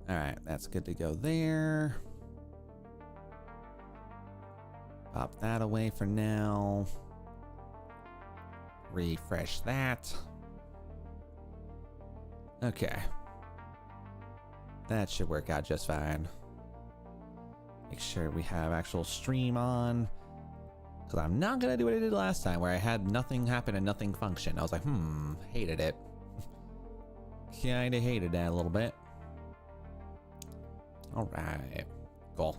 All right, that's good to go there. Pop that away for now. Refresh that. Okay. That should work out just fine. Make sure we have actual stream on. Because I'm not going to do what I did last time where I had nothing happen and nothing function. I was like, hated it. Kinda hated that a little bit. All right. Cool.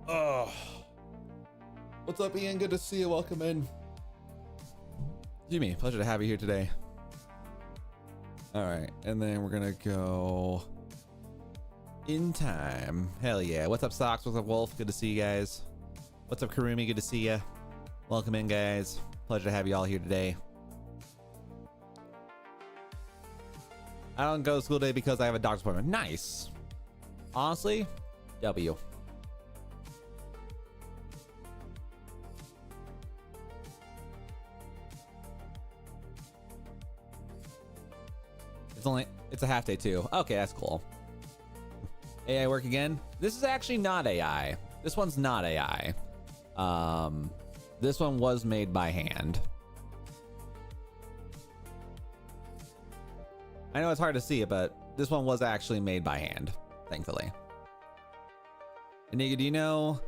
Oh. What's up, Ian? Good to see you. Welcome in. Jimmy, pleasure to have you here today. All right, and then we're gonna go in time. Hell yeah. What's up, Socks? What's up, Wolf? Good to see you guys. What's up, Karumi? Good to see you. Welcome in, guys. Pleasure to have you all here today. I don't go to school today because I have a doctor's appointment. Nice. Honestly, W. It's a half day too. Okay, that's cool. AI work again? This is actually not AI. This one's not AI. This one was made by hand. I know it's hard to see it, but this one was actually made by hand, thankfully. And Nigo, do you know?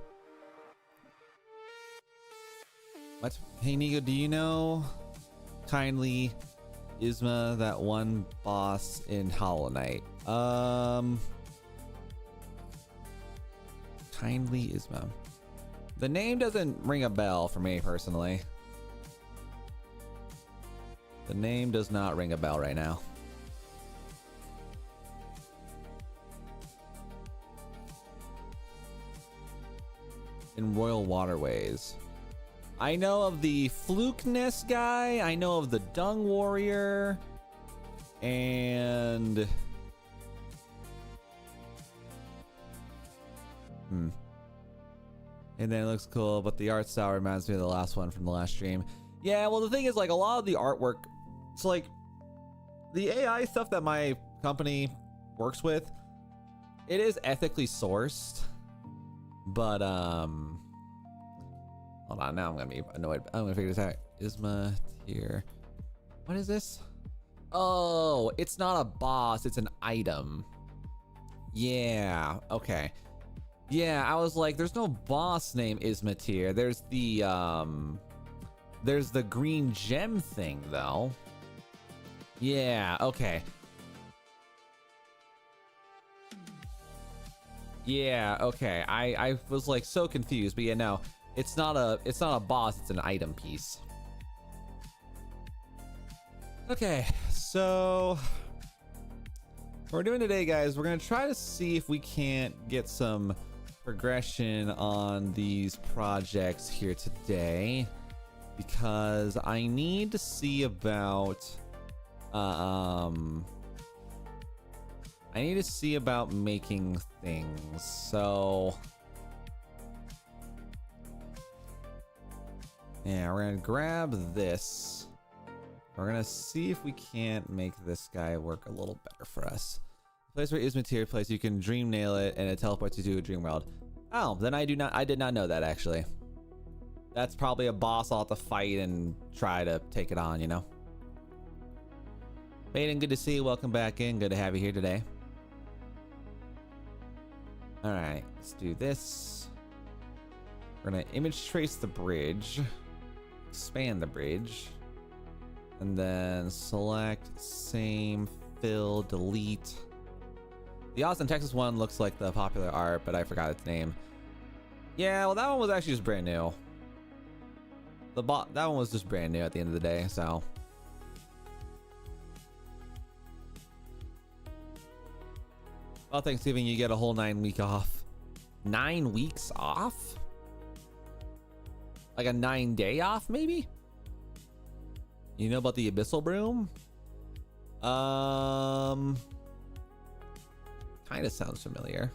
What? Hey Nigo, do you know kindly Isma, that one boss in Hollow Knight? Kindly Isma. The name doesn't ring a bell for me personally. The name does not ring a bell right now. In Royal Waterways. I know of the Flukeness guy. I know of the Dung Warrior. And... And then it looks cool, but the art style reminds me of the last one from the last stream. Yeah, well, the thing is, like, a lot of the artwork... It's like... The AI stuff that my company works with, it is ethically sourced. But, hold on, now I'm gonna be annoyed. I'm gonna figure this out. Isma tier. What is this? Oh, it's not a boss, it's an item. Yeah, okay. Yeah, I was like, there's no boss named Isma tier. There's the green gem thing though. Yeah, okay. Yeah, okay. I was like so confused, but yeah, no. It's not a boss, it's an item piece. Okay, so what we're doing today, guys, we're gonna try to see if we can't get some progression on these projects here today, because I need to see about making things. So yeah, we're gonna grab this. We're gonna see if we can't make this guy work a little better for us. The place where is material place, you can dream nail it and it teleports you to a dream world. Oh, then I did not know that actually. That's probably a boss I'll have to fight and try to take it on, you know? Baden, good to see you. Welcome back in. Good to have you here today. All right, let's do this. We're gonna image trace the bridge, expand the bridge, and then select same, fill, delete. The Austin, Texas one looks like the popular art, but I forgot its name. Yeah, well, that one was actually just brand new. That one was just brand new at the end of the day, so. Well, Thanksgiving, you get a whole 9 week off. 9 weeks off? Like a 9-day off, maybe? You know about the Abyssal Broom? Kind of sounds familiar.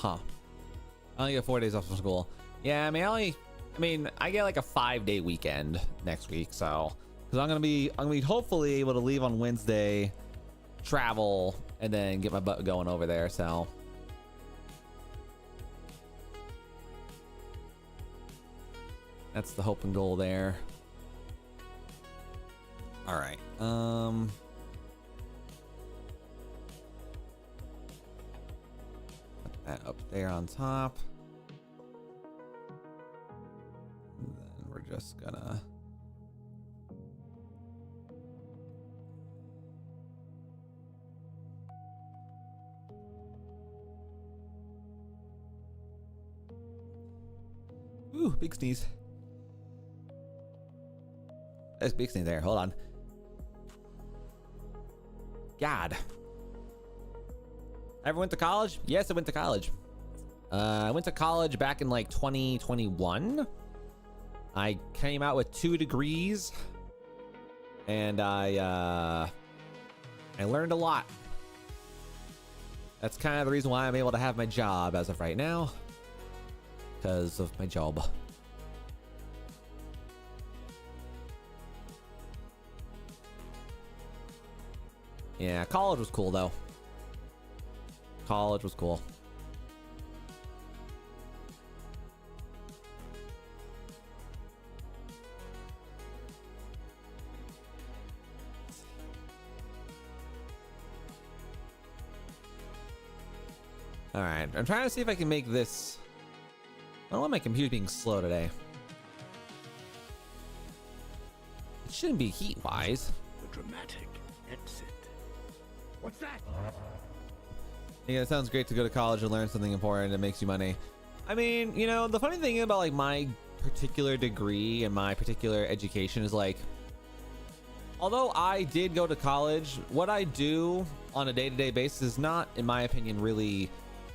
Huh. I only get 4 days off from school. Yeah, I mean, I get like a 5-day weekend next week, so because I'm gonna be hopefully able to leave on Wednesday, travel, and then get my butt going over there. So that's the hope and goal there. All right. Put that up there on top. And then we're just gonna ooh, big sneeze. There's big sneeze there. Hold on. God. Ever went to college? Yes, I went to college. I went to college back in like 2021. I came out with 2 degrees, and I learned a lot. That's kind of the reason why I'm able to have my job as of right now, because of my job. Yeah, college was cool though. College was cool. All right, I'm trying to see if I can make this. I don't want my computer being slow today. It shouldn't be heat-wise. The dramatic exit. What's that? Yeah, it sounds great to go to college and learn something important that makes you money. I mean, you know, the funny thing about like my particular degree and my particular education is like, although I did go to college, what I do on a day-to-day basis is not, in my opinion, really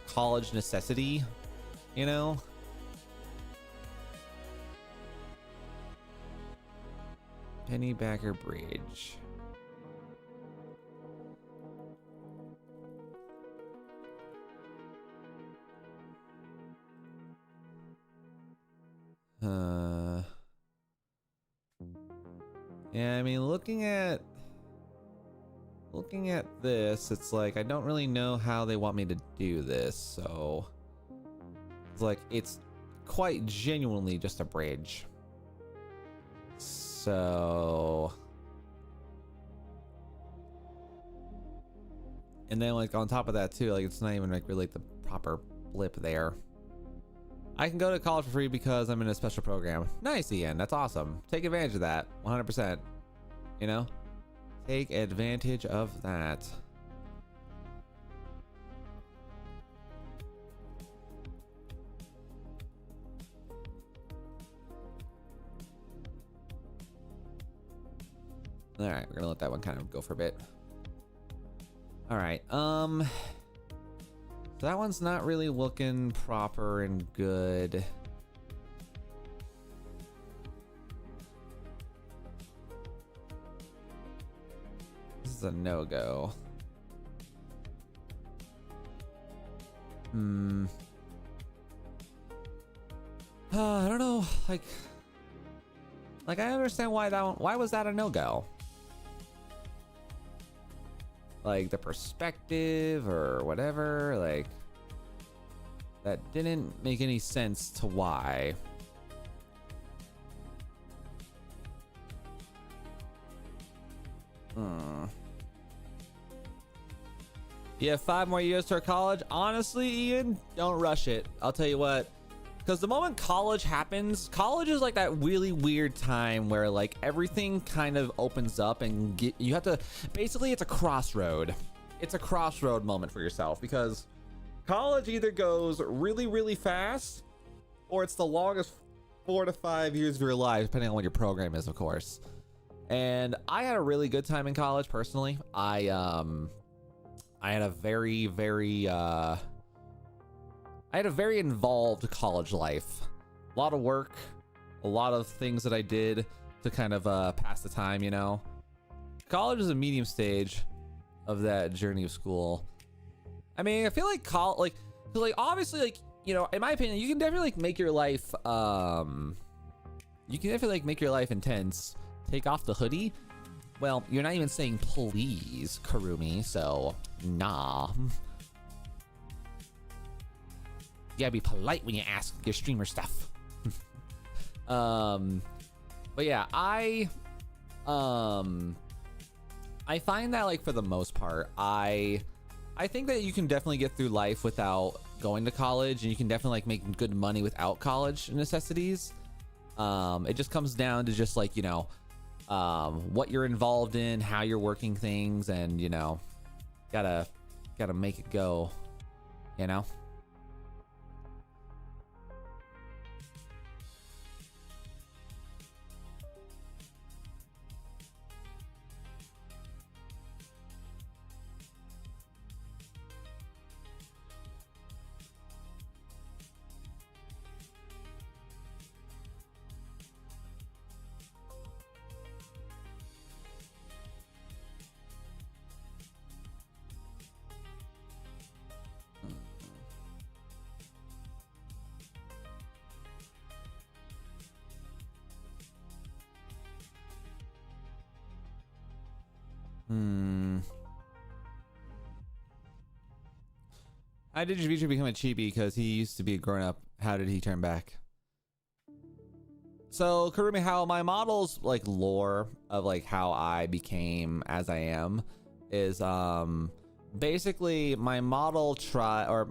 college necessity, you know? Pennybacker Bridge. Yeah, I mean, looking at this, it's like I don't really know how they want me to do this, so it's like it's quite genuinely just a bridge. So, and then like on top of that too, like it's not even like really the proper blip there. I can go to college for free because I'm in a special program. Nice, Ian. That's awesome. Take advantage of that. 100%. You know? Take advantage of that. All right, we're gonna let that one kind of go for a bit. All right, so that one's not really looking proper and good. This is a no-go. I don't know, like I understand why why was that a no-go? Like the perspective or whatever, like that didn't make any sense to why. You have 5 more years to college. Honestly, Ian, don't rush it. I'll tell you what, because the moment college happens, college is like that really weird time where like everything kind of opens up and you have to, basically it's a crossroad. It's a crossroad moment for yourself, because college either goes really, really fast, or it's the longest 4 to 5 years of your life, depending on what your program is, of course. And I had a really good time in college personally. I had a very, very involved college life. A lot of work, a lot of things that I did to kind of pass the time, you know. College is a medium stage of that journey of school. I mean, I feel like So like obviously like, you know, in my opinion, you can definitely like make your life intense. Take off the hoodie. Well, you're not even saying please, Karumi, so nah. You gotta be polite when you ask your streamer stuff. But yeah, I find that like for the most part, I think that you can definitely get through life without going to college, and you can definitely like make good money without college necessities. It just comes down to just like, you know, what you're involved in, how you're working things, and you know, gotta make it go, you know. How did Vtuber become a chibi? Because he used to be a grown-up. How did he turn back? So Karumi, how my model's like lore of like how I became as I am is basically my model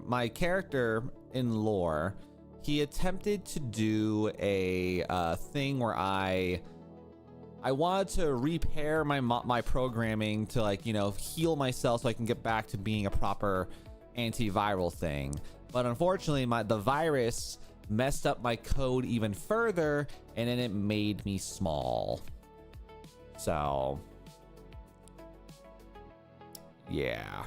my character in lore, he attempted to do a thing where I wanted to repair my programming to like, you know, heal myself so I can get back to being a proper antiviral thing. But unfortunately the virus messed up my code even further, and then it made me small. So yeah.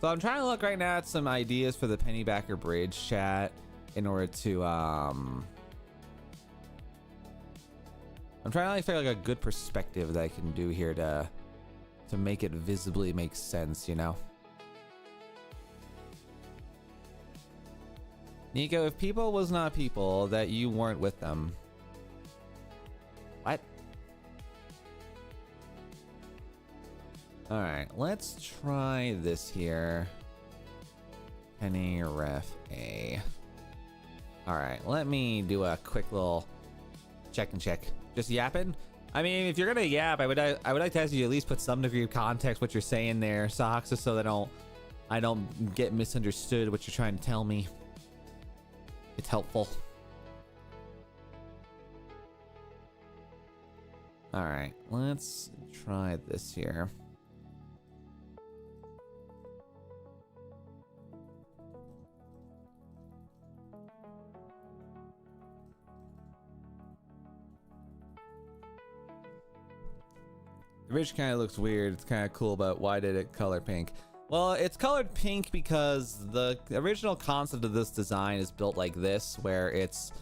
So I'm trying to look right now at some ideas for the Pennybacker Bridge chat in order to I'm trying to like figure like a good perspective that I can do here to make it visibly make sense, you know. Nico, if people was not people, that you weren't with them. What? All right, let's try this here. Penny ref A. All right, let me do a quick little check. Just yapping. I mean, if you're gonna yap, I would like to ask you to at least put some degree of context what you're saying there, Socks, just so that I don't get misunderstood what you're trying to tell me. It's helpful. All right, let's try this here. The bridge kind of looks weird. It's kind of cool, but why did it color pink? Well, it's colored pink because the original concept of this design is built like this, where it's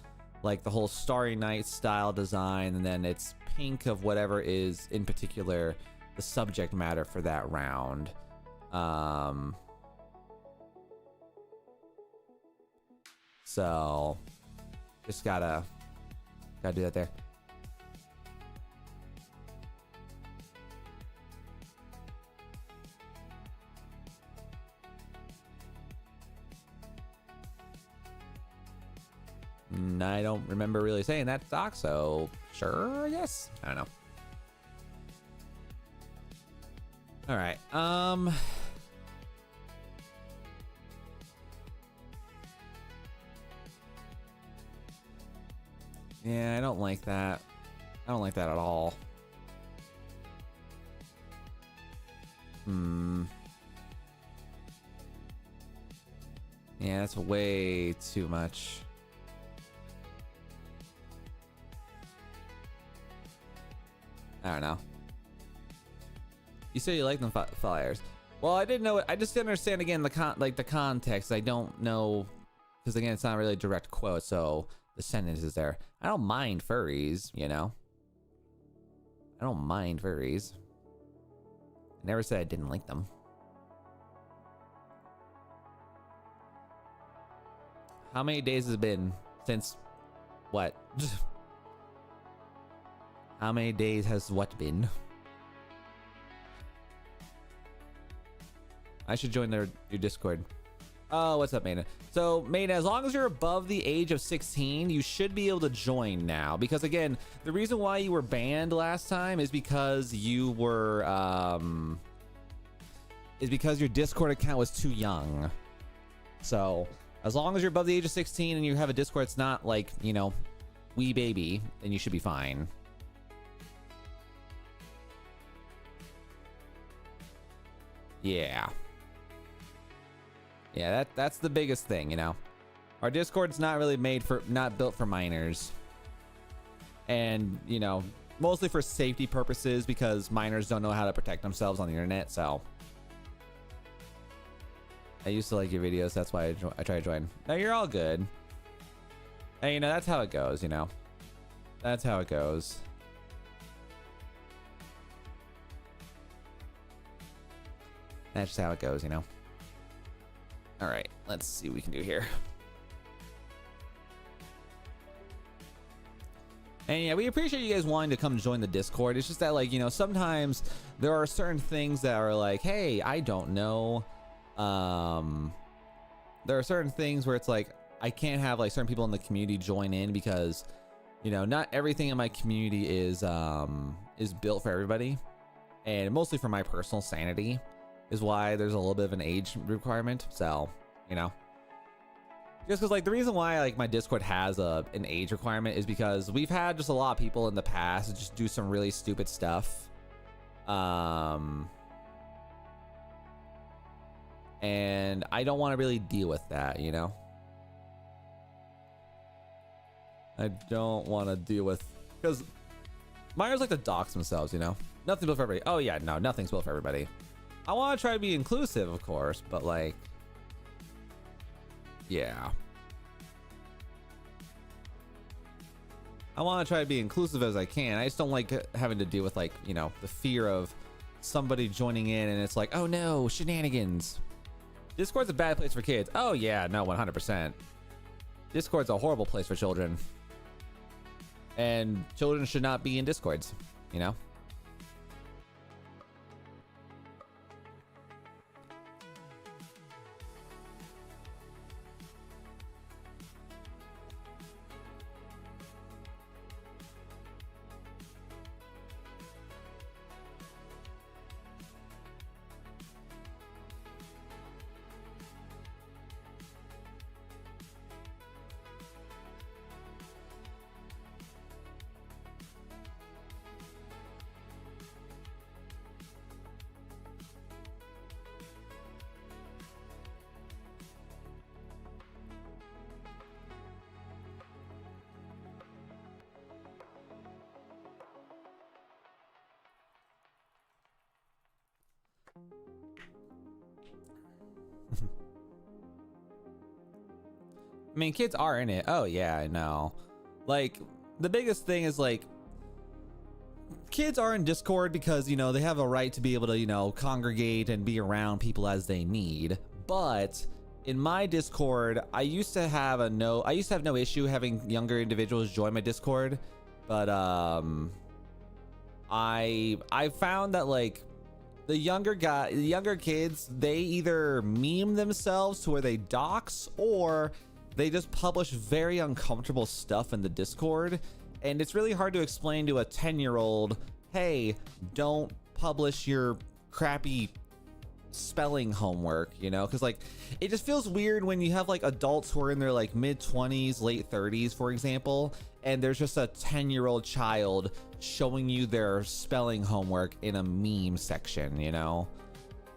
like the whole Starry Night style design, and then it's pink of whatever is in particular the subject matter for that round. So just gotta do that there. I don't remember really saying that, Doc, so sure, I guess. I don't know. All right. Yeah, I don't like that. I don't like that at all. Yeah, that's way too much. I don't know. You say you like them flyers. Well, I didn't know it. I just didn't understand again the context. I don't know because again, it's not really a direct quote, so the sentence is there. I don't mind furries, you know. I don't mind furries. I never said I didn't like them. How many days has it been since what? How many days has what been? I should join your Discord. Oh, what's up, Maiden? So, Maiden, as long as you're above the age of 16, you should be able to join now. Because again, the reason why you were banned last time is because you were, is because your Discord account was too young. So, as long as you're above the age of 16 and you have a Discord, it's not like, you know, wee baby, then you should be fine. Yeah. Yeah, that's the biggest thing, you know. Our Discord's not really not built for minors. And, you know, mostly for safety purposes because minors don't know how to protect themselves on the internet, so. I used to like your videos, that's why I try to join. No, you're all good. And, you know, that's how it goes, you know. That's how it goes. That's just how it goes, you know. All right, let's see what we can do here. And yeah, we appreciate you guys wanting to come join the Discord. It's just that, like, you know, sometimes there are certain things that are like, hey, I don't know. There are certain things where it's like, I can't have like certain people in the community join in because, you know, not everything in my community is built for everybody. And mostly for my personal sanity is why there's a little bit of an age requirement. So, you know, just because like the reason why like my Discord has an age requirement is because we've had just a lot of people in the past just do some really stupid stuff. And I don't want to really deal with that, you know. I don't want to deal with, because minors like to dox themselves, you know. Nothing's built for everybody. Oh yeah, no, nothing's built for everybody. I want to try to be inclusive, of course, but like, yeah. I want to try to be inclusive as I can. I just don't like having to deal with like, you know, the fear of somebody joining in and it's like, oh no, shenanigans. Discord's a bad place for kids. Oh yeah, no, 100%. Discord's a horrible place for children. And children should not be in Discords, you know? I mean, kids are in it. Oh yeah, I know. Like, the biggest thing is like, kids are in Discord because, you know, they have a right to be able to, you know, congregate and be around people as they need. But in my Discord, I used to have no issue having younger individuals join my Discord. But I found that like the younger kids, they either meme themselves to where they dox, or they just publish very uncomfortable stuff in the Discord, and it's really hard to explain to a 10-year-old, hey, don't publish your crappy spelling homework, you know? Because like, it just feels weird when you have like adults who are in their like mid-20s, late 30s, for example, and there's just a 10-year-old child showing you their spelling homework in a meme section, you know?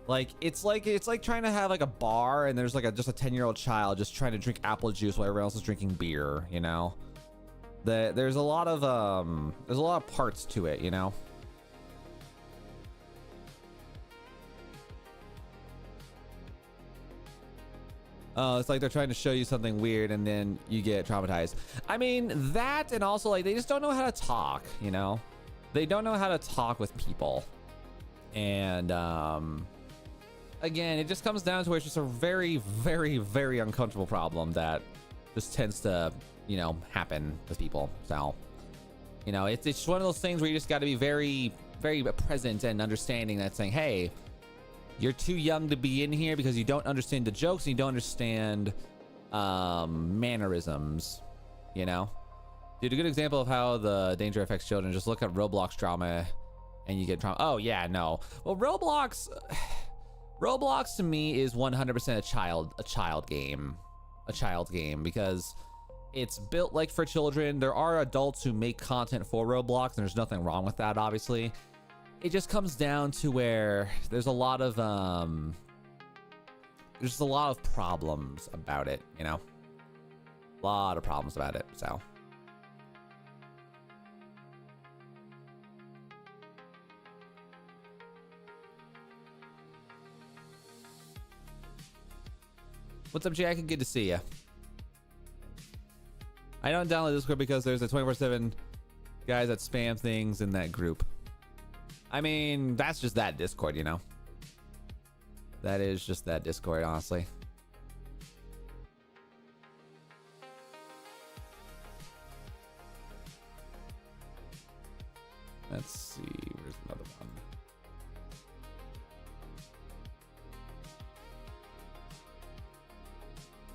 Like it's like trying to have like a bar and there's like just a 10-year-old child just trying to drink apple juice while everyone else is drinking beer, you know? There's a lot of parts to it, you know? It's like they're trying to show you something weird and then you get traumatized. I mean, that, and also like they just don't know how to talk, you know? They don't know how to talk with people. And again, it just comes down to where it's just a very, very, very uncomfortable problem that just tends to, you know, happen with people. So, you know, it's just one of those things where you just got to be very, very present and understanding that, saying, hey, you're too young to be in here because you don't understand the jokes and you don't understand mannerisms, you know? Dude, a good example of how the danger affects children, just look at Roblox drama and you get trauma. Oh, yeah, no. Well, Roblox to me is 100% a child game. A child game, because it's built like for children. There are adults who make content for Roblox, and there's nothing wrong with that, obviously. It just comes down to where there's a lot of problems about it, you know? A lot of problems about it, so. What's up, Jack? Good to see you. I don't download Discord because there's a 24/7 guys that spam things in that group. I mean, that's just that Discord, you know? That is just that Discord, honestly. Let's see, where's another one?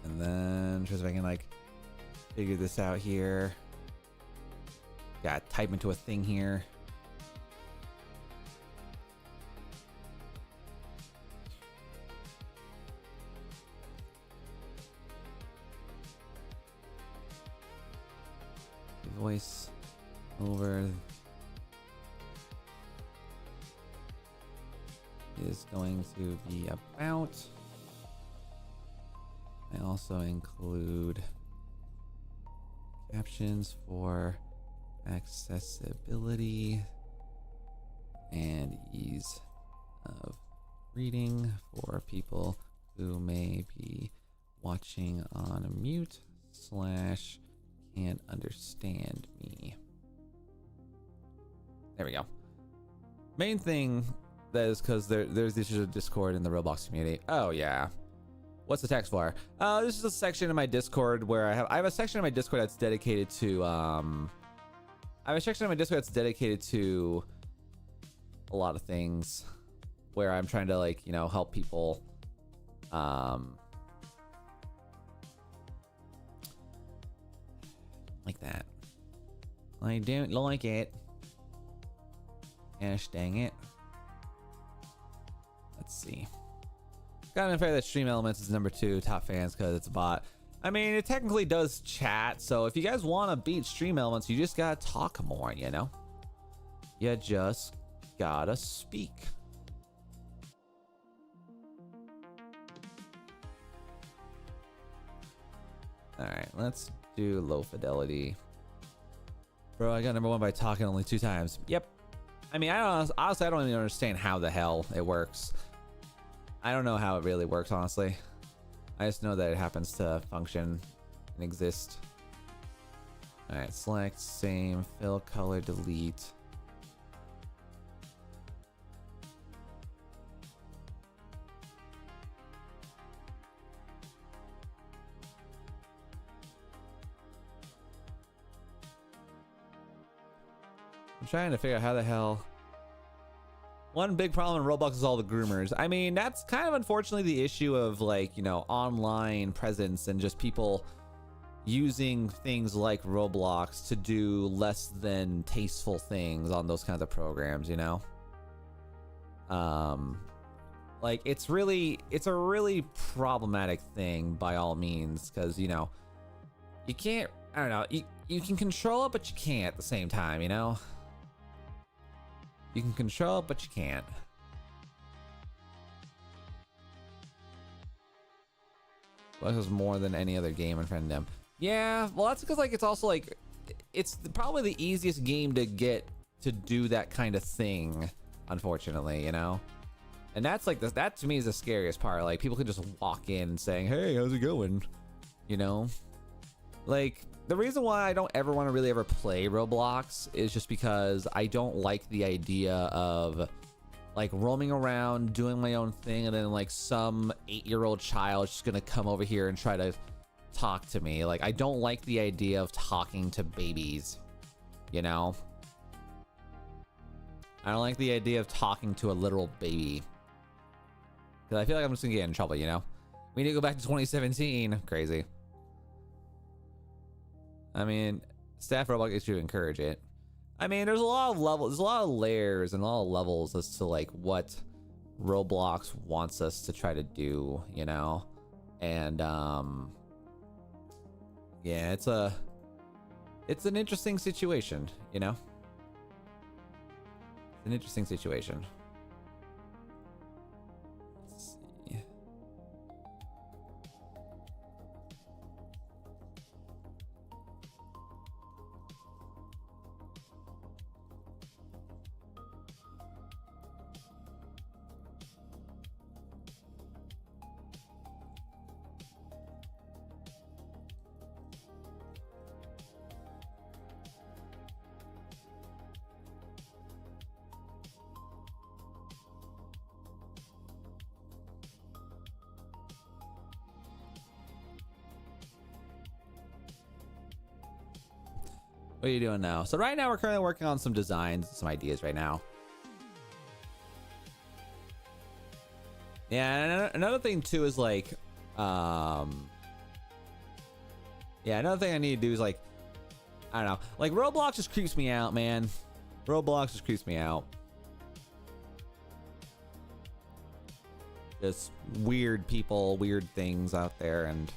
And then, just if I can, like, figure this out here. Gotta type into a thing here. Voice over is going to be about. I also include captions for accessibility and ease of reading for people who may be watching on mute / can't understand me. There we go. Main thing that is because there's issues of Discord in the Roblox community. Oh yeah. What's the text for? This is a section in my Discord where I have a section in my Discord that's dedicated to I have a section in my Discord that's dedicated to a lot of things where I'm trying to, like, you know, help people like that. I don't like it. Gosh dang it. Let's see. Kind of unfair that Stream Elements is #2 top fans because it's a bot. I mean, it technically does chat, so if you guys want to beat Stream Elements, you just gotta talk more, you know? You just gotta speak. Alright, let's do low fidelity. Bro, I got #1 by talking only 2 times. Yep. I mean, honestly, I don't even understand how the hell it works. I don't know how it really works, honestly. I just know that it happens to function and exist. Alright, select, same, fill, color, delete. I'm trying to figure out how the hell. One big problem in Roblox is all the groomers. I mean, that's kind of unfortunately the issue of, like, you know, online presence and just people using things like Roblox to do less than tasteful things on those kinds of programs, you know? Like, it's a really problematic thing by all means, because, you know, you can't, I don't know, you can control it, but you can't at the same time, you know? You can control it, but you can't. Well, this is more than any other game in Friendem. Yeah, well, that's because, like, it's also, like, it's probably the easiest game to get to do that kind of thing, unfortunately, you know? And that's like this. That to me is the scariest part. Like people can just walk in saying, "Hey, how's it going?" You know, like the reason why I don't ever want to really ever play Roblox is just because I don't like the idea of like roaming around doing my own thing and then like some 8-year-old child just gonna come over here and try to talk to me. Like I don't like the idea of talking to babies, you know. I don't like the idea of talking to a literal baby because I feel like I'm just gonna get in trouble, you know. We need to go back to 2017. Crazy. I mean, staff Roblox is to encourage it. I mean, there's a lot of levels, there's a lot of layers and a lot of levels as to like what Roblox wants us to try to do, you know. And yeah, it's an interesting situation, you know. It's an interesting situation. Let's see. What are you doing now? So right now we're currently working on some designs, some ideas right now. Yeah, and another thing too is like, yeah, another thing I need to do is like, I don't know, like Roblox just creeps me out, man. Roblox just creeps me out. Just weird people, weird things out there, and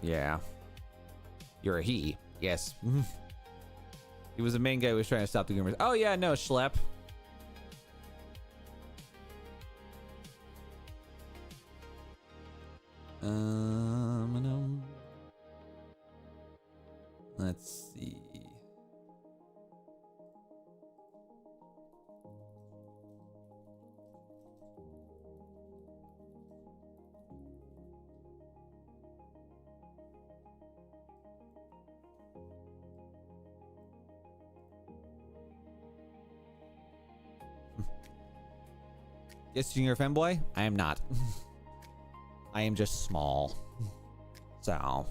yeah. You're a he. Yes. He was the main guy who was trying to stop the groomers. Oh yeah, no, Schlep. No. Let's see. Yes, Junior Femboy? I am not. I am just small. So.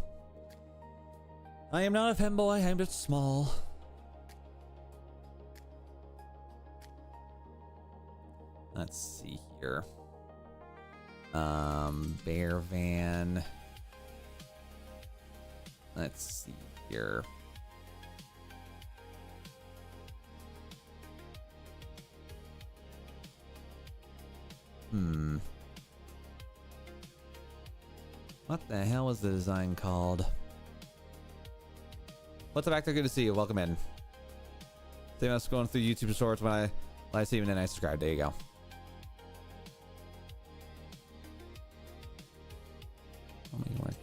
I am not a femboy, I am just small. Let's see here. Bear Van. Let's see here. What the hell was the design called? What's up, Actor? Good to see you. Welcome in. Same as going through YouTube shorts when I live stream and then I subscribe. There you go. Oh my God.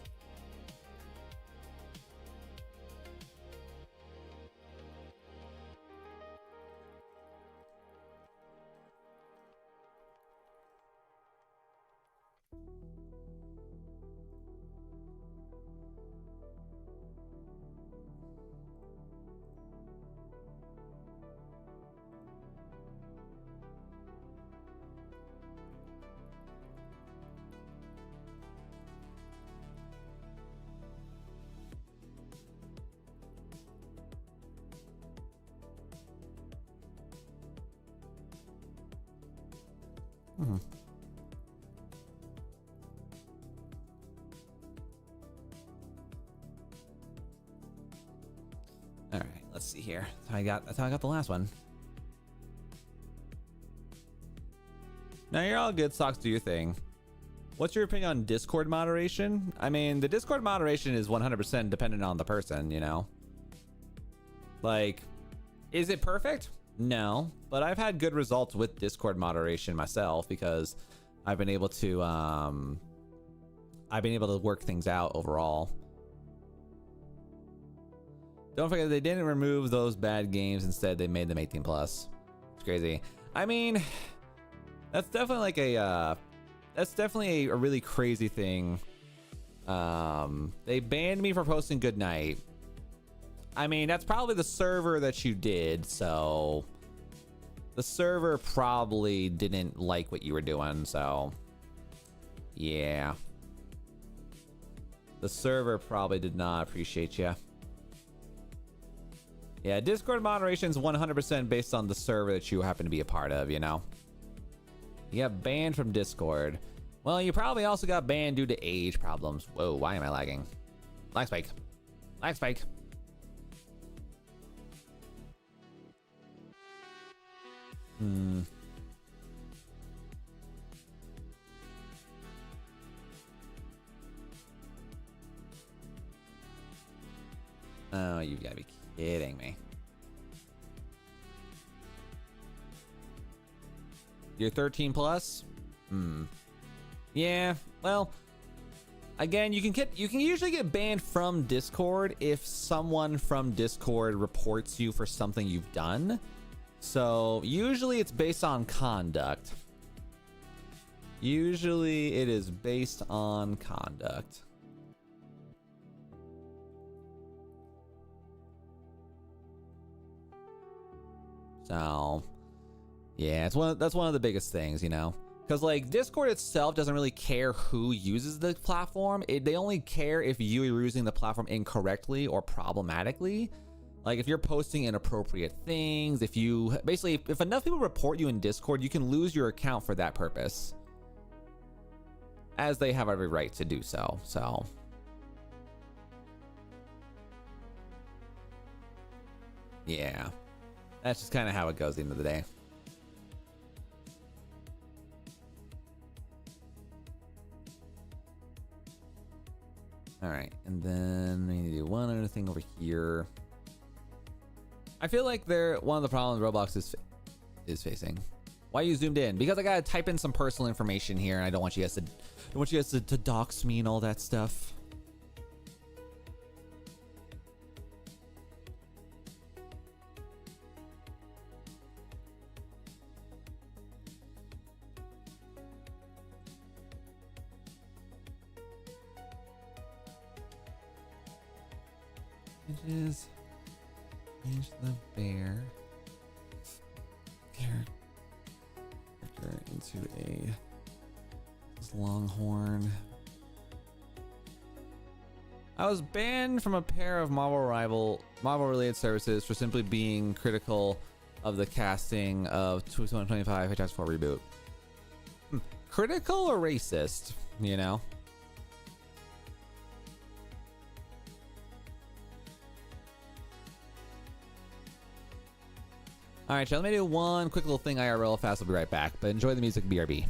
All right, let's see here. That's how I got the last one. Now you're all good, Socks. Do your thing. What's your opinion on Discord moderation? I mean, the Discord moderation is 100% dependent on the person, you know? Like, is it perfect? No, but I've had good results with Discord moderation myself because I've been able to work things out overall. Don't forget they didn't remove those bad games. Instead, they made them 18+. It's crazy. I mean, That's definitely like a that's definitely a really crazy thing. They banned me for posting goodnight. I mean, that's probably the server that you did, so the server probably didn't like what you were doing, so yeah. The server probably did not appreciate you. Yeah, Discord moderation is 100% based on the server that you happen to be a part of, you know? You got banned from Discord. Well, you probably also got banned due to age problems. Whoa, why am I lagging? Lag spike. Lag spike. Oh, you've got to be kidding me. You're 13 plus? Yeah, well, again, you can usually get banned from Discord if someone from Discord reports you for something you've done. So usually it's based on conduct. Usually it is based on conduct. So yeah, that's one of the biggest things, you know, because like Discord itself doesn't really care who uses the platform. They only care if you are using the platform incorrectly or problematically. Like if you're posting inappropriate things, if enough people report you in Discord, you can lose your account for that purpose, as they have every right to do so. So yeah, that's just kind of how it goes at the end of the day. All right, and then we need to do one other thing over here. I feel like one of the problems Roblox is facing. Why are you zoomed in? Because I gotta type in some personal information here, and I don't want you guys to dox me and all that stuff. Images. Change the bear character into a longhorn. I was banned from a pair of Marvel related services for simply being critical of the casting of 2025 Hitchhiker's 4 reboot. Critical or racist, you know? All right, y'all, let me do one quick little thing IRL fast. I'll be right back, but enjoy the music, BRB.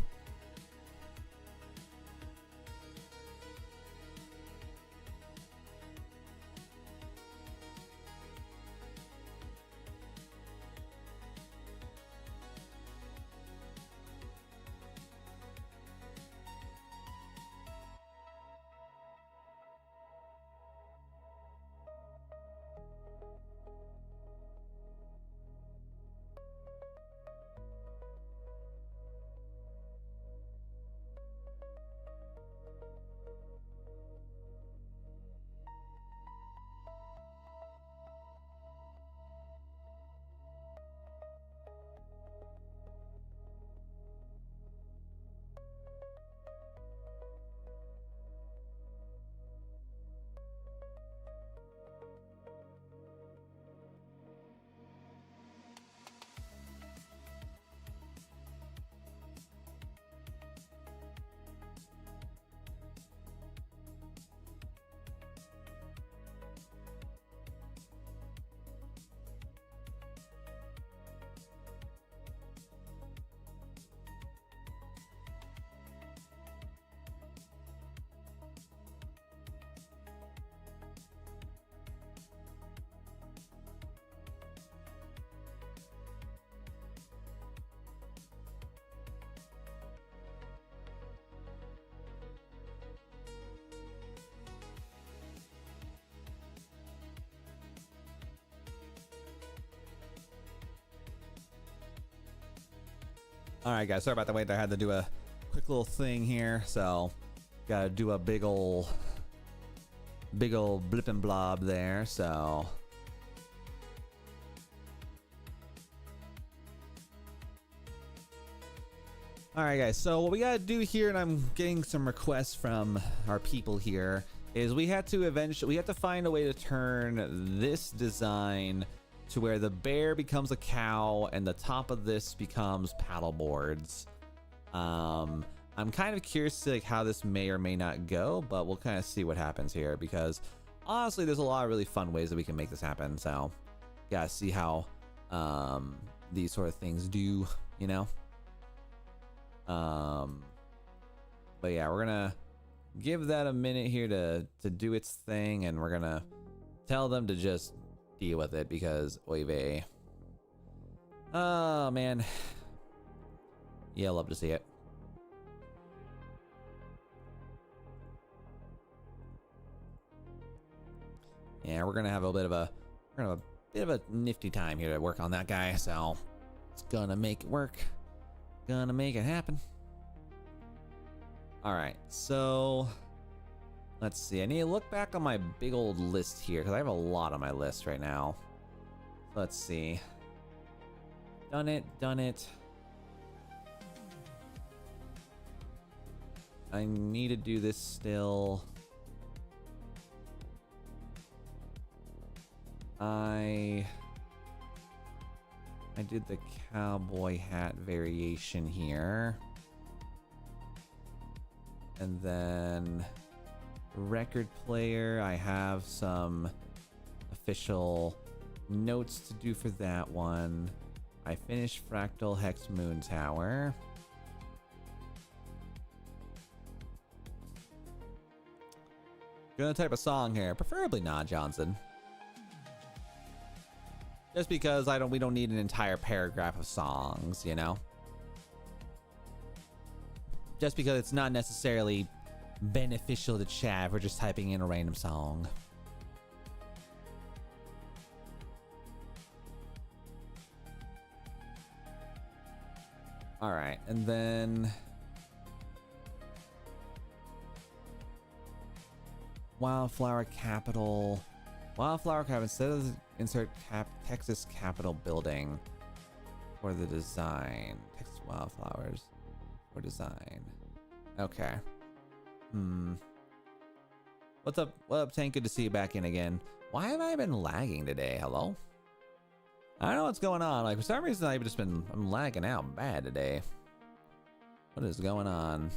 All right, guys. Sorry about the wait. I had to do a quick little thing here, so gotta do a big ol' blip and blob there. So. Alright guys, so what we gotta do here, and I'm getting some requests from our people here, is we have to find a way to turn this design to where the bear becomes a cow and the top of this becomes paddle boards. I'm kind of curious to like how this may or may not go, but we'll kind of see what happens here, because honestly there's a lot of really fun ways that we can make this happen. So gotta see how these sort of things do, you know. But yeah, we're gonna give that a minute here to do its thing, and we're gonna tell them to just deal with it, because oy vey. Oh man, yeah, I love to see it. Yeah, we're gonna have a bit of a nifty time here to work on that guy, so it's gonna make it work. Gonna make it happen. All right, so let's see. I need to look back on my big old list here, because I have a lot on my list right now. Let's see. Done it. I need to do this still. I did the cowboy hat variation here. And then record player, I have some official notes to do for that one. I finished Fractal Hex Moon Tower. Gonna type a song here, preferably not Johnson. Just because we don't need an entire paragraph of songs, you know? Just because it's not necessarily beneficial to chat if we're just typing in a random song. All right, and then Wildflower Capital. Instead of insert Texas Capitol building for the design. Texas Wildflowers for design. Okay. What's up? What up, Tank? Good to see you back in again. Why have I been lagging today? Hello? I don't know what's going on. Like, for some reason I'm lagging out bad today. What is going on?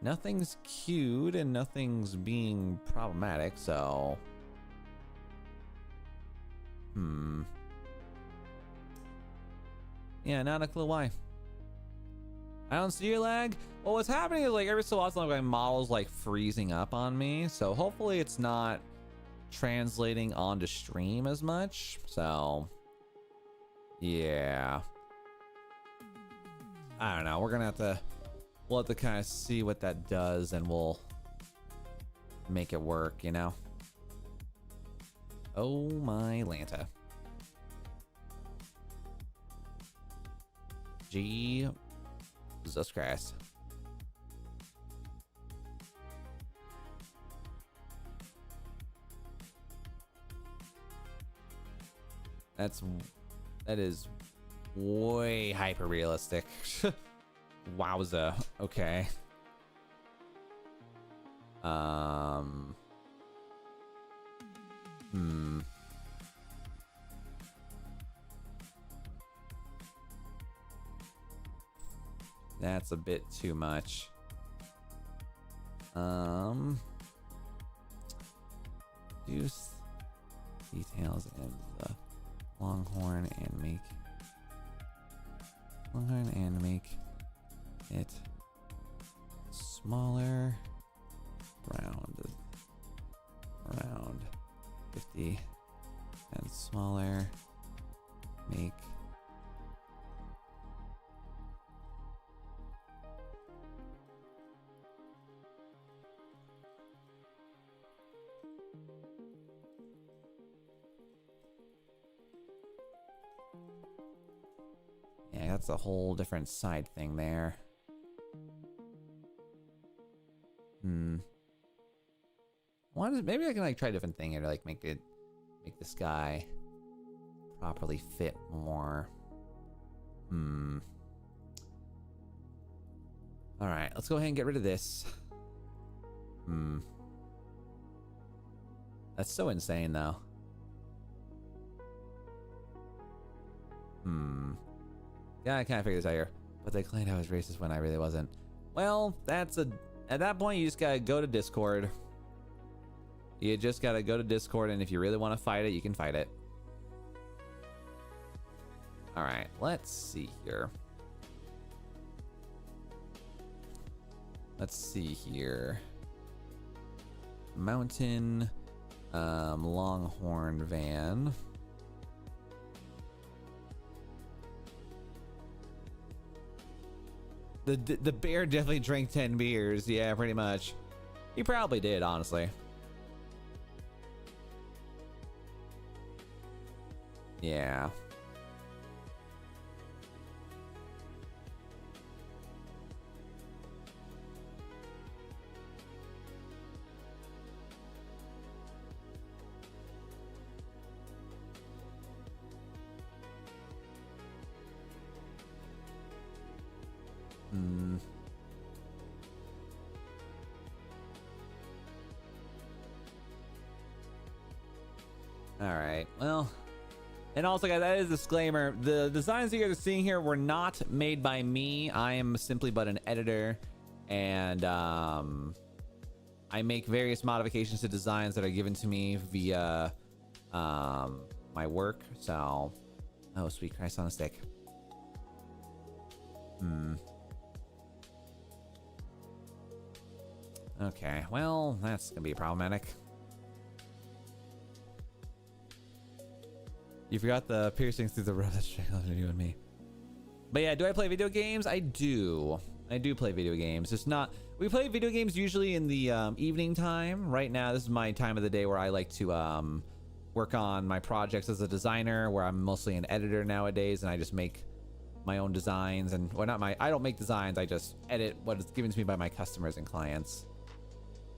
Nothing's queued and nothing's being problematic, so yeah, not a clue why. I don't see your lag. Well, what's happening is like every so often my model's like freezing up on me, so hopefully it's not translating onto stream as much. So yeah, I don't know. We'll have to kind of see what that does, and we'll make it work, you know. Oh my Lanta. Jesus Christ. That is way hyper realistic. Wowza. Okay. That's a bit too much. Use details in the longhorn and make it smaller, round 50 and smaller, make that's a whole different side thing there. Maybe I can like try a different thing here to like make this guy properly fit more. All right, let's go ahead and get rid of this. That's so insane though. Yeah, I kind of figured this out here. But they claimed I was racist when I really wasn't. Well, at that point, you just gotta go to Discord. You just gotta go to Discord, and if you really want to fight it, you can fight it. Alright, let's see here. Let's see here. Mountain, Longhorn van. The bear definitely drank 10 beers. Yeah, pretty much. He probably did, honestly. Yeah. Alright, well, and also guys, that is a disclaimer. The designs that you're seeing here were not made by me. I am simply but an editor, and I make various modifications to designs that are given to me via my work. So, oh sweet Christ on a stick. Okay, well, that's gonna be problematic. You forgot the piercings through the road. That's strangled you and me. But yeah, do I play video games? I do. I do play video games. It's not. We play video games usually in the evening time. Right now, this is my time of the day where I like to work on my projects as a designer, where I'm mostly an editor nowadays, and I just make my own designs. And well, not my. I don't make designs. I just edit what is given to me by my customers and clients.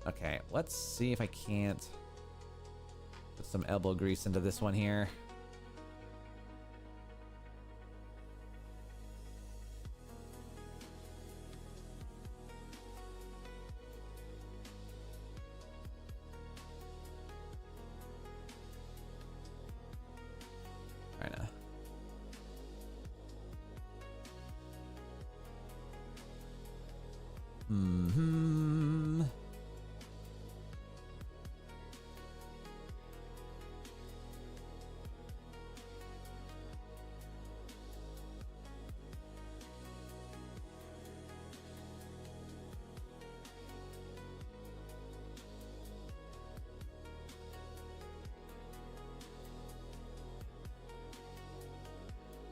Okay, let's see if I can't put some elbow grease into this one here.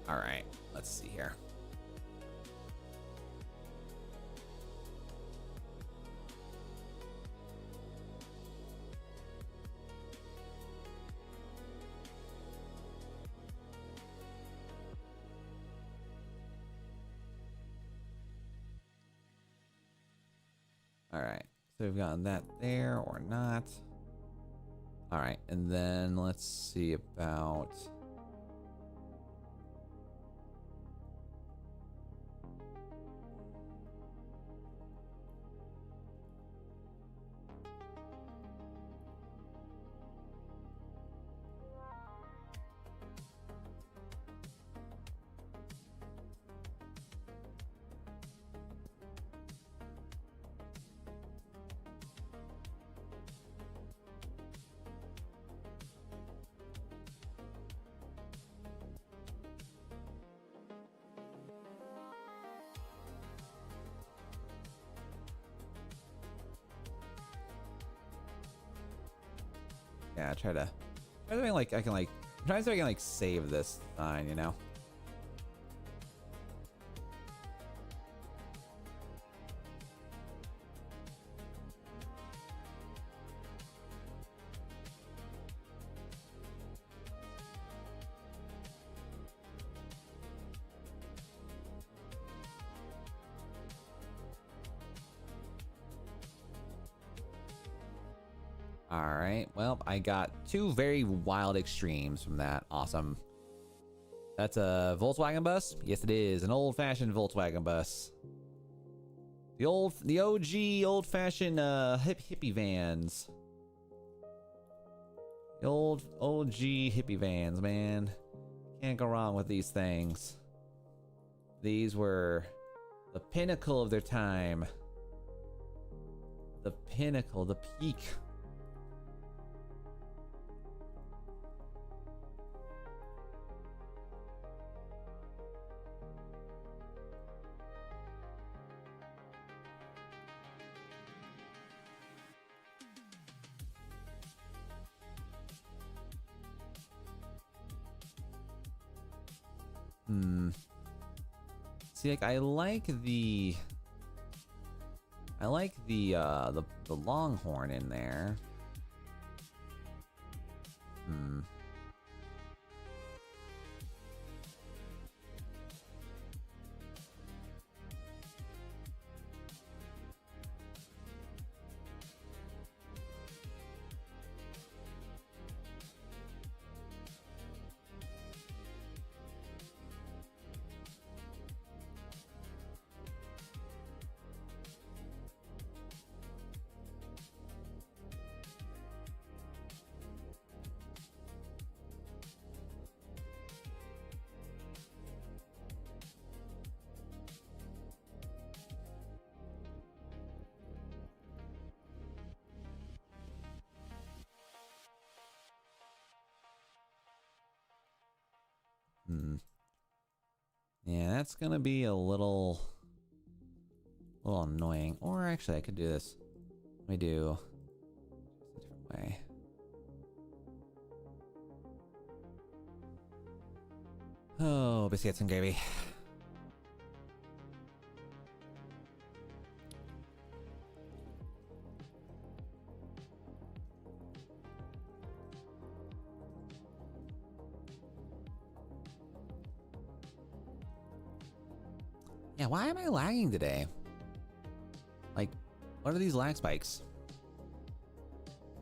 All right, let's see here. All right, so we've gotten that there or not. All right, and then let's see about... Yeah, I try to like I can like I'm trying to see if I can like save this sign, you know. All right. Well, I got two very wild extremes from that. Awesome. That's a Volkswagen bus? Yes, it is. An old-fashioned Volkswagen bus. The OG old-fashioned hippie vans. The old OG hippie vans, man. Can't go wrong with these things. These were the pinnacle of their time. The pinnacle, the peak. See, like, I like the Longhorn in there. Yeah, that's gonna be a little annoying. Or actually, I could do this. Let me do a different way. Oh, biscuits and gravy. Yeah, why am I lagging today? Like, what are these lag spikes?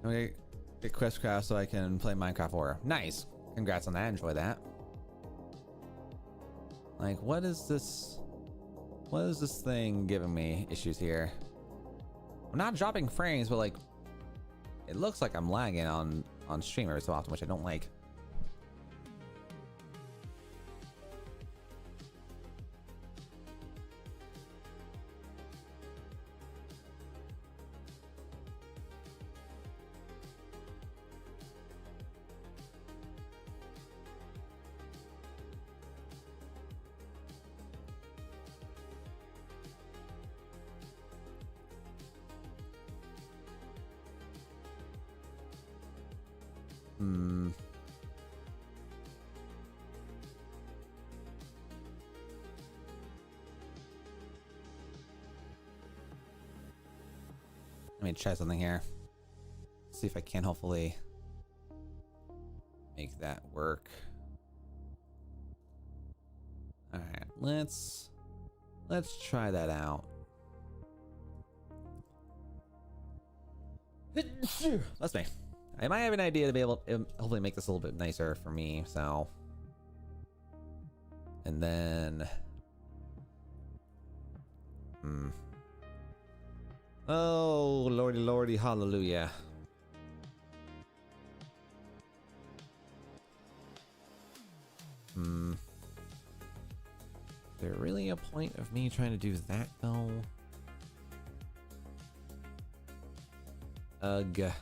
Okay, get Questcraft so I can play Minecraft Horror. Nice. Congrats on that. Enjoy that. Like, what is this? What is this thing giving me issues here? I'm not dropping frames, but like, it looks like I'm lagging on stream every so often, which I don't like. Let me try something here. See if I can hopefully make that work. All right, let's try that out. That's me. I might have an idea to be able to hopefully make this a little bit nicer for me. So, and then, oh lordy, lordy, hallelujah. Is there really a point of me trying to do that though? Ugh.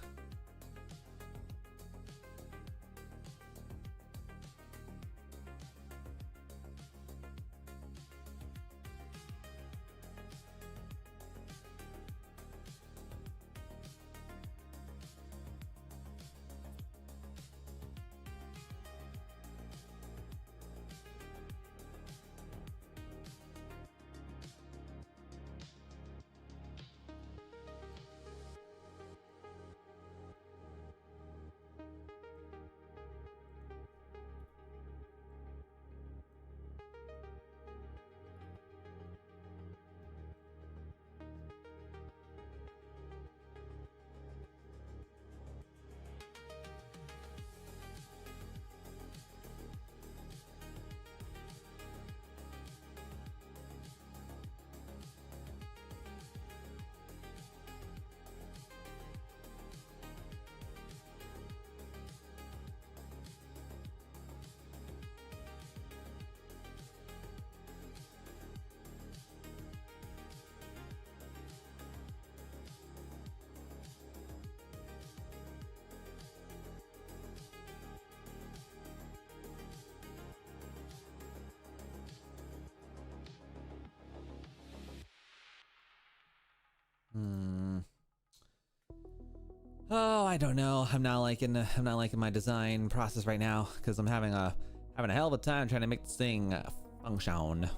I don't know. I'm not liking my design process right now because I'm having a hell of a time trying to make this thing function.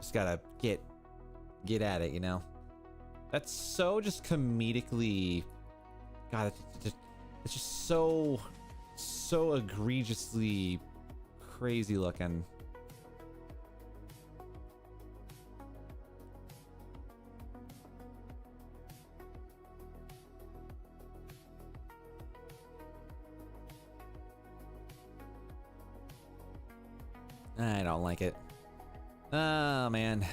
Just gotta get at it, you know. That's so just comedically, God, it's just so egregiously crazy looking. I don't like it. Oh man.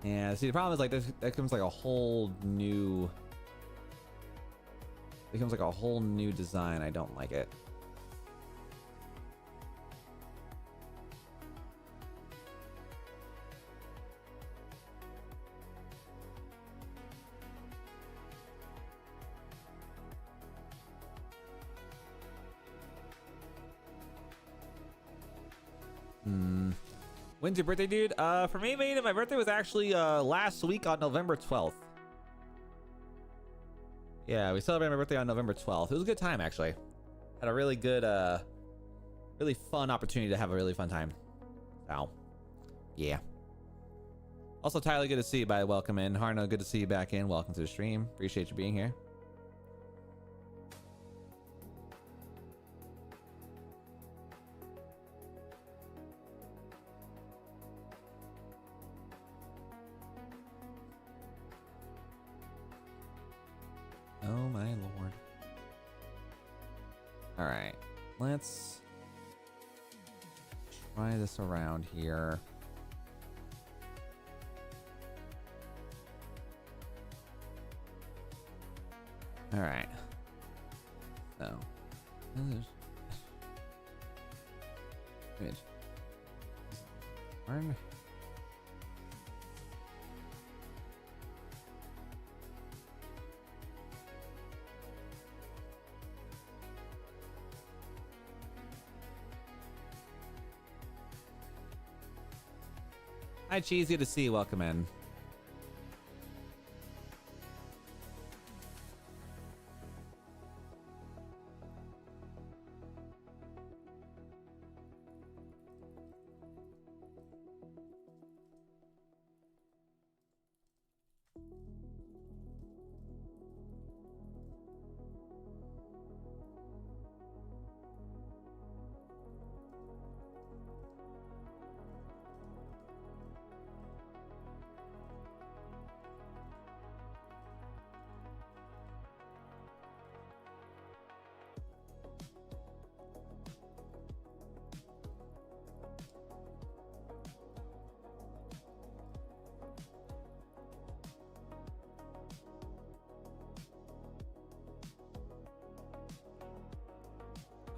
Yeah, see the problem is like that comes like a whole new design. I don't like it. When's your birthday, dude? For me, man, my birthday was actually last week on November 12th. Yeah, we celebrated my birthday on November 12th. It was a good time, actually. Had a really good, really fun opportunity to have a really fun time. So, yeah. Also, Tyler, good to see you, by welcome in. Harno, good to see you back in. Welcome to the stream. Appreciate you being here. Oh my lord. All right, let's try this around here. All right. So, image. Darn. Hi, Cheese. Good to see you. Welcome in.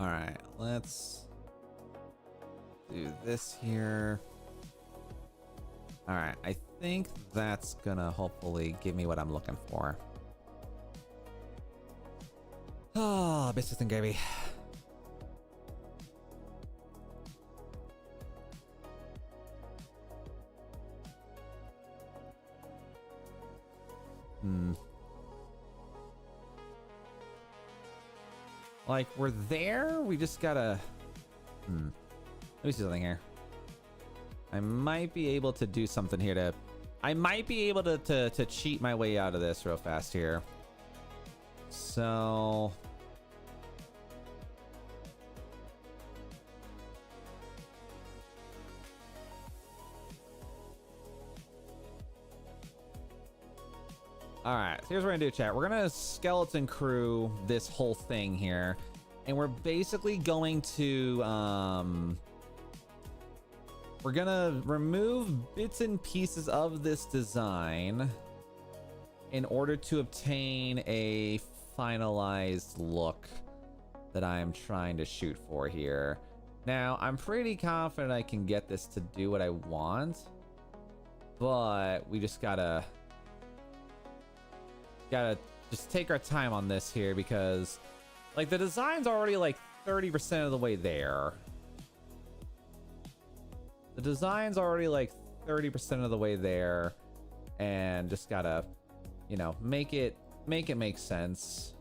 All right, let's do this here. All right, I think that's gonna hopefully give me what I'm looking for. Oh, biscuits and gravy. Like, we're there, we just gotta... Let me see something here. I might be able to do something here to... I might be able to cheat my way out of this real fast here. So... Alright, so here's what we're gonna do, chat. We're gonna skeleton crew this whole thing here. And we're basically going to, we're gonna remove bits and pieces of this design in order to obtain a finalized look. that I am trying to shoot for here. Now, I'm pretty confident I can get this to do what I want, but we just gotta just take our time on this here, because like the design's already like 30% of the way there. The design's already like 30% of the way there, and just gotta, you know, make it make sense.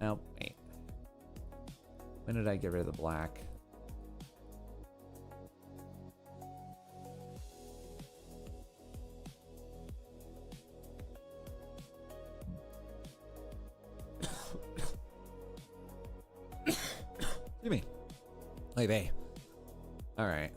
Oh, wait. When did I get rid of the black? Excuse me. Hey, babe. All right.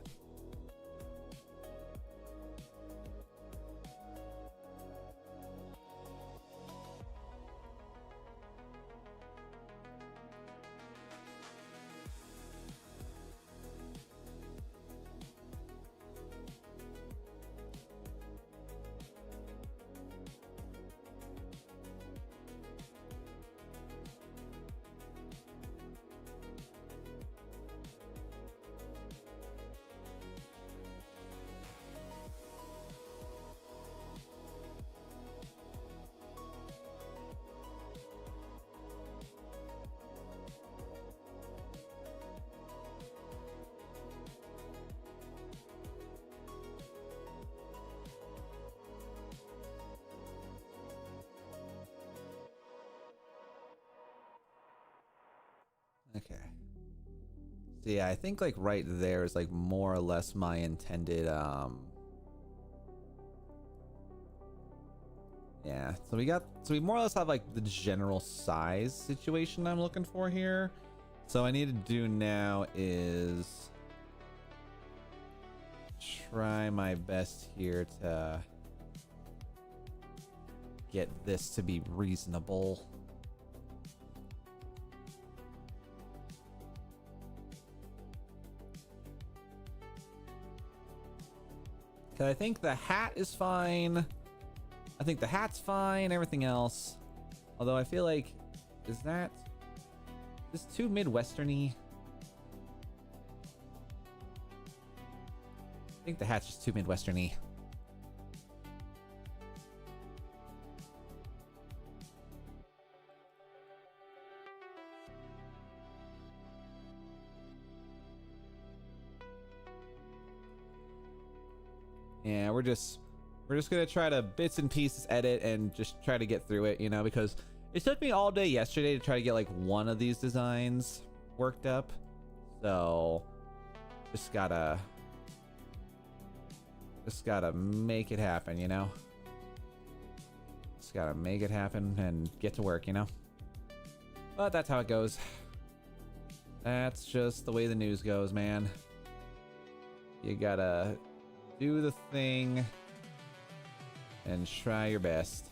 Okay. So yeah, I think like right there is like more or less my intended yeah, so we more or less have like the general size situation I'm looking for here. So I need to do now is try my best here to get this to be reasonable. Cause I think the hat is fine. I think the hat's fine, everything else. Although I feel like, is this too Midwestern-y? I think the hat's just too Midwestern-y. Yeah, we're just gonna try to bits and pieces edit and just try to get through it, you know, because it took me all day yesterday to try to get like one of these designs worked up. So just gotta make it happen, you know. Just gotta make it happen and get to work, you know. But that's how it goes. That's just the way the news goes, man. You gotta do the thing and try your best.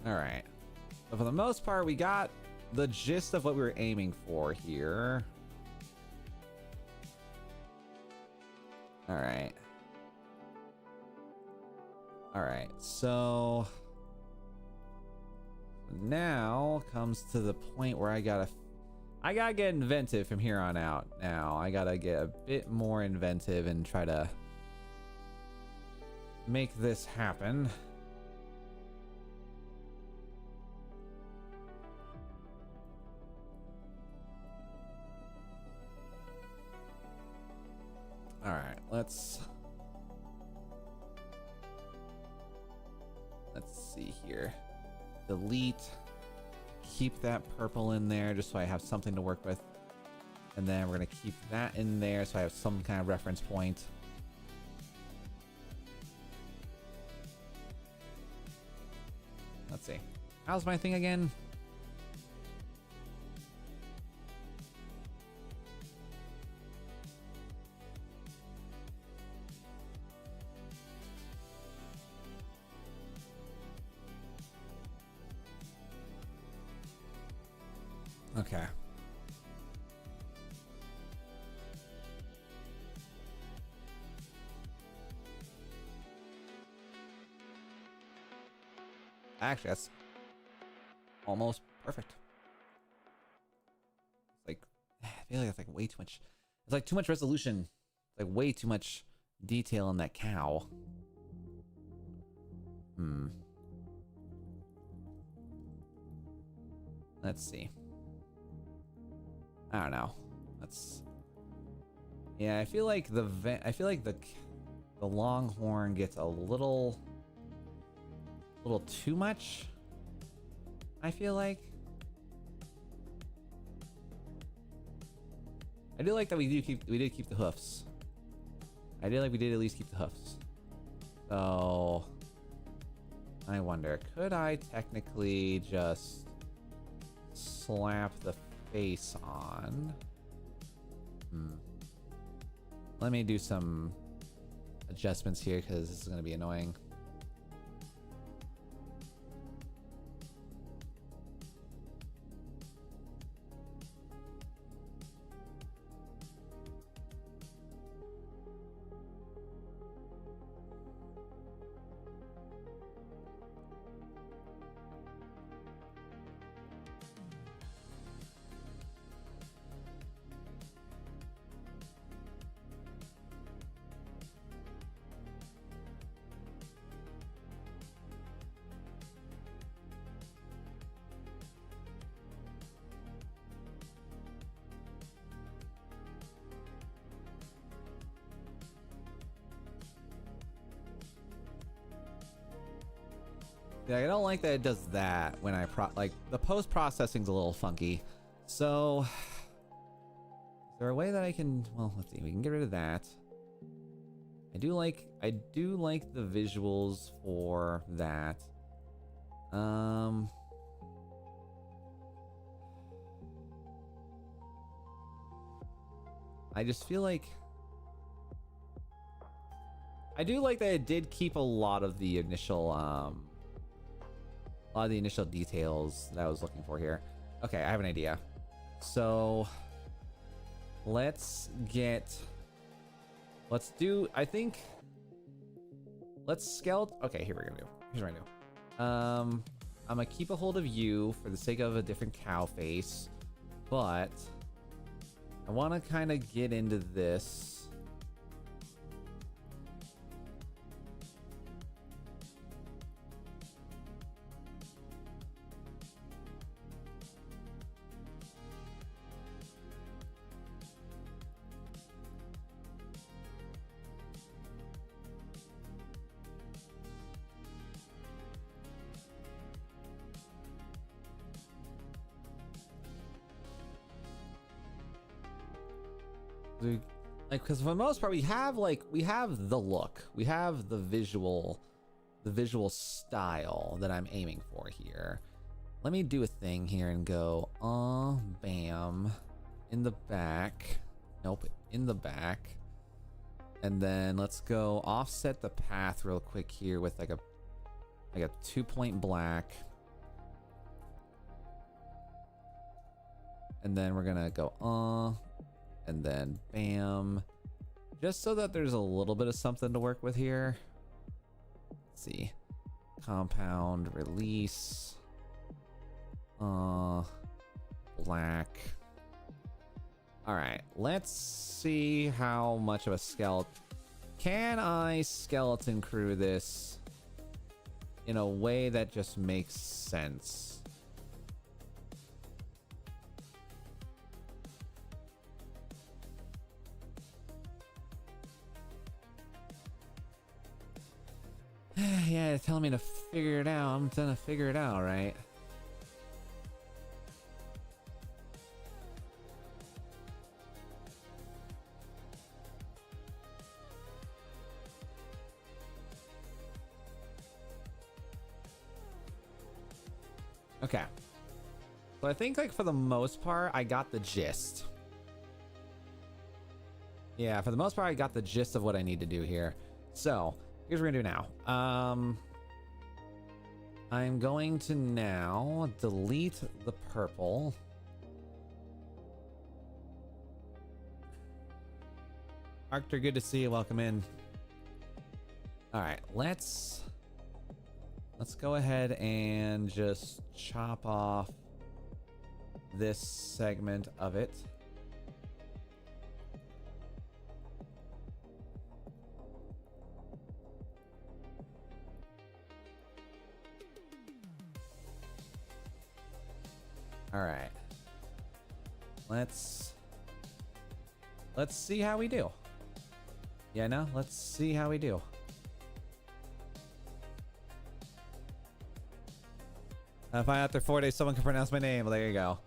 All right. But for the most part, we got the gist of what we were aiming for here. All right. All right. So now comes to the point where I gotta get inventive from here on out. Now I gotta get a bit more inventive and try to make this happen. All right, let's see here. Delete, keep that purple in there just so I have something to work with. And then we're gonna keep that in there so I have some kind of reference point. Let's see. How's my thing again? Okay. Actually, that's almost perfect. It's like, I feel like it's like way too much. It's like too much resolution. Like way too much detail in that cow. Let's see. I don't know. Yeah, I feel like the longhorn gets a little too much. I feel like. I do like that we did keep the hoofs. I did like we did at least keep the hoofs. So I wonder, could I technically just slap the face on? Let me do some adjustments here because this is going to be annoying. Yeah, I don't like that it does that when I like the post processing's a little funky. So is there a way that I can, well, let's see, we can get rid of that. I do like the visuals for that. I just feel like I do like that it did keep a lot of the initial details that I was looking for here. Okay, I have an idea. So let's do, I think, let's skeleton. Okay, here's what I do. I'm gonna keep a hold of you for the sake of a different cow face, but I want to kind of get into this. Like, because for the most part we have the look, we have the visual style that I'm aiming for here. Let me do a thing here and go bam in the back. Nope, in the back. And then let's go offset the path real quick here with like a 2-point black. And then we're gonna go and then bam, just so that there's a little bit of something to work with here. Let's see, compound release, black. All right, let's see how much of a skeleton. Can I skeleton crew this in a way that just makes sense? Yeah, it's telling me to figure it out. I'm gonna figure it out, right? Okay. So I think, like, for the most part, I got the gist. Yeah, for the most part, I got the gist of what I need to do here. So here's what we're gonna do now. I'm going to now delete the purple. Arctor, good to see you. Welcome in. All right, let's go ahead and just chop off this segment of it. All right. Let's see how we do. Yeah, no, let's see how we do. If I after 4 days someone can pronounce my name, well, there you go.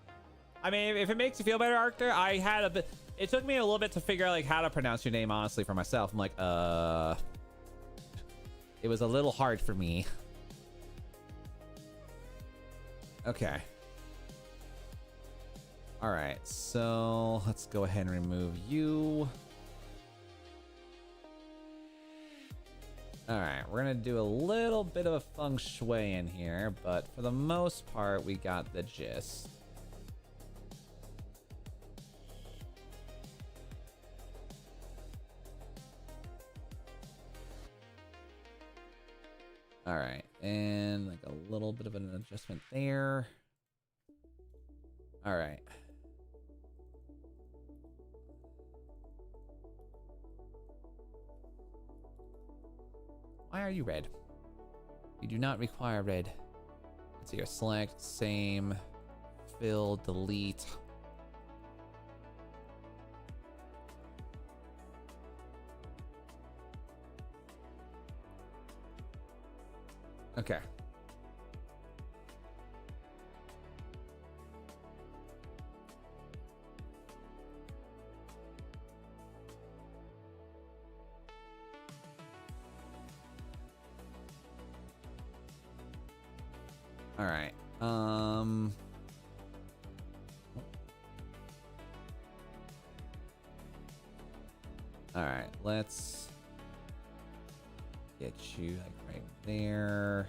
I mean, if it makes you feel better, Arctor, I had a bit. It took me a little bit to figure out like how to pronounce your name honestly for myself. I'm like, it was a little hard for me. Okay. All right, so let's go ahead and remove you. All right, we're gonna do a little bit of a feng shui in here, but for the most part, we got the gist. All right, and like a little bit of an adjustment there. All right. Why are you red? You do not require red. Let's see here. Select, same, fill, delete. Okay. All right. All right, let's get you like right there.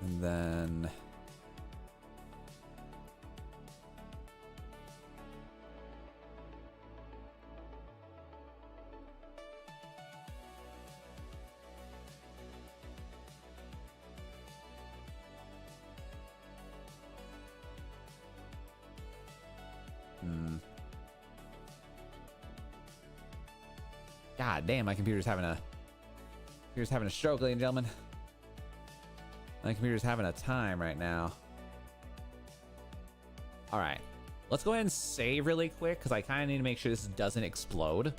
And then God damn, my computer's having a stroke, ladies and gentlemen. My computer's having a time right now. All right, let's go ahead and save really quick because I kind of need to make sure this doesn't explode.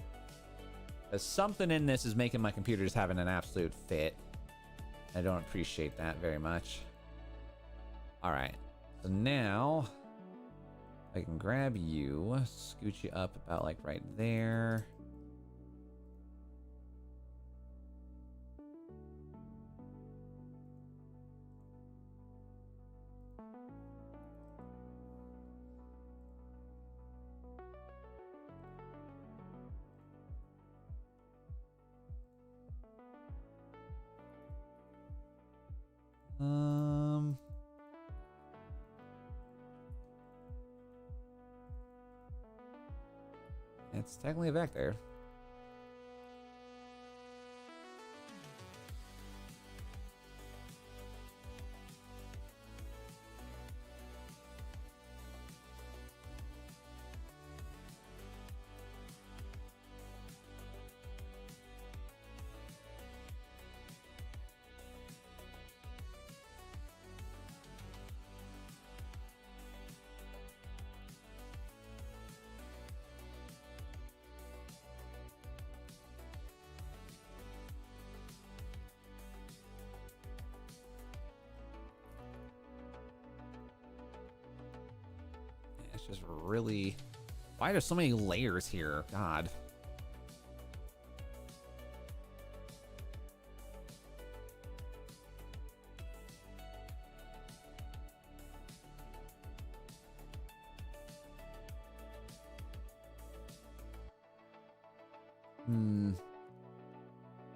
Because something in this is making my computer just having an absolute fit. I don't appreciate that very much. All right, so now I can grab you, scoot you up about like right there. It's technically a vector. It's just really... Why are there so many layers here? God.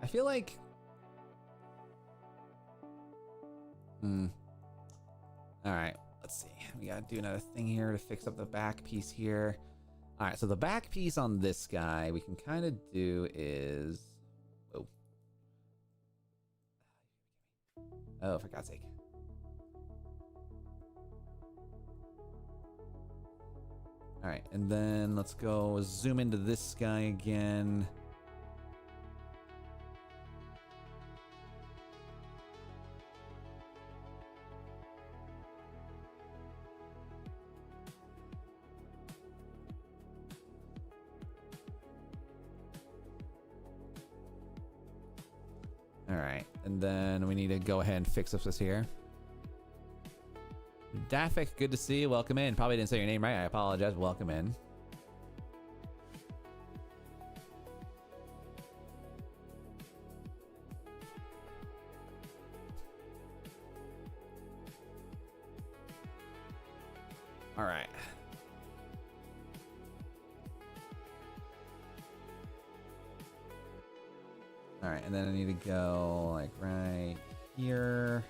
I feel like Hmm. All right, let's see. We gotta do another thing here to fix up the back piece here. All right, so the back piece on this guy we can kind of do is, whoa. Oh, for God's sake. All right, and then let's go zoom into this guy again. All right, and then we need to go ahead and fix up this here. Dafik, good to see you. Welcome in. Probably didn't say your name right. I apologize. Welcome in. All right. All right, and then I need to go like right here.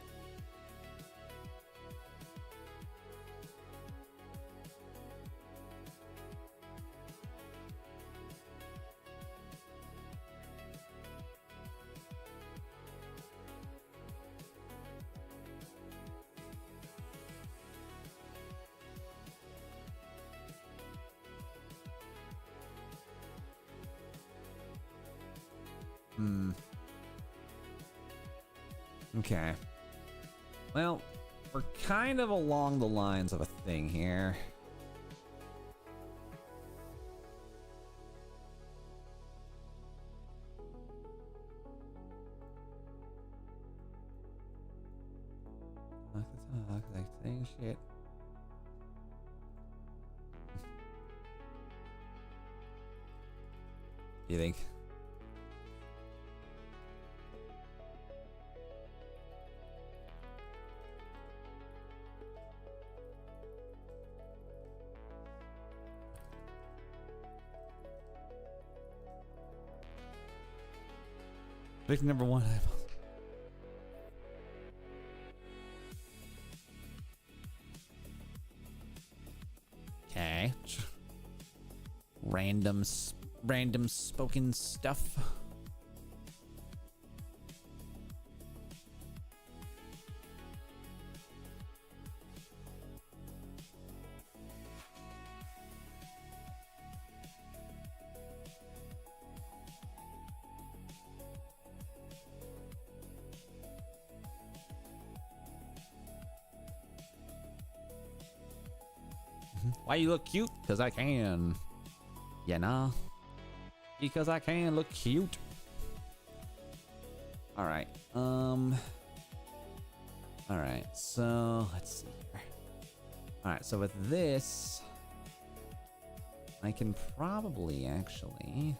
Okay. Well, we're kind of along the lines of a thing here. Like saying shit. You think? Victim number one. Okay. Random spoken stuff. Why you look cute? Because I can. Yeah, nah. Because I can look cute. Alright. Alright, so let's see here. Alright, so with this, I can probably actually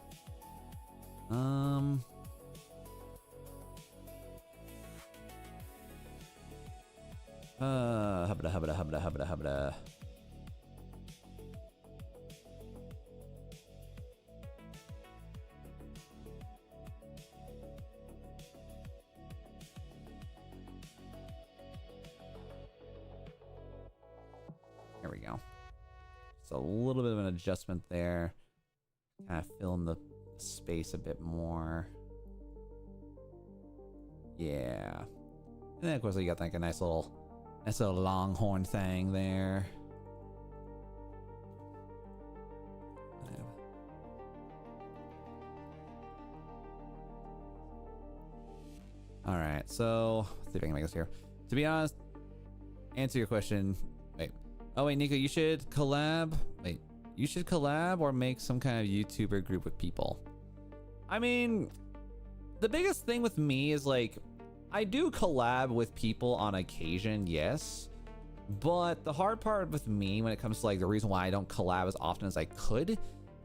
hubba. There we go. Just a little bit of an adjustment there. Kind of fill in the space a bit more. Yeah. And then of course you got like a nice little longhorn thing there. All right, so let's see if I can make this here. To be honest, answer your question. Wait. Oh wait, Nico, you should collab. Wait, you should collab or make some kind of YouTuber group with people. I mean, the biggest thing with me is like, I do collab with people on occasion, yes. But the hard part with me when it comes to like the reason why I don't collab as often as I could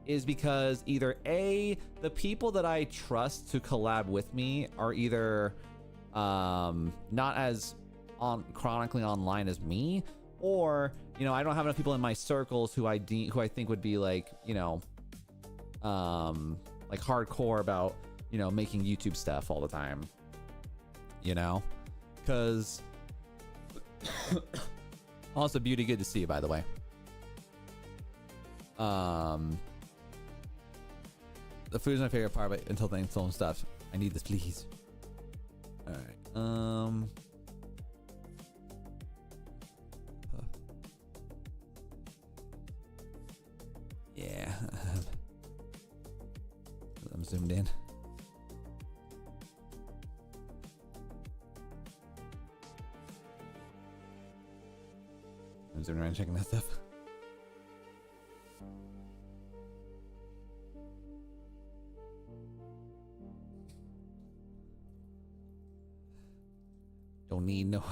is because either A, the people that I trust to collab with me are either not as chronically online as me, or you know, I don't have enough people in my circles who I think would be like, you know, like hardcore about, you know, making YouTube stuff all the time, you know, because Also, Beauty, good to see you, by the way. The food's my favorite part, but until things film stuff, I need this, please. All right. Yeah. I'm zoomed in. I'm zooming around checking that stuff. Don't need no.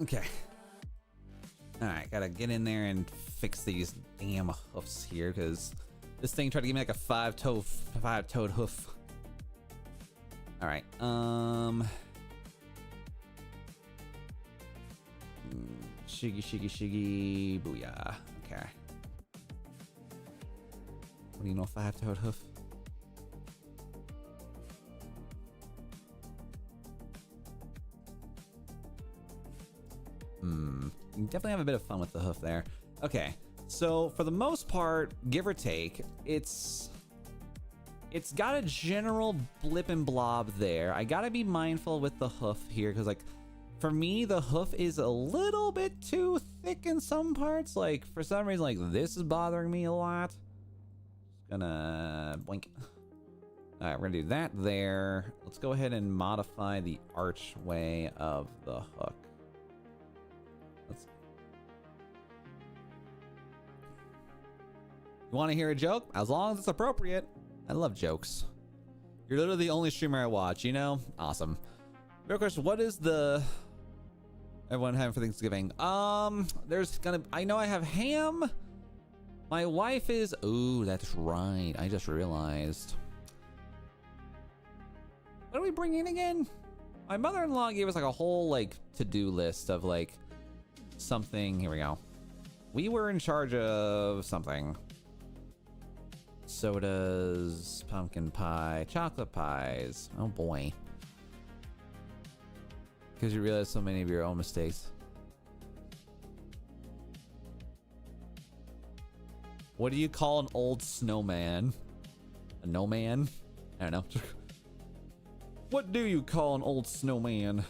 Okay. Alright, gotta get in there and fix these damn hoofs here, because this thing tried to give me like a five-toed hoof. Alright, shiggy, booyah. Okay. What do you know, five-toed hoof? You definitely have a bit of fun with the hoof there. Okay, so for the most part, give or take, it's got a general blip and blob there. I gotta be mindful with the hoof here, because like for me the hoof is a little bit too thick in some parts. Like for some reason, like this is bothering me a lot. Just gonna boink. All right, we're gonna do that there. Let's go ahead and modify the archway of the hook. You want to hear a joke? As long as it's appropriate. I love jokes. You're literally the only streamer I watch, you know? Awesome. Real question, what is the... everyone having for Thanksgiving? There's gonna... I know I have ham. My wife is... ooh, that's right. I just realized. What are we bringing in again? My mother-in-law gave us like a whole like to-do list of like something. Here we go. We were in charge of something. Sodas, pumpkin pie, chocolate pies. Oh boy. Because you realize so many of your own mistakes. What do you call an old snowman? A no man? I don't know. What do you call an old snowman?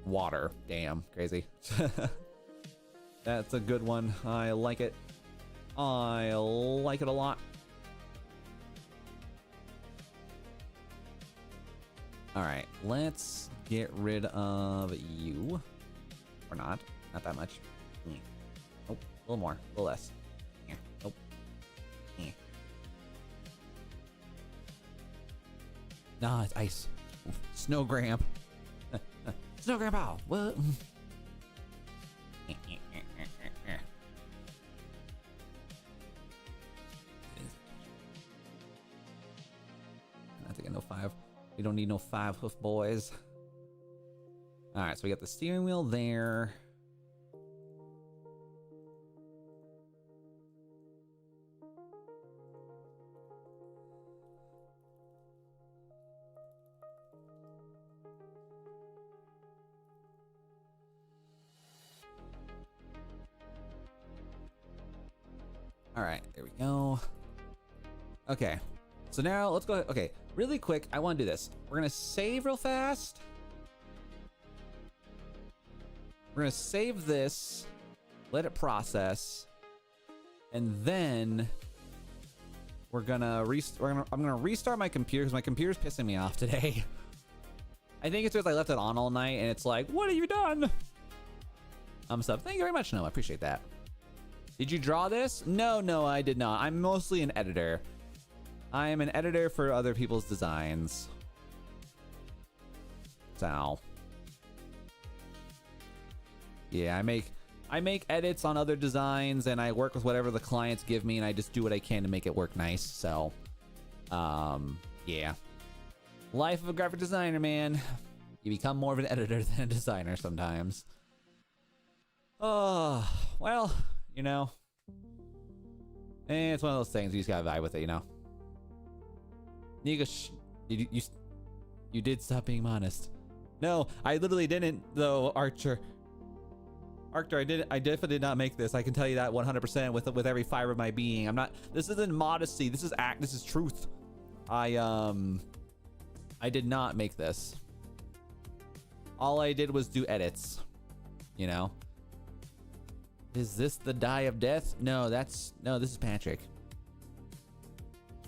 Water. Damn, crazy. That's a good one. I like it. I like it a lot. All right, let's get rid of you. Or not. Not that much. Nope. A little more. A little less. Nope. Nah, it's ice. Snow Gramp. Snow Grandpa. What? I think I know 5. We don't need no 5 hoof boys. All right, so we got the steering wheel there. All right, there we go. Okay, so now let's go ahead. Okay, really quick, I want to do this. We're gonna save real fast. We're gonna save this, let it process, and then we're gonna I'm gonna restart my computer because my computer's pissing me off today. I think it's because I left it on all night and it's like, what have you done? Stuff. Thank you very much, Noah. I appreciate that. Did you draw this? No, I did not. I'm mostly an editor. I am an editor for other people's designs. So yeah, I make edits on other designs, and I work with whatever the clients give me, and I just do what I can to make it work nice. So yeah, life of a graphic designer, man. You become more of an editor than a designer sometimes. Oh, well, you know, it's one of those things. You just gotta vibe with it, you know. Nico, you did stop being honest. No, I literally didn't, though, Archer, I definitely did not make this. I can tell you that 100% with every fiber of my being. I'm not. This isn't modesty. This is This is truth. I did not make this. All I did was do edits. You know. Is this the die of death? No, this is Patrick.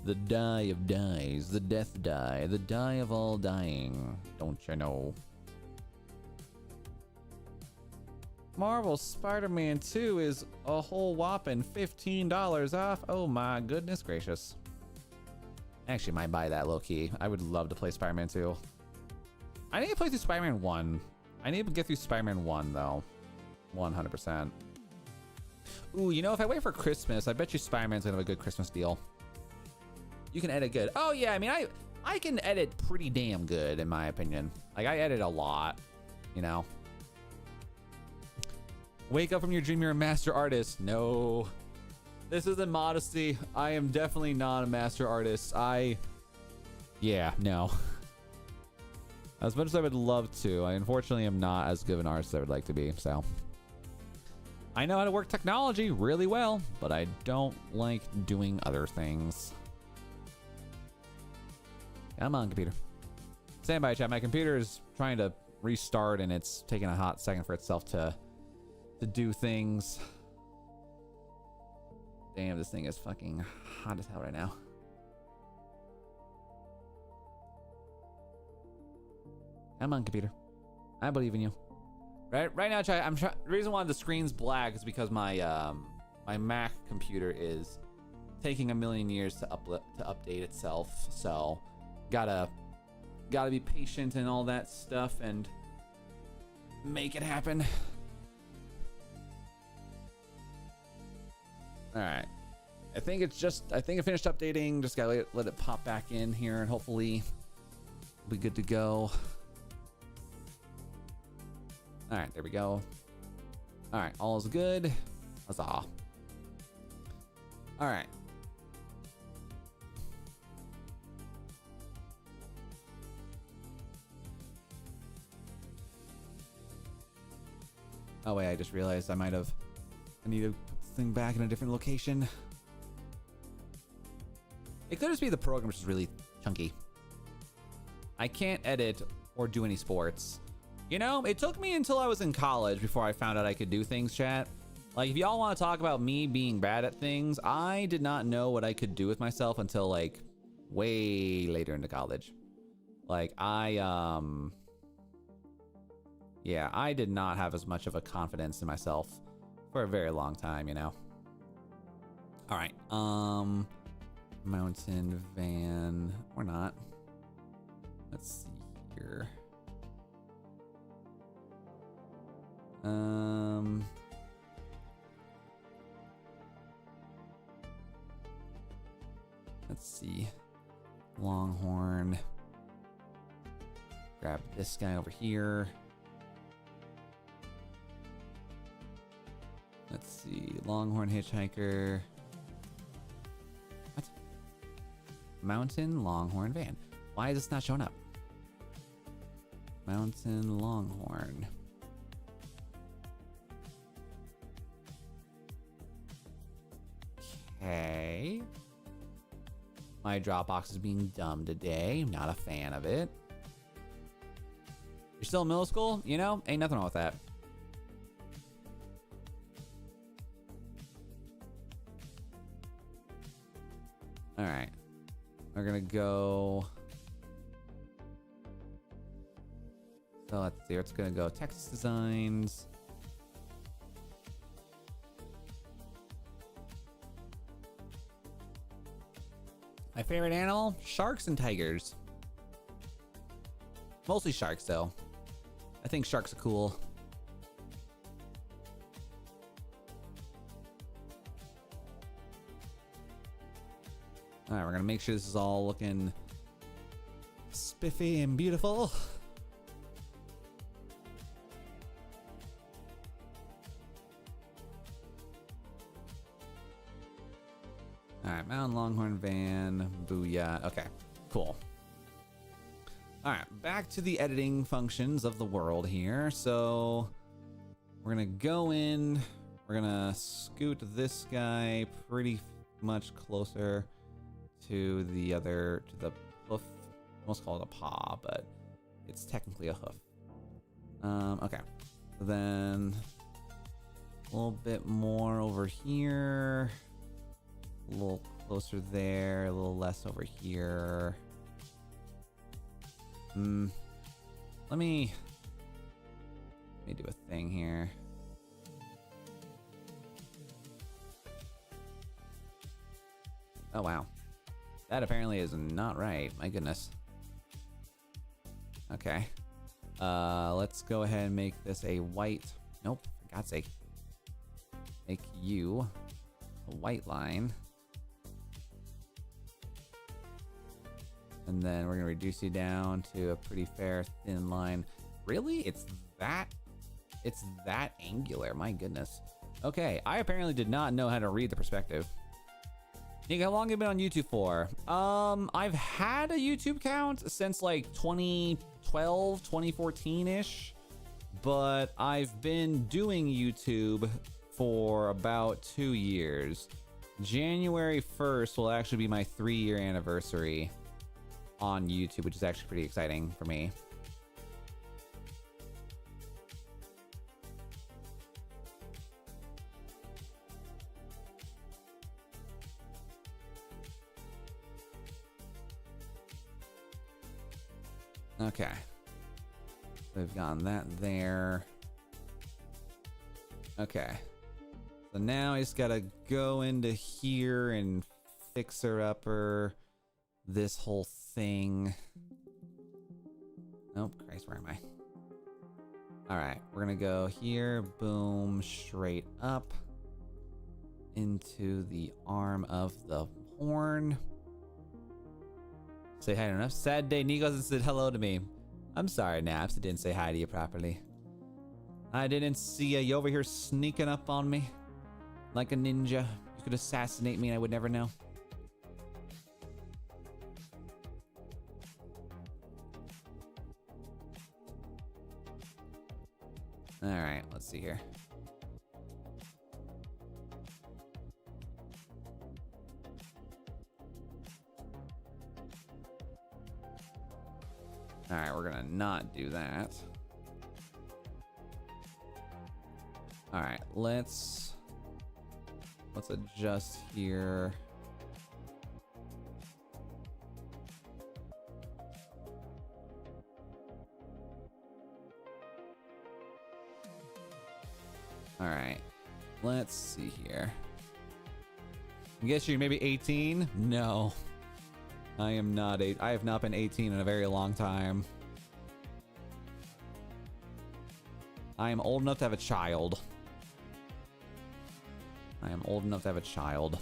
The die of dies, the death die, the die of all dying. Don't you know? Marvel Spider-Man 2 is a whole whopping $15 off. Oh my goodness gracious. I actually might buy that low key. I would love to play Spider-Man 2. I need to play through Spider-Man 1. I need to get through Spider-Man 1 though. 100%. Ooh, you know, if I wait for Christmas, I bet you Spider-Man's gonna have a good Christmas deal. You can edit good. Oh yeah, I mean, I can edit pretty damn good in my opinion. Like, I edit a lot, you know. Wake up from your dream, you're a master artist. No, this isn't modesty. I am definitely not a master artist. Yeah, no. As much as I would love to, I unfortunately am not as good an artist as I would like to be, so. I know how to work technology really well, but I don't like doing other things. Come on, computer. Stand by, chat. My computer is trying to restart, and it's taking a hot second for itself to do things. Damn, this thing is fucking hot as hell right now. Come on, computer. I believe in you. Right now, chat. The reason why the screen's black is because my my Mac computer is taking a million years to update itself. So gotta be patient and all that stuff and make it happen. All right, I think it finished updating. Just gotta let it pop back in here, and hopefully we'll be good to go. All right, there we go. All right, all is good. Huzzah. All right. Oh wait, I just realized I need to put this thing back in a different location. It could just be the program, which is really chunky. I can't edit or do any sports. You know, it took me until I was in college before I found out I could do things, chat. Like, if y'all want to talk about me being bad at things, I did not know what I could do with myself until, like, way later into college. Like, yeah, I did not have as much of a confidence in myself for a very long time, you know? All right, mountain van, or not. Let's see here. Let's see. Longhorn. Grab this guy over here. Let's see. Longhorn hitchhiker. What? Mountain Longhorn van. Why is this not showing up? Mountain Longhorn. Okay. My Dropbox is being dumb today. I'm not a fan of it. You're still in middle school? You know, ain't nothing wrong with that. All right. We're gonna go. So let's see. It's gonna go text designs. My favorite animal? Sharks and tigers. Mostly sharks, though. I think sharks are cool. All right, we're gonna make sure this is all looking spiffy and beautiful. All right, Mountain Longhorn van, booyah. Okay, cool. All right, back to the editing functions of the world here. So we're gonna go in, we're gonna scoot this guy pretty much closer to the other, to the hoof. I almost call it a paw, but it's technically a hoof. Okay, so then a little bit more over here. A little closer there, a little less over here. Let me do a thing here. Oh wow, that apparently is not right. My goodness. Okay, let's go ahead and make this a white. Nope, for God's sake. Make you a white line. And then we're gonna reduce you down to a pretty fair thin line. Really? It's that angular, my goodness. Okay, I apparently did not know how to read the perspective. Nick, how long have you been on YouTube for? I've had a YouTube count since like 2012, 2014-ish, but I've been doing YouTube for about 2 years. January 1st will actually be my 3-year anniversary on YouTube, which is actually pretty exciting for me. Okay, we've gotten that there. Okay, so now I just gotta go into here and fixer upper this whole thing. Oh Christ, where am I? All right, we're gonna go here, boom, straight up into the arm of the horn. Say hi to enough. Sad day, Nico hasn't said hello to me. I'm sorry, Naps, I didn't say hi to you properly. I didn't see you over here sneaking up on me like a ninja. You could assassinate me and I would never know. All right, let's see here. All right, we're gonna not do that. All right, let's adjust here. All right, let's see here. I guess you're maybe 18? No, I am not. I have not been 18 in a very long time. I am old enough to have a child. I am old enough to have a child.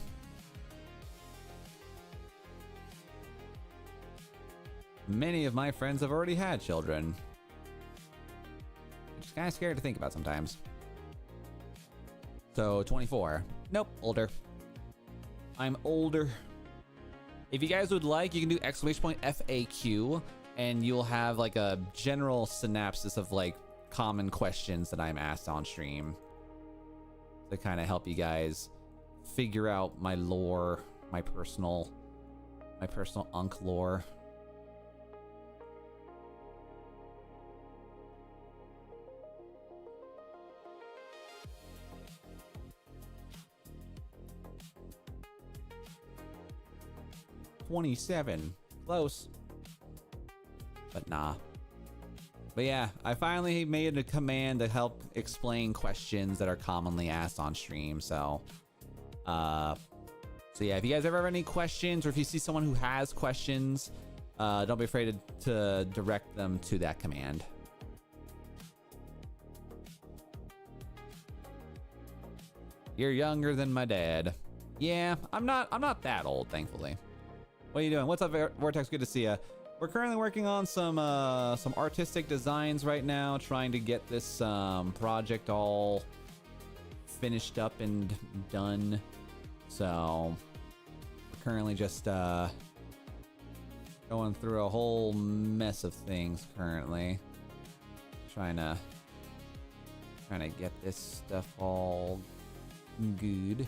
Many of my friends have already had children. It's kind of scary to think about sometimes. So 24. Nope, older. I'm older. If you guys would like, you can do !FAQ and you'll have like a general synopsis of like common questions that I'm asked on stream to kind of help you guys figure out my lore, my personal unk lore. $27, close, but nah. But yeah, I finally made a command to help explain questions that are commonly asked on stream. So So yeah, if you guys ever have any questions, or if you see someone who has questions, don't be afraid to direct them to that command. You're younger than my dad. Yeah, I'm not that old, thankfully. What are you doing? What's up, Vortex? Good to see you. We're currently working on some artistic designs right now, trying to get this project all finished up and done. So we're currently just going through a whole mess of things currently, trying to get this stuff all good.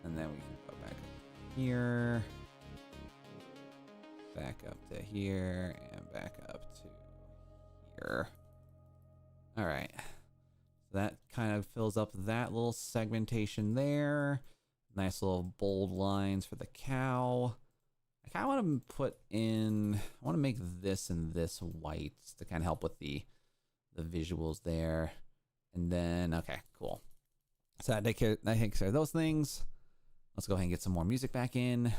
And then we can go back up here, back up to here, and back up to here. All right. So that kind of fills up that little segmentation there. Nice little bold lines for the cow. I kind of want to put in, I want to make this and this white to kind of help with the visuals there. And then, okay, cool. So that takes care of those things. Let's go ahead and get some more music back in.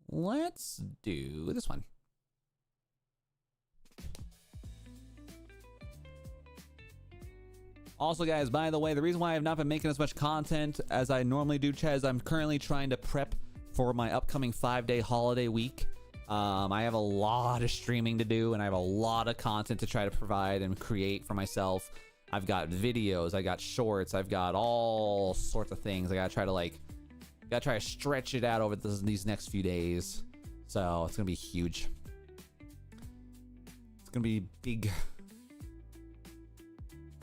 Let's do this one. Also, guys, by the way, the reason why I have not been making as much content as I normally do, Chez, I'm currently trying to prep for my upcoming 5-day holiday week. I have a lot of streaming to do, and I have a lot of content to try to provide and create for myself. I've got videos, I got shorts, I've got all sorts of things. I gotta try to stretch it out over these next few days. So it's gonna be huge. It's gonna be big.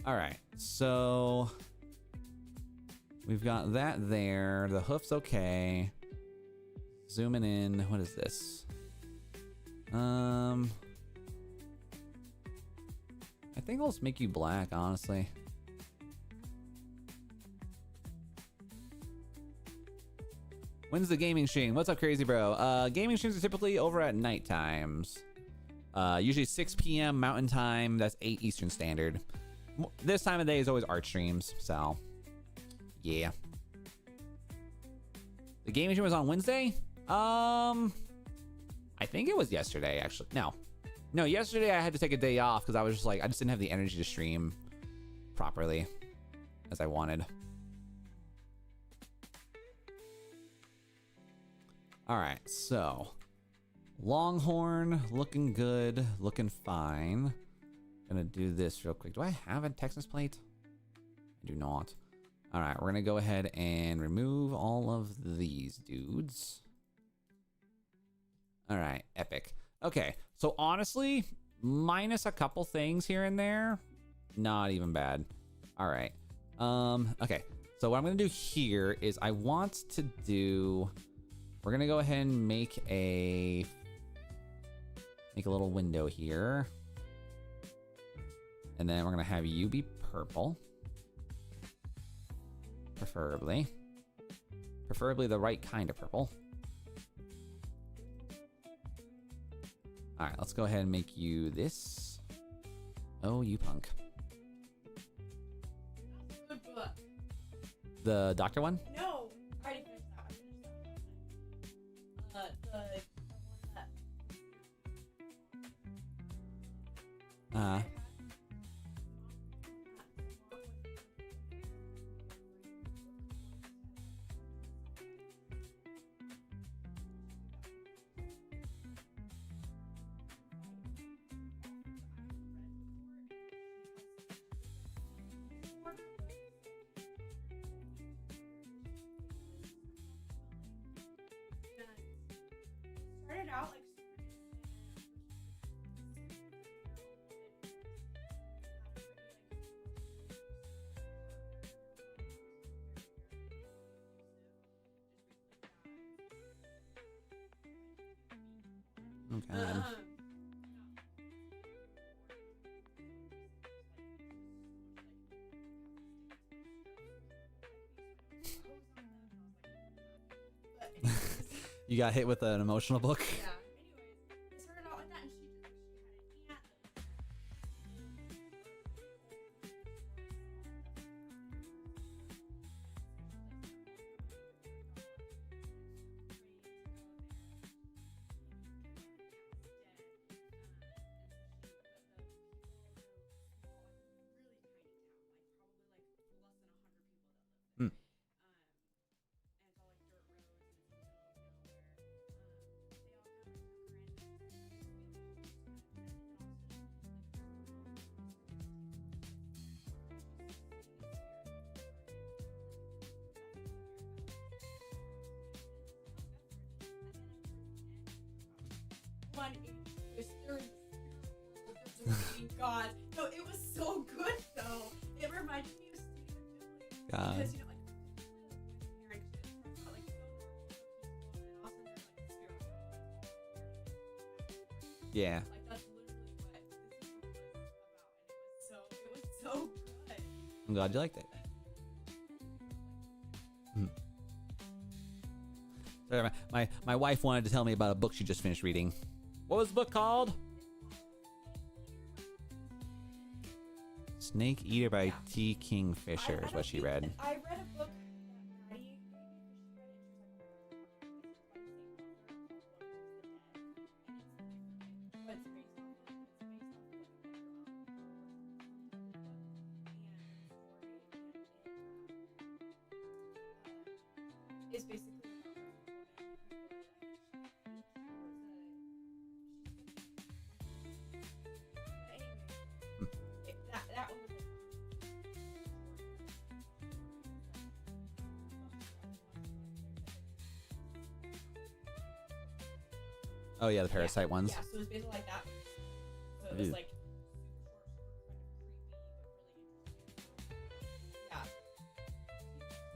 All right, so we've got that there. The hoof's okay. Zooming in. What is this? I think I'll just make you black, honestly. When's the gaming stream? What's up, crazy bro? Gaming streams are typically over at night times. Usually 6 p.m. Mountain Time. That's 8 Eastern Standard. This time of day is always art streams, so yeah. The gaming stream was on Wednesday? I think it was yesterday, actually. No, yesterday I had to take a day off because I was just like, I just didn't have the energy to stream properly as I wanted. All right, so Longhorn looking good, looking fine. Gonna do this real quick. Do I have a Texas plate? I do not. All right, we're gonna go ahead and remove all of these dudes. All right, epic. Okay, so honestly, minus a couple things here and there, not even bad. All right. Okay, so what I'm gonna do here is I want to do, we're gonna go ahead and make a little window here. And then we're gonna have you be purple. Preferably the right kind of purple. All right, let's go ahead and make you this. Oh, you punk. Good book. The doctor one? No, I already finished that. The one that. Started out like Okay. You got hit with an emotional book. Yeah. Anyways, it started out like that, and she had an aunt. Hmm. God, no, it was so good though. It reminded me of Studio Ghibli. God. Because, you know, like, and also there's like spirit. Yeah. Like that's literally what this was about, and it was so good. I'm glad you liked it. Sorry, my wife wanted to tell me about a book she just finished reading. What was the book called? Snake Eater by T. Kingfisher is what she read. I read a book that Maddie gave me because she read it. It's basically that one was Oh yeah, the Parasite ones. Yeah, so it was basically like that. So it was like super short, super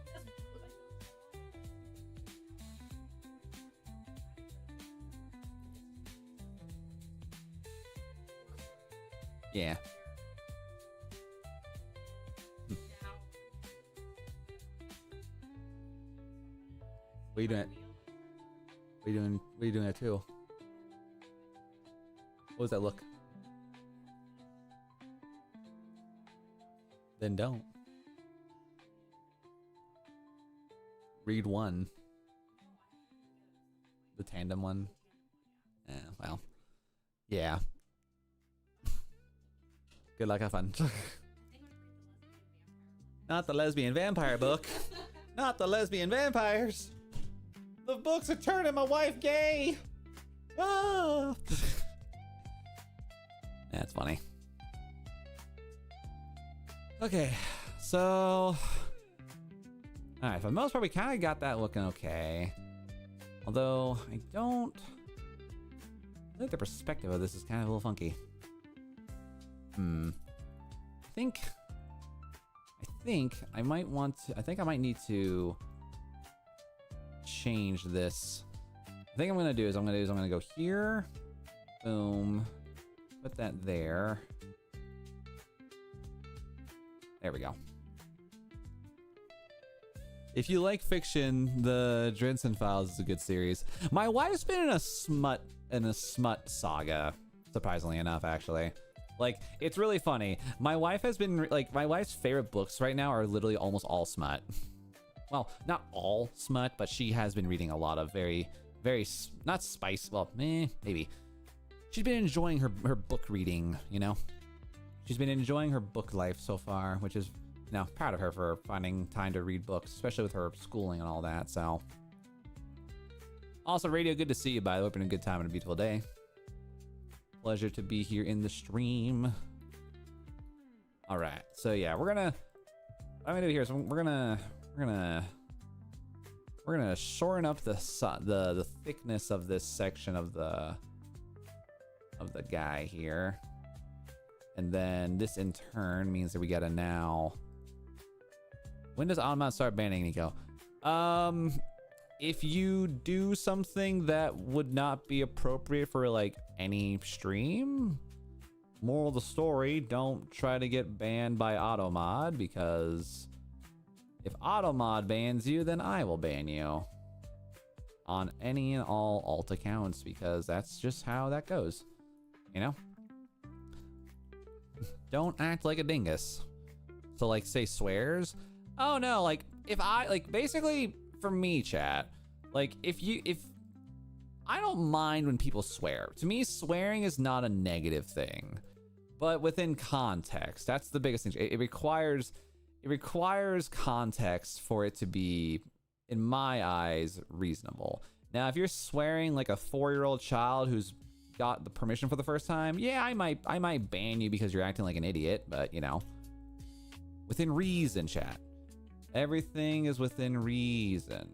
kind of creepy, but really interesting. Yeah. What are you doing? What are you doing? What are you doing at 2? What was that look? Then don't. Read 1. The tandem one. Well. Yeah. Good luck, have fun. Not the lesbian vampire book. Not the lesbian vampires. The books are turning my wife gay. Ah. That's funny. Okay, so alright, for the most part we kind of got that looking okay. Although I think the perspective of this is kind of a little funky. I think I might want to, I might need to change this. I think I'm gonna do is I'm gonna go here, boom, put that there. There we go. If you like fiction, the Drenson Files is a good series. My wife's been in a smut saga, surprisingly enough, actually. Like, it's really funny. My wife has been, like, my wife's favorite books right now are literally almost all smut. Well, not all smut, but she has been reading a lot of very, not spice, well, maybe. She's been enjoying her book reading, you know? She's been enjoying her book life so far, which is, you know, proud of her for finding time to read books, especially with her schooling and all that, so. Also, Radio, good to see you, by the way. Hope you're having a good time and a beautiful day. Pleasure to be here in the stream. All right, so yeah, what I'm gonna do here is we're gonna shorten up the thickness of this section of the guy here, and then this in turn means that we gotta now. When does Automat start banning Nico? If you do something that would not be appropriate for like any stream, moral of the story, don't try to get banned by Automod, because if Automod bans you, then I will ban you. on any and all alt accounts because that's just how that goes, you know? Don't act like a dingus. So like say swears. Oh no, like if I like basically for me, chat, like if I don't mind when people swear. To me, swearing is not a negative thing, but within context, that's the biggest thing. It requires context for it to be, in my eyes, reasonable. Now, if you're swearing like a 4-year-old child who's got the permission for the first time, yeah, I might ban you because you're acting like an idiot, but you know, within reason, chat. Everything is within reason.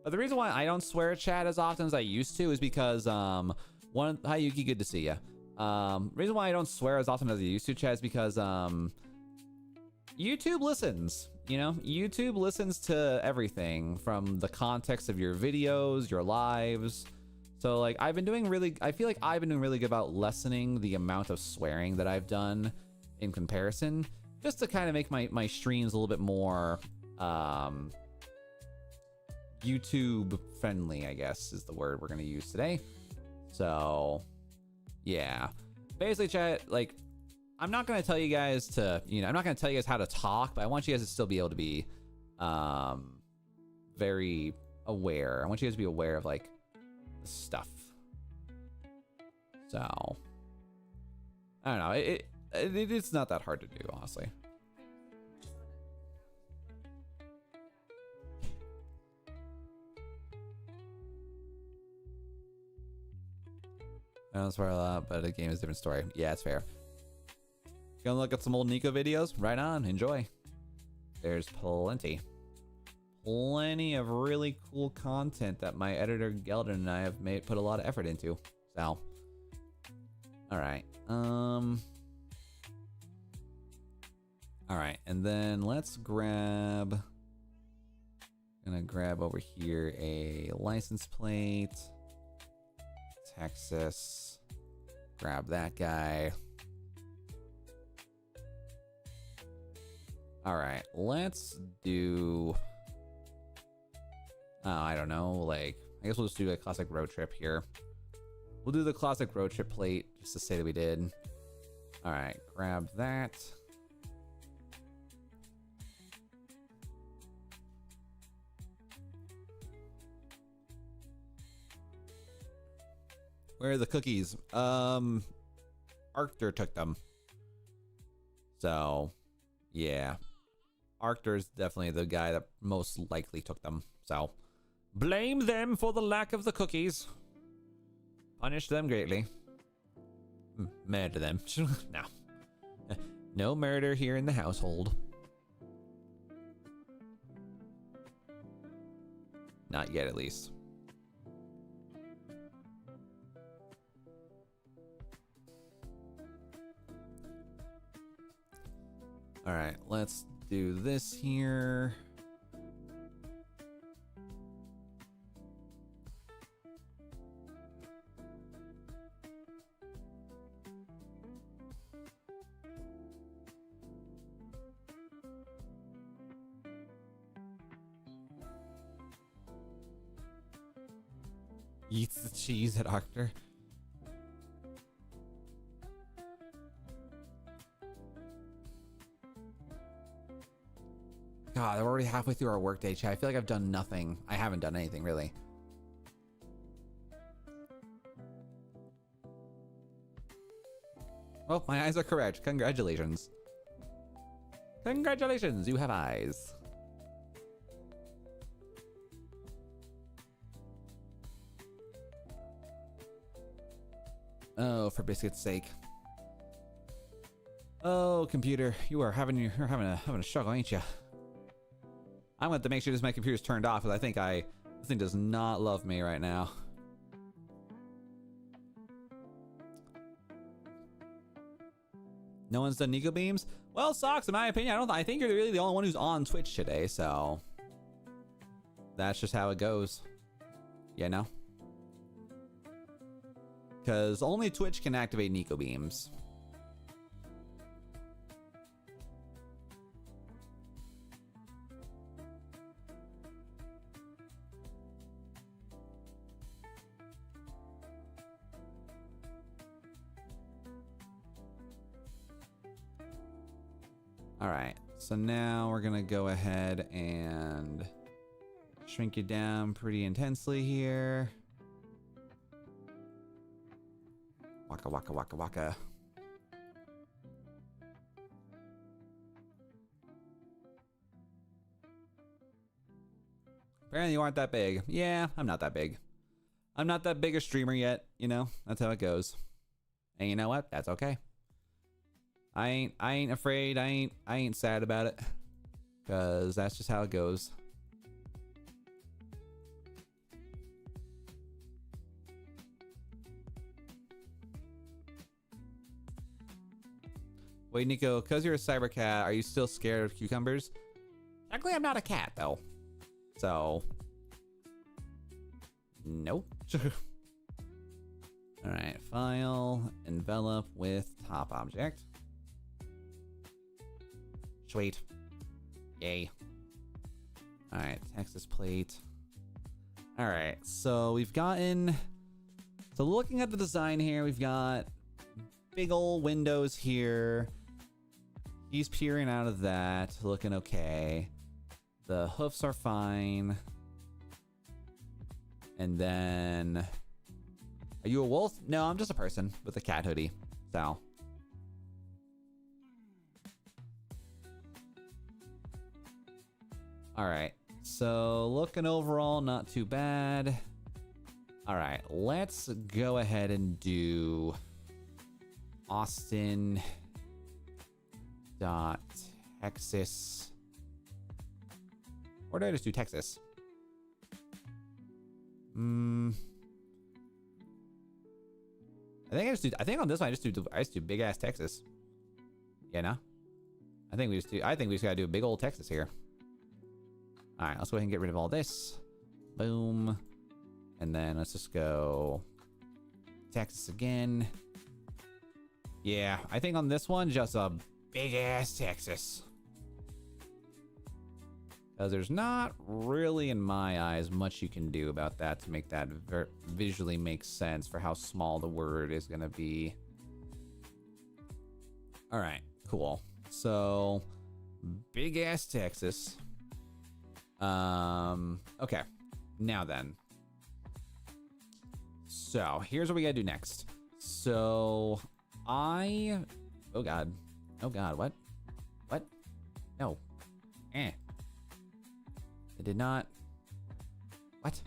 But the reason why I don't swear at chat as often as I used to is because, hi Yuki, good to see ya. Reason why I don't swear as often as I used to, chat, is because, YouTube listens, you know? YouTube listens to everything from the context of your videos, your lives. So like, I feel like I've been doing really good about lessening the amount of swearing that I've done in comparison, just to kind of make my streams a little bit more, YouTube friendly, I guess is the word we're gonna use today. So yeah, basically chat, like I'm not gonna tell you guys to, you know, I'm not gonna tell you guys how to talk, but I want you guys to still be able to be very aware. I want you guys to be aware of like the stuff. So I don't know, it's not that hard to do, honestly. I don't swear a lot, but the game is a different story. Yeah, it's fair. Gonna look at some old Nico videos? Right on, enjoy. There's plenty of really cool content that my editor Geldon and I have put a lot of effort into. So, all right. All right, and then let's grab. Gonna grab over here a license plate. Texas. Grab that guy. All right, let's do. Oh, I don't know. Like, I guess we'll just do a classic road trip here. We'll do the classic road trip plate just to say that we did. All right, grab that. Where are the cookies? Arctur took them. So, yeah. Arctur's definitely the guy that most likely took them. So, blame them for the lack of the cookies. Punish them greatly. Murder them. No. No murder here in the household. Not yet, at least. All right, let's do this here. Eats the cheese at Arctur. God, we're already halfway through our workday, chat. I feel like I've done nothing. I haven't done anything, really. Oh, my eyes are correct. Congratulations. Congratulations, you have eyes. Oh, for biscuit's sake. Oh, computer, you're having a struggle, ain't you? I'm going to have to make sure this my computer's turned off because I think this thing does not love me right now. No one's done Nico beams? Well, Socks, in my opinion, I think you're really the only one who's on Twitch today, so that's just how it goes. Yeah, no? Because only Twitch can activate Nico beams. All right, so now we're gonna go ahead and shrink you down pretty intensely here. Waka waka waka waka. Apparently you aren't that big. Yeah, I'm not that big. I'm not that big a streamer yet, you know? That's how it goes. And you know what? That's okay. I ain't afraid. I ain't sad about it. 'Cause that's just how it goes. Wait, Nico, because you're a cyber cat, are you still scared of cucumbers? Actually, I'm not a cat, though. So, nope. All right, file, envelop with top object. Sweet. Yay. All right, Texas plate. All right, so we've gotten, so looking at the design here, we've got big old windows here. He's peering out of that, looking okay. The hoofs are fine. And then, are you a wolf? No, I'm just a person with a cat hoodie. So. All right. So looking overall, not too bad. All right, let's go ahead and do Austin dot Texas. Or did I just do Texas? I think on this one I just do big ass Texas. Yeah, no? I think we just gotta do a big old Texas here. Alright, let's go ahead and get rid of all this. Boom. And then let's just go Texas again. Yeah, I think on this one, just a big ass Texas. Because there's not really, in my eyes, much you can do about that to make that visually make sense for how small the word is going to be. All right, cool. So, big ass Texas. Okay, now then. So, here's what we got to do next. So, oh God, what? No. It did not. What?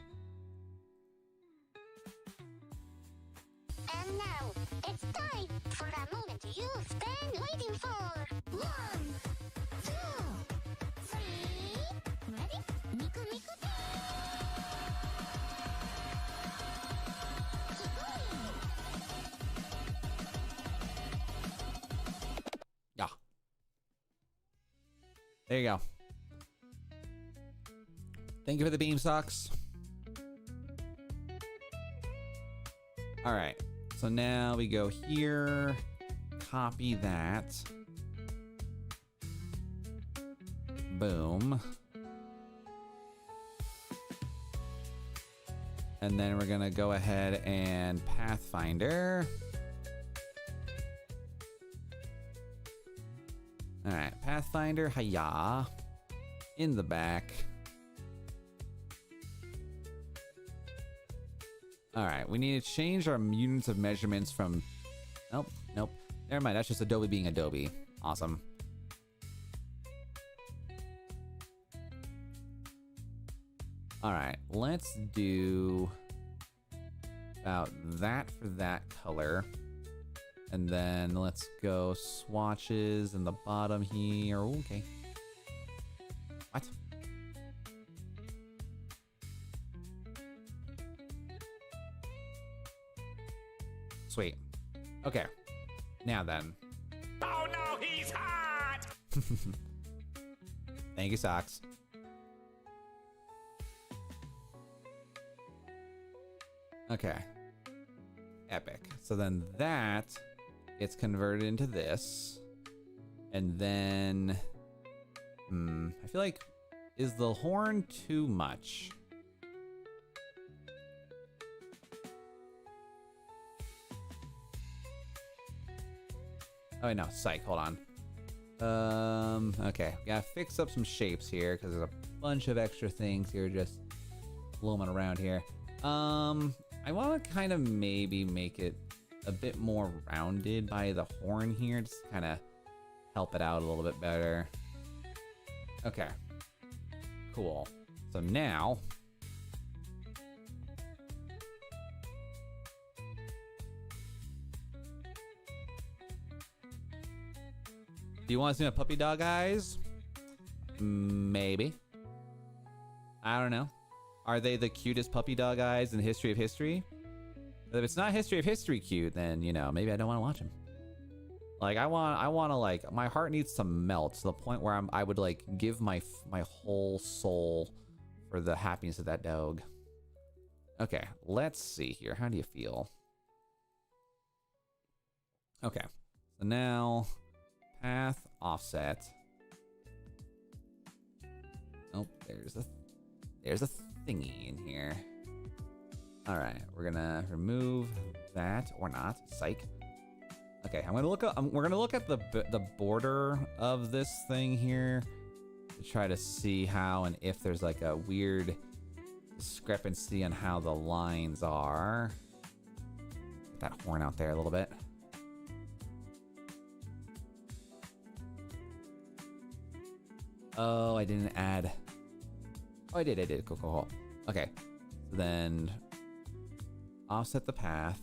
And now, it's time for a moment you've been waiting for. 1, 2, 3. Ready? Miku Miku. Yeah. There you go. Thank you for the beam socks. All right, so now we go here, copy that. Boom. And then we're gonna go ahead and Pathfinder. All right, Pathfinder, hiya, in the back. All right, we need to change our units of measurements from, nope, never mind, that's just Adobe being Adobe. Awesome. All right, let's do about that for that color. And then let's go swatches in the bottom here. Okay. What? Sweet. Okay. Now then. Oh no, he's hot! Thank you, Socks. Okay. Epic. So then that gets converted into this. And then... I feel like... Is the horn too much? Oh, wait, no. Psych. Hold on. Okay, gotta fix up some shapes here because there's a bunch of extra things here just blooming around here. I want to kind of maybe make it a bit more rounded by the horn here, just kind of help it out a little bit better. Okay, cool. So now do you want to see my puppy dog eyes? Maybe. I don't know. Are they the cutest puppy dog eyes in the history of history? If it's not history of history cute, then, you know, maybe I don't want to watch them. Like, I want to, like, my heart needs to melt to the point where I would, like, give my whole soul for the happiness of that dog. Okay, let's see here. How do you feel? Okay, so now path offset. Oh, there's a thingy in here. All right, we're gonna remove that or not. Psych. Okay, we're gonna look at the border of this thing here to try to see how and if there's like a weird discrepancy on how the lines are. Get that horn out there a little bit. Oh, I didn't add. Oh, I did. Cool. Okay, so then offset the path.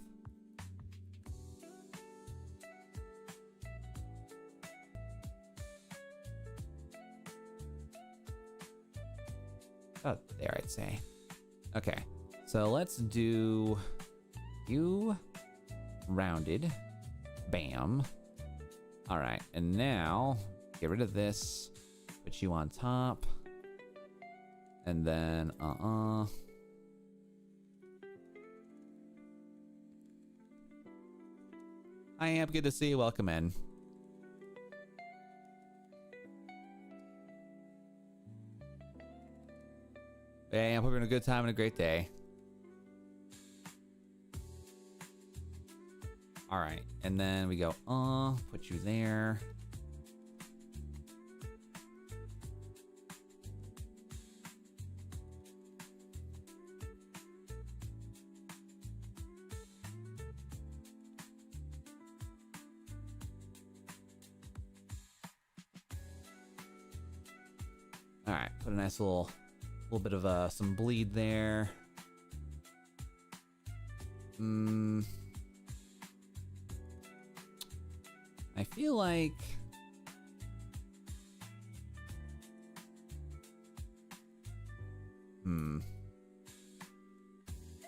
Oh, there, I'd say. Okay, so let's do you rounded. Bam. All right, and now get rid of this. Put you on top. And then, Hi, Amp. Good to see you. Welcome in. Hey, Amp. We're having a good time and a great day. All right. And then we go, put you there. All right, put a nice little bit of some bleed there. I feel like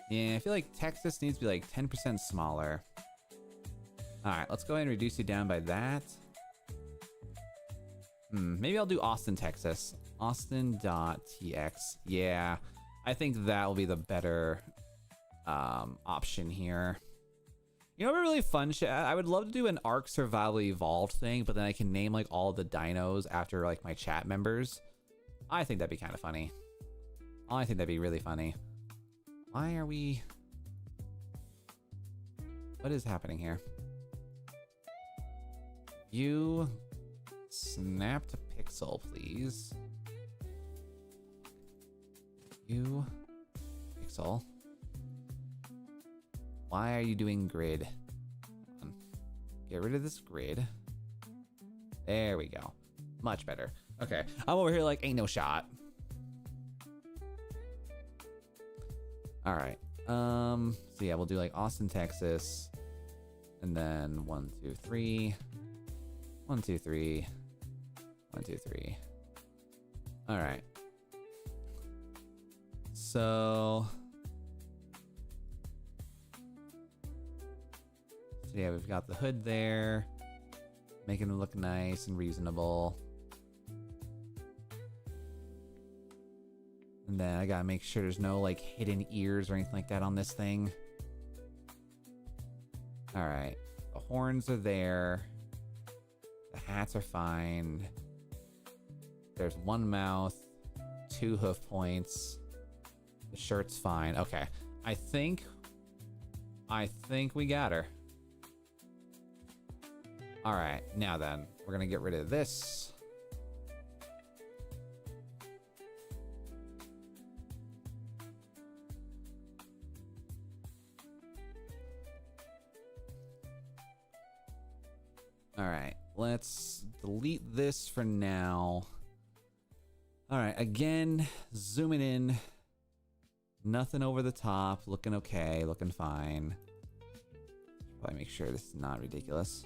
yeah, I feel like Texas needs to be like 10% smaller. All right, let's go ahead and reduce you down by that. Maybe I'll do Austin, Texas. Austin.tx. Yeah, I think that will be the better option here. You know what would be really fun? I would love to do an Ark Survival Evolved thing, but then I can name like all the dinos after like my chat members. I think that'd be kind of funny. I think that'd be really funny. Why are we... What is happening here? You snap to pixel, please. You pixel. Why are you doing grid? Get rid of this grid. There we go. Much better. Okay, I'm over here like ain't no shot. All right. So yeah, we'll do like Austin, Texas, and then 1, 2, 3. 1, 2, 3. 1, 2, 3. All right. So yeah, we've got the hood there, making it look nice and reasonable. And then I gotta make sure there's no like hidden ears or anything like that on this thing. All right, the horns are there. The hats are fine. There's one mouth, 2 hoof points. The shirt's fine. Okay, I think we got her. All right, now then, we're gonna get rid of this. All right, let's delete this for now. All right, again, zooming in. Nothing over the top, looking okay, looking fine. Probably make sure this is not ridiculous.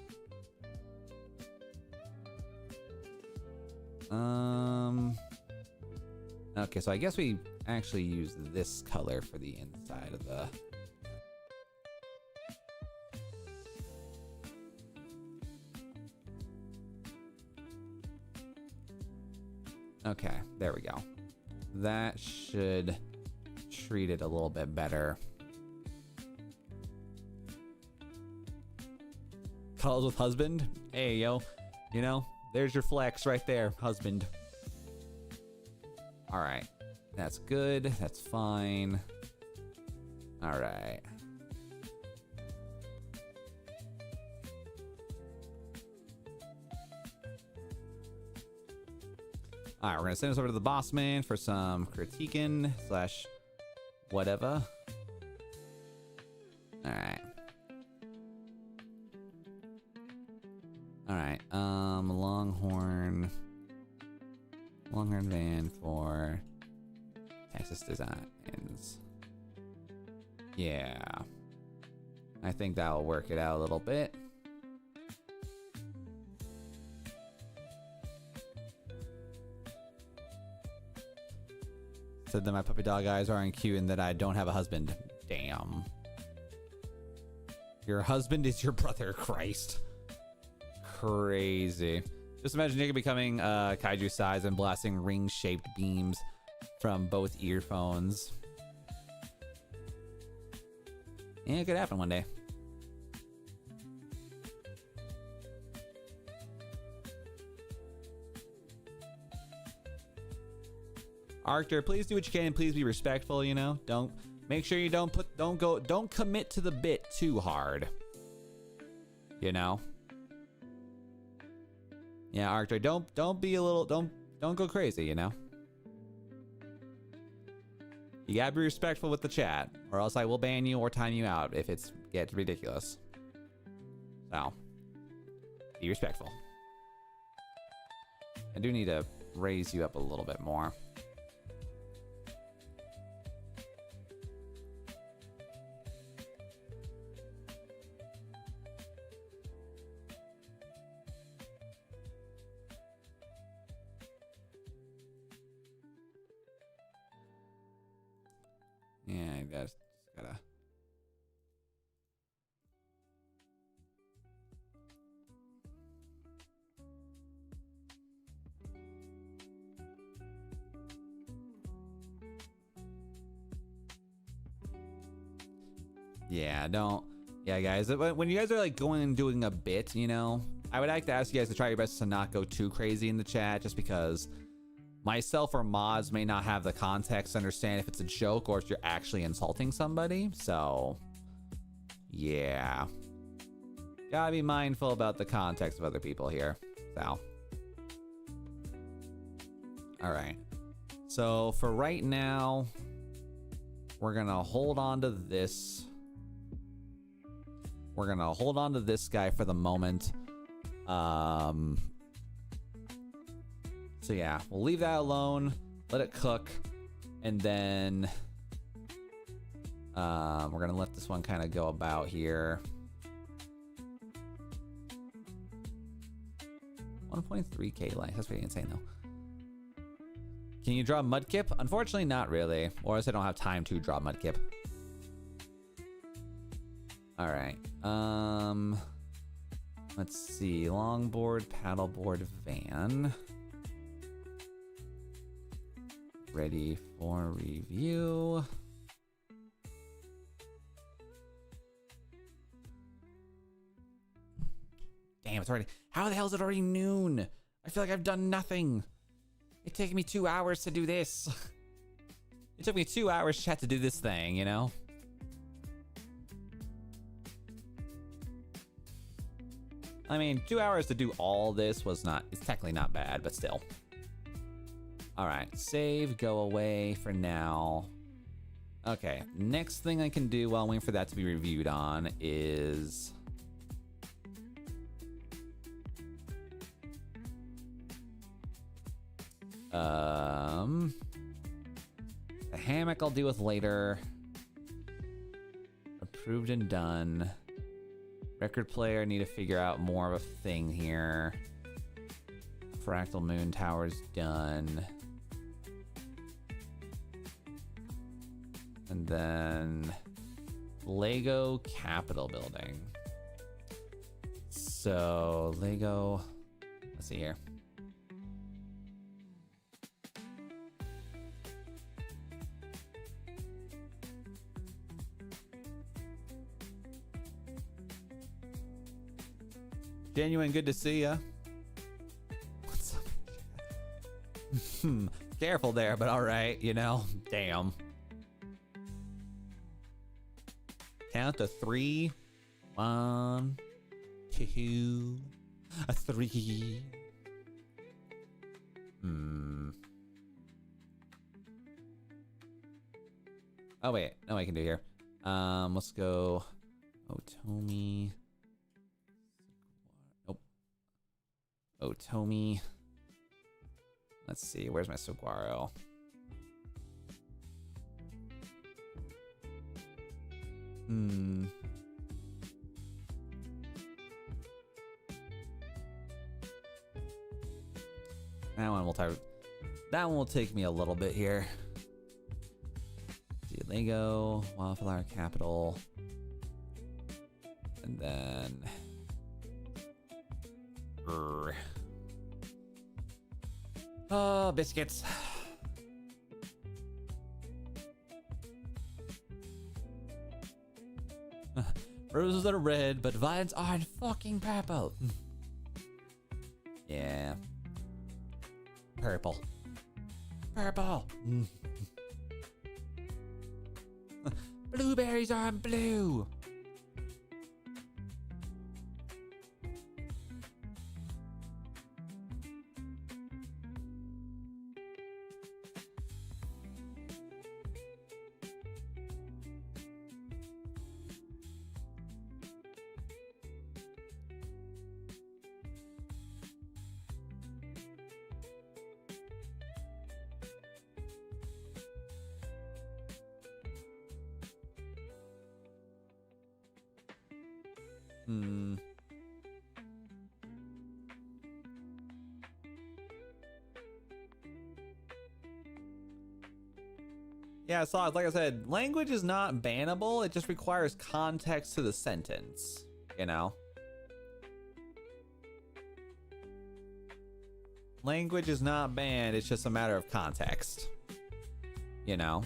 Okay, so I guess we actually use this color for the inside of the... Okay, there we go. That should treat it a little bit better. Calls with husband? Hey, yo. You know, there's your flex right there, husband. All right. That's good. That's fine. All right. All right, we're gonna send this over to the boss man for some critiquing slash whatever. All right. All right. Longhorn van for Texas Designs. Yeah. I think that'll work it out a little bit. Said that my puppy dog eyes aren't cute and that I don't have a husband. Damn. Your husband is your brother, Christ. Crazy. Just imagine Jacob becoming kaiju size and blasting ring-shaped beams from both earphones. Yeah, it could happen one day. Arctur, please do what you can and please be respectful, you know? Don't make sure you don't commit to the bit too hard. You know? Yeah, Arctur, don't be a little don't go crazy, you know? You gotta be respectful with the chat, or else I will ban you or time you out if it gets ridiculous. So, be respectful. I do need to raise you up a little bit more. Yeah, I just gotta... Yeah, don't... Yeah, guys, when you guys are like going and doing a bit, you know, I would like to ask you guys to try your best to not go too crazy in the chat, just because myself or mods may not have the context to understand if it's a joke or if you're actually insulting somebody. So, yeah. Gotta be mindful about the context of other people here. So. Alright. So, for right now, we're gonna hold on to this. We're gonna hold on to this guy for the moment. So yeah, we'll leave that alone, let it cook, and then we're gonna let this one kind of go about here. 1.3k likes, that's pretty insane though. Can you draw Mudkip? Unfortunately, not really, or else I don't have time to draw Mudkip. All right, let's see, longboard, paddleboard, van. Ready for review. Damn, it's already... How the hell is it already noon? I feel like I've done nothing. It's taken me 2 hours to do this. It took me 2 hours, chat, to do this thing, you know? I mean, 2 hours to do all this was not, it's technically not bad, but still. All right, save, go away for now. Okay, next thing I can do while I'm waiting for that to be reviewed on is... the hammock I'll deal with later. Approved and done. Record player, need to figure out more of a thing here. Fractal Moon Tower's done. And then Lego Capitol Building. So Lego, let's see here. Genuine, good to see ya. What's up? Careful there, but all right, you know, damn. Count to 3. 1, 2, 3. Oh wait, no, I can do here. Let's go. Otomi. Nope. Otomi. Let's see. Where's my saguaro? That one will take me a little bit here. See, Lego, Wildflower Capital, and then oh, biscuits. Roses are red, but vines are fucking purple. Yeah. Purple. Purple. Blueberries are blue. Yeah, so like I said, language is not bannable. It just requires context to the sentence, you know? Language is not banned. It's just a matter of context, you know?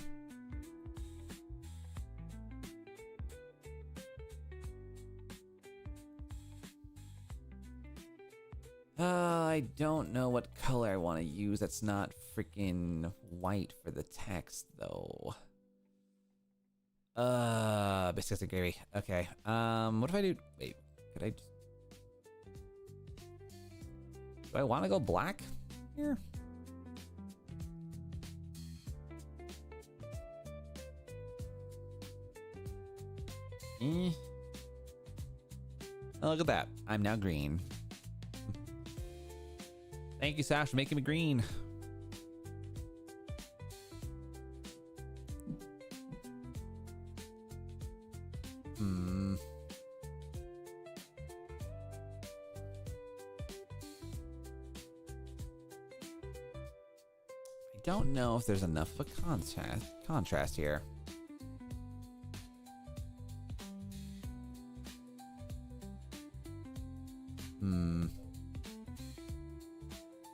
I don't know what color I want to use. That's not freaking white for the text, though. Biscuits and gravy. Okay. What if I do? Wait, could I? Do I want to go black here? Oh, look at that. I'm now green. Thank you, Sash, for making me green. I don't know if there's enough of a contrast here.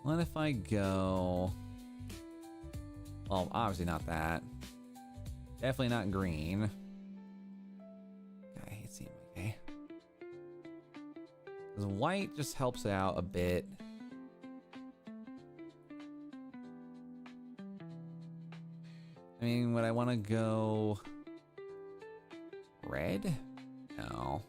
What if I go... Well, obviously not that. Definitely not green. I hate seeing okay. Because white just helps it out a bit. I mean, would I want to go... red? No.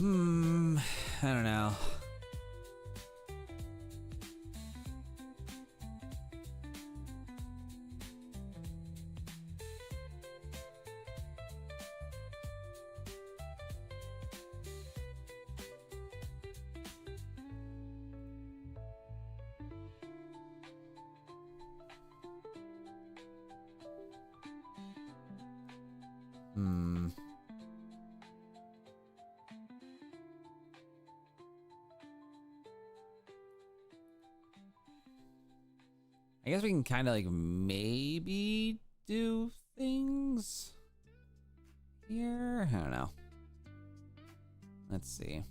I don't know. I guess we can kind of like maybe do things here. I don't know. Let's see.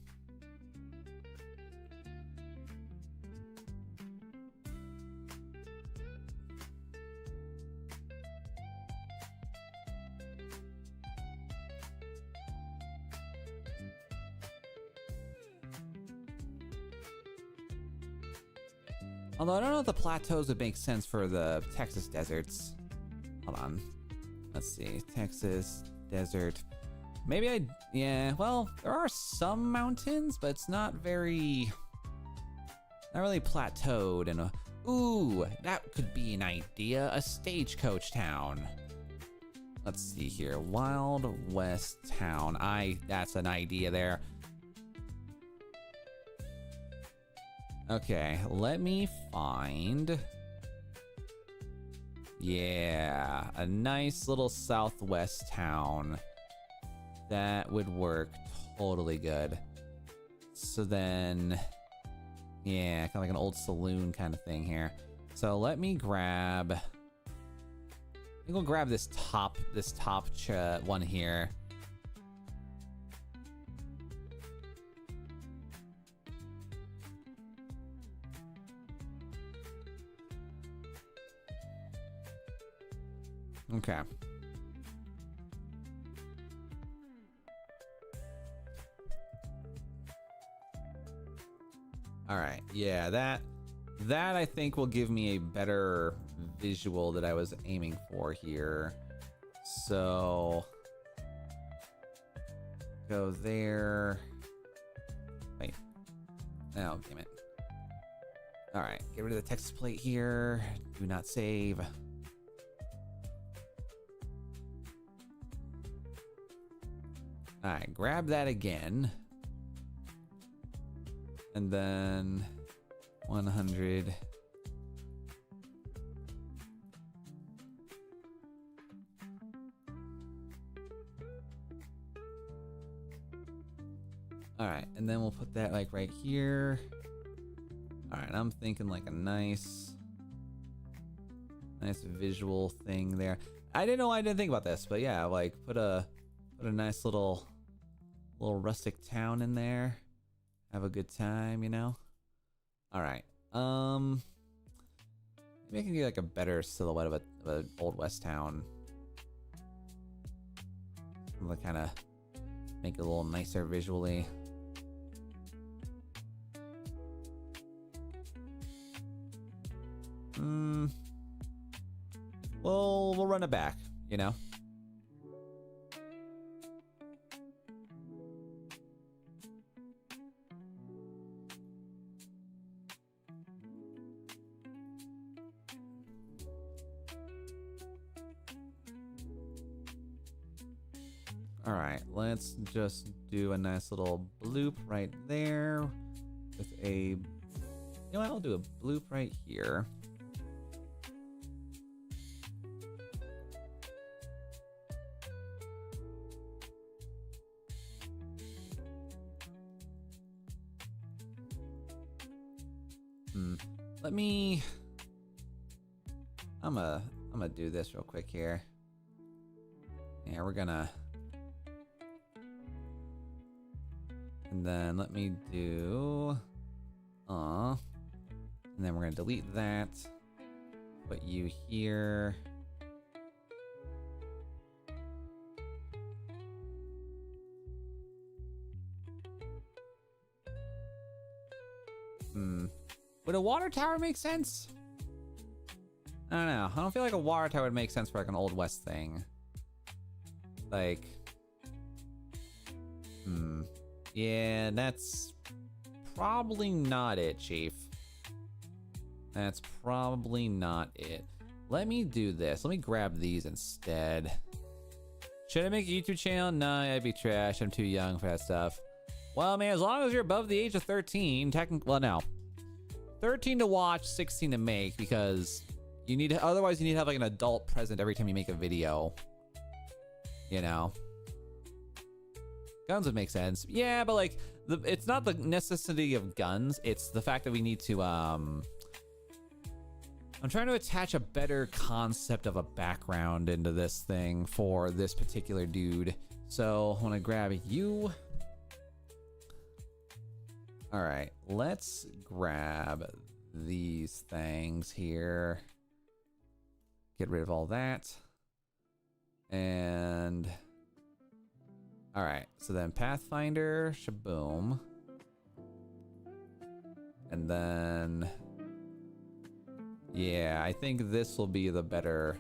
Although I don't know if the plateaus would make sense for the Texas deserts. Hold on. Let's see. Texas desert. Maybe yeah, well, there are some mountains, but it's not really plateaued. And ooh, that could be an idea. A stagecoach town. Let's see here. Wild West town. That's an idea there. Okay, let me find. Yeah, a nice little southwest town. That would work totally good. So then, yeah, kind of like an old saloon kind of thing here. So let me grab. I think we'll grab this top one here. Okay. All right. Yeah, that I think will give me a better visual that I was aiming for here. So go there. Wait. Oh, damn it. All right. Get rid of the Texas plate here. Do not save. All right, grab that again. And then 100. All right, and then we'll put that like right here. All right, I'm thinking like a nice visual thing there. I didn't know I didn't think about this, but yeah, like put a nice little rustic town in there. Have a good time, you know? All right. Maybe I can get like a better silhouette of a old west town. I'm kind of make it a little nicer visually. We'll run it back, you know? All right, let's just do a nice little bloop right there with a, you know what, I'll do a bloop right here. Let me, I'm gonna do this real quick here. Yeah, we're gonna, and then let me do, and then we're gonna delete that, put you here. Would a water tower make sense? I don't know. I don't feel like a water tower would make sense for like an Old West thing. Like, Yeah, that's probably not it, Chief. That's probably not it. Let me do this. Let me grab these instead. Should I make a YouTube channel? No, that'd be trash. I'm too young for that stuff. Well, man, as long as you're above the age of 13, well, no. 13 to watch, 16 to make, because you need to, otherwise you need to have like an adult present every time you make a video. You know? Guns would make sense. Yeah, but like, it's not the necessity of guns, it's the fact that we need to, I'm trying to attach a better concept of a background into this thing for this particular dude. So I want to grab you. All right, let's grab these things here. Get rid of all that. And all right, so then Pathfinder, shaboom. And then yeah, I think this will be the better.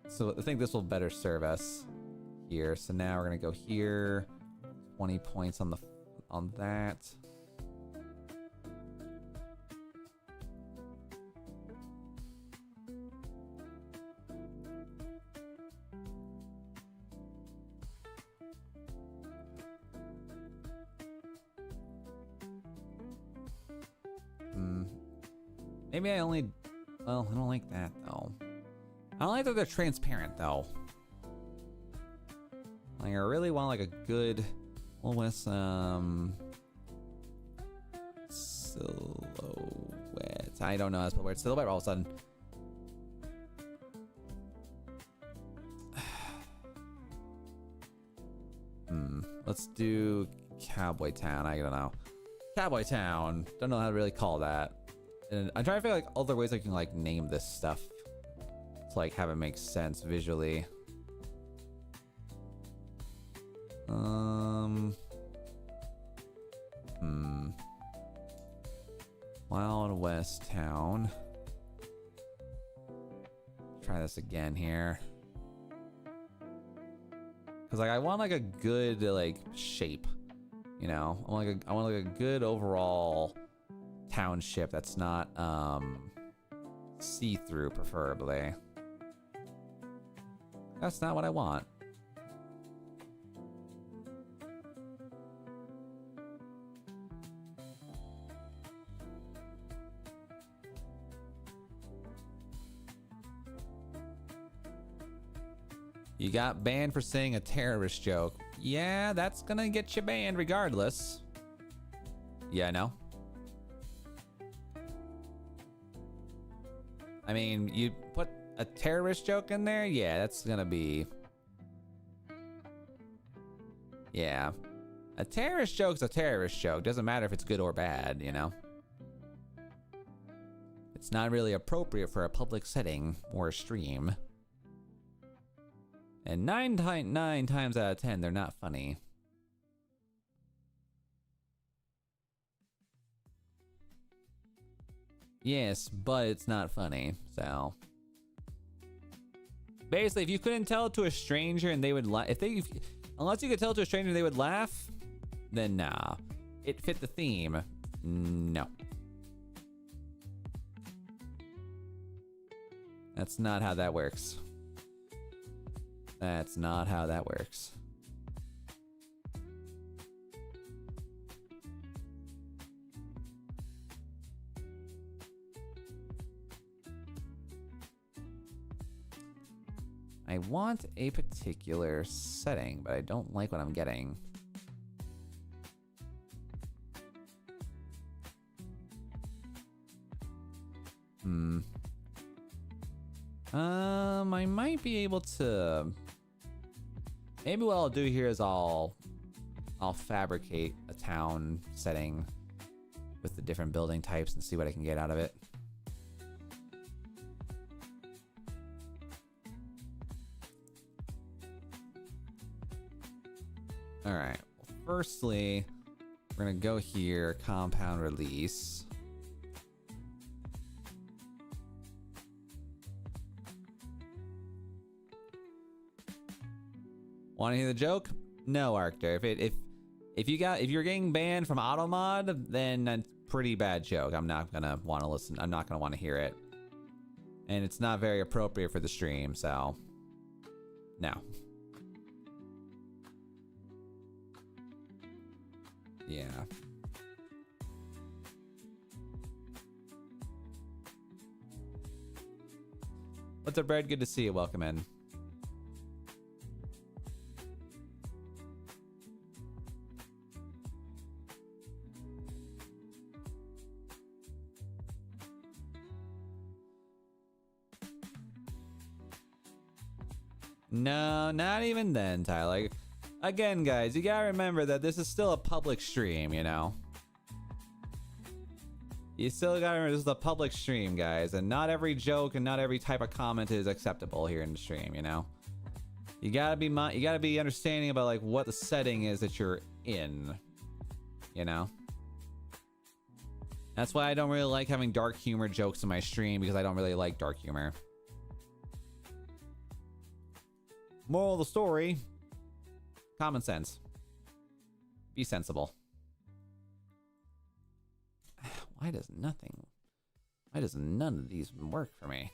So I think this will better serve us here. So now we're gonna go here. 20 points on that. Maybe I only, well, I don't like that though. I don't like that they're transparent though. Like I really want like a good, well, with some silhouette. I don't know how to spell word silhouette all of a sudden. Let's do Cowboy Town. I don't know. Cowboy Town. Don't know how to really call that. And I'm trying to figure like other ways I can like name this stuff to like have it make sense visually. Wild West Town. Try this again here. Cause like I want like a good like shape, you know. I want like a good overall township that's not see-through, preferably. That's not what I want. You got banned for saying a terrorist joke. Yeah, that's gonna get you banned regardless. Yeah, I know. I mean, you put a terrorist joke in there? Yeah, that's gonna be... Yeah. A terrorist joke's a terrorist joke. Doesn't matter if it's good or bad, you know? It's not really appropriate for a public setting or a stream. And 9 times out of 10, they're not funny. Yes, but it's not funny, so. Basically, if you couldn't tell it to a stranger and they would laugh, unless you could tell it to a stranger and they would laugh, then nah. It fit the theme. No. That's not how that works. That's not how that works. I want a particular setting, but I don't like what I'm getting. I might be able to... Maybe what I'll do here is I'll fabricate a town setting with the different building types and see what I can get out of it. All right. Well, firstly, we're gonna go here, compound release. Want to hear the joke? No, Arctor. If you're getting banned from AutoMod, then a pretty bad joke. I'm not gonna want to listen. I'm not gonna want to hear it. And it's not very appropriate for the stream, so no. Yeah. What's up, Brad? Good to see you. Welcome in. No, not even then, Tyler. Again, guys, you gotta remember that this is still a public stream, you know? You still gotta remember this is a public stream, guys, and not every joke and not every type of comment is acceptable here in the stream, you know? You gotta be understanding about like what the setting is that you're in, you know? That's why I don't really like having dark humor jokes in my stream, because I don't really like dark humor. Moral of the story, common sense. Be sensible. Why does none of these work for me?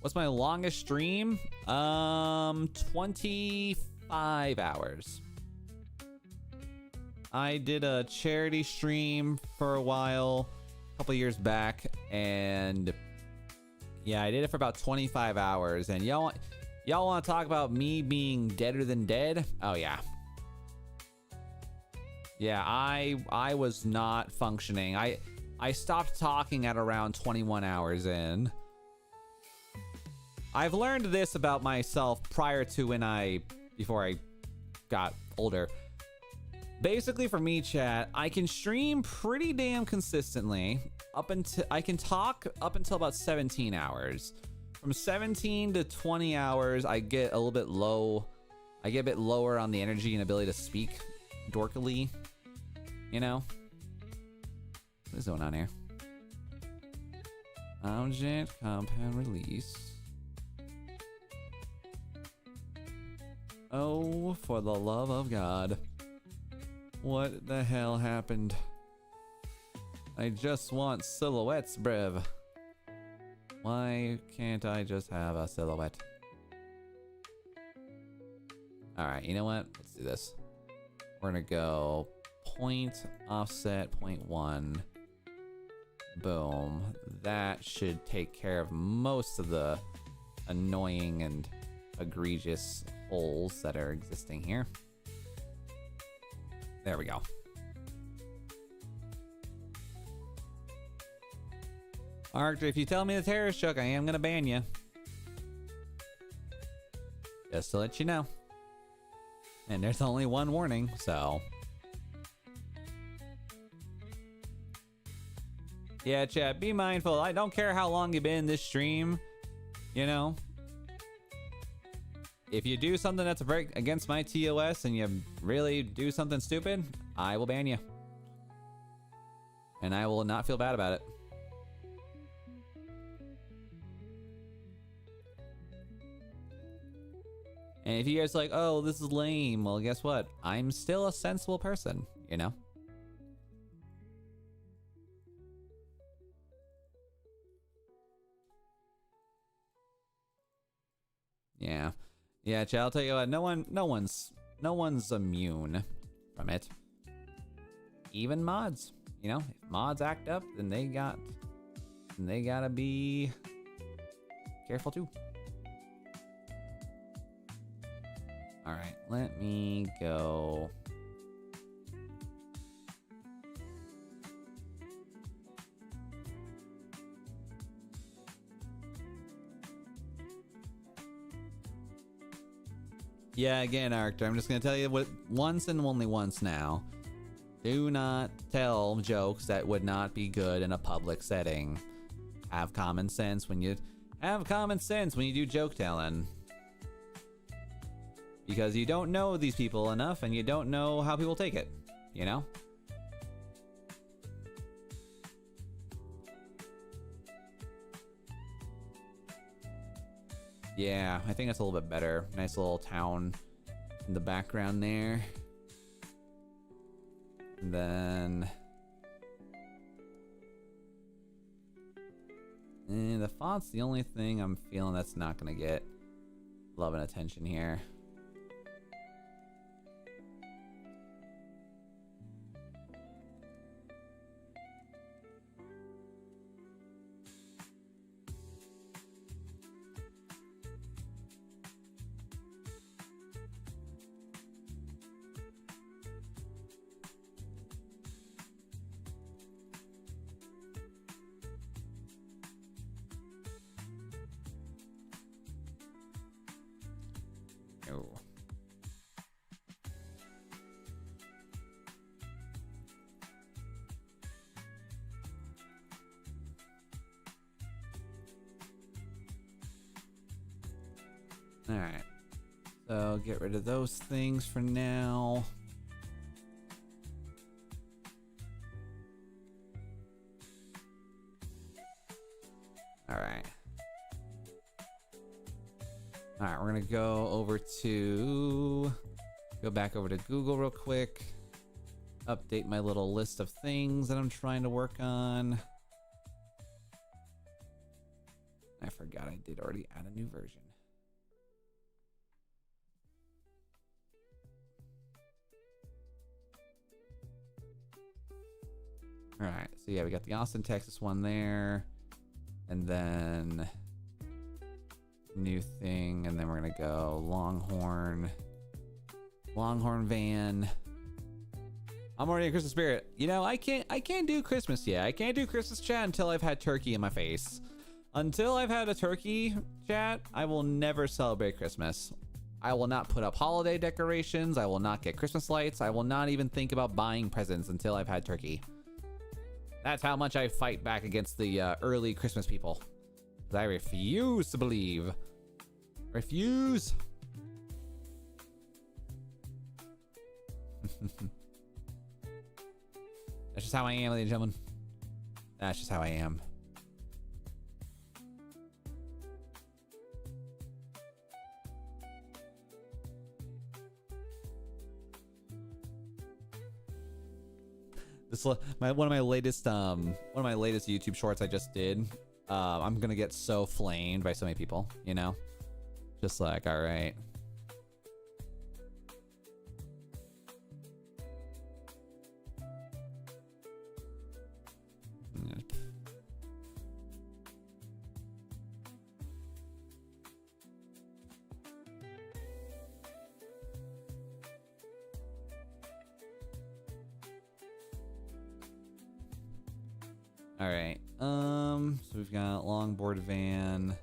What's my longest stream? 25 hours. I did a charity stream for a while, a couple years back, and yeah, I did it for about 25 hours. And y'all want to talk about me being deader than dead? Oh yeah. Yeah, I was not functioning. I stopped talking at around 21 hours in. I've learned this about myself prior to before I got older. Basically, for me, chat, I can stream pretty damn consistently I can talk up until about 17 hours. From 17 to 20 hours, I get a little bit low. I get a bit lower on the energy and ability to speak dorkily, you know? What is going on here? Object compound release. Oh, for the love of God. What the hell happened? I just want silhouettes, bruv. Why can't I just have a silhouette? Alright, you know what? Let's do this. We're gonna go point, offset, 0.1. Boom. That should take care of most of the annoying and egregious holes that are existing here. There we go. Archer, if you tell me the terrorist joke, I am gonna ban you. Just to let you know. And there's only one warning, so. Yeah, chat, be mindful. I don't care how long you've been in this stream, you know. If you do something that's a break against my TOS and you really do something stupid, I will ban you. And I will not feel bad about it. And if you guys are like, oh, this is lame, well, guess what? I'm still a sensible person, you know? Yeah. Yeah, chat, I'll tell you what, no one's immune from it. Even mods, you know, if mods act up, then they gotta be careful too. All right, let me go. Yeah, again, Arctur, I'm just gonna tell you what once and only once now. Do not tell jokes that would not be good in a public setting. Have common sense when you do joke telling. Because you don't know these people enough and you don't know how people take it, you know? Yeah, I think that's a little bit better. Nice little town in the background there. And then... And the font's the only thing I'm feeling that's not gonna get love and attention here. Oh. All right. So get rid of those things for now. All right. All right, we're gonna go back over to Google real quick. Update my little list of things that I'm trying to work on. I forgot I did already add a new version. All right, so yeah, we got the Austin, Texas one there, and then new thing, and then we're gonna go Longhorn van. I'm already in Christmas spirit. You know, I can't do Christmas yet. I can't do Christmas chat until I've had turkey in my face. Until I've had a turkey chat, I will never celebrate Christmas. I will not put up holiday decorations. I will not get Christmas lights. I will not even think about buying presents until I've had turkey. That's how much I fight back against the early Christmas people. I refuse to believe. Refuse. That's just how I am, ladies and gentlemen. That's just how I am. This one of my latest YouTube shorts I just did. I'm gonna get so flamed by so many people, you know? Just like, all right. All right. So we've got longboard van,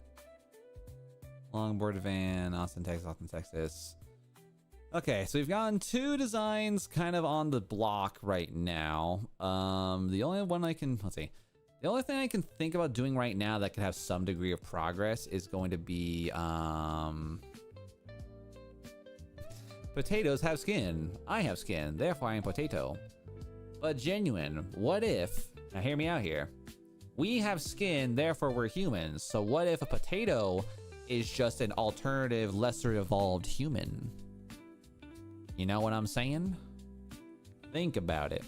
Austin, Texas. Okay, so we've gotten 2 designs kind of on the block right now. The only one the only thing I can think about doing right now that could have some degree of progress is going to be potatoes have skin. I have skin, therefore I am potato. But genuine, what if, now hear me out here, we have skin, therefore we're humans. So what if a potato is just an alternative, lesser evolved human? You know what I'm saying? Think about it.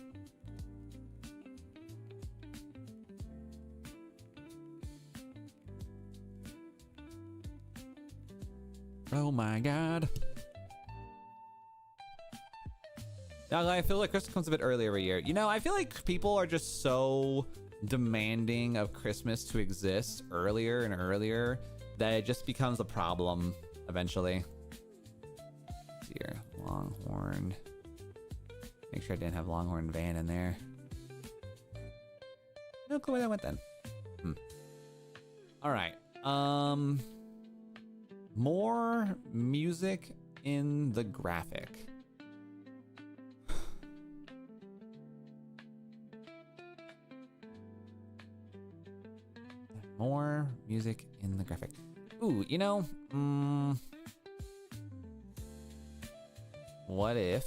Oh my god. Now, I feel like Christmas comes a bit early every year. You know, I feel like people are just so demanding of Christmas to exist earlier and earlier that it just becomes a problem eventually. Let's see here, Longhorn. Make sure I didn't have Longhorn van in there. No clue where that went then. All right. More music in the graphic. More music in the graphic. Ooh, you know, what if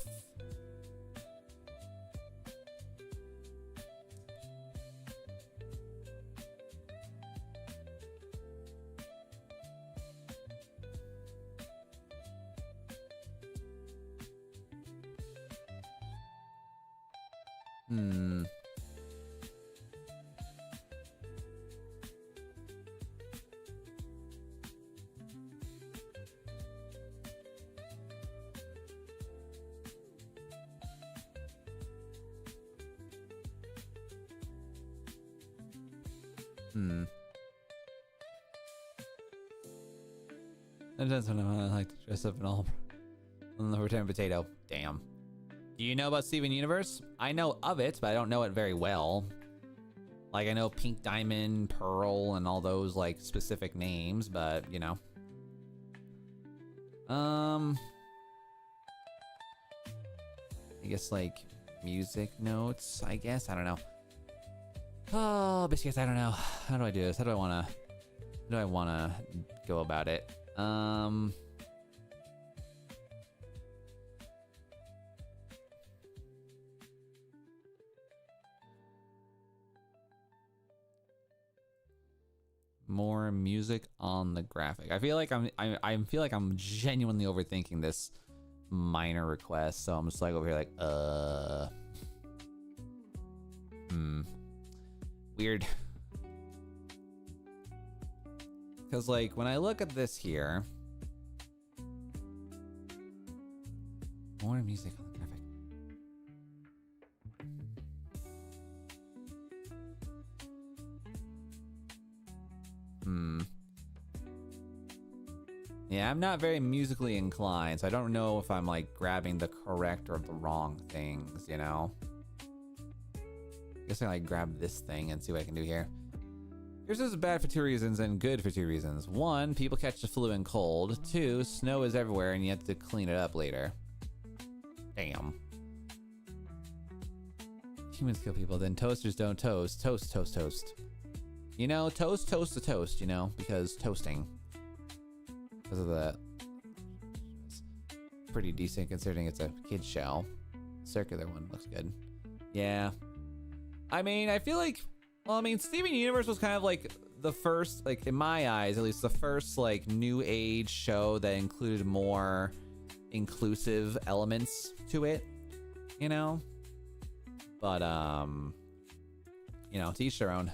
Hmm. Hmm. Sometimes when I like to dress up in all on the return potato. Damn. Do you know about Steven Universe? I know of it, but I don't know it very well. Like I know Pink Diamond, Pearl, and all those like specific names, but you know. I guess like music notes, I guess. I don't know. Oh, biscuits, I don't know. How do I do this? How do I wanna go about it? More music on the graphic. I feel like I'm genuinely overthinking this minor request, so I'm just like over here like weird. Because like when I look at this here, more music on the graphic. Yeah, I'm not very musically inclined, so I don't know if I'm like grabbing the correct or the wrong things, you know? I guess I like grab this thing and see what I can do here. Here's just bad for two reasons and good for two reasons. One, people catch the flu and cold. Two, snow is everywhere and you have to clean it up later. Damn. Humans kill people, then toasters don't toast. Toast, toast, toast. You know, toast, toast to toast, you know, because toasting. Because of that. It's pretty decent considering it's a kid's show. Circular one looks good. Yeah. I mean, I feel like, well, I mean, Steven Universe was kind of like the first, like in my eyes, at least the first like new age show that included more inclusive elements to it, you know? But, you know, to each their own.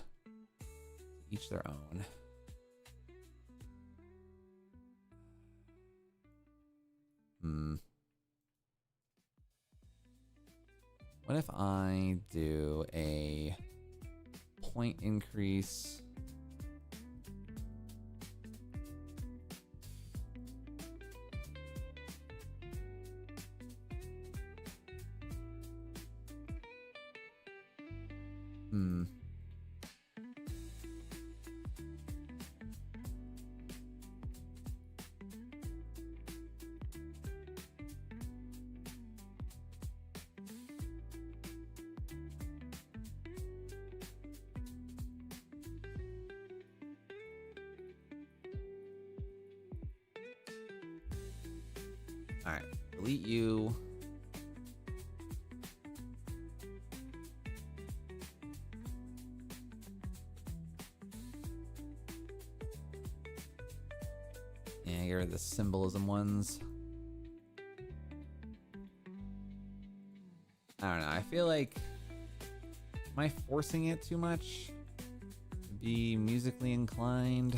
Each their own. What if I do a point increase? All right, delete you. Yeah, get rid of the symbolism ones. I don't know. I feel like, am I forcing it too much to be musically inclined?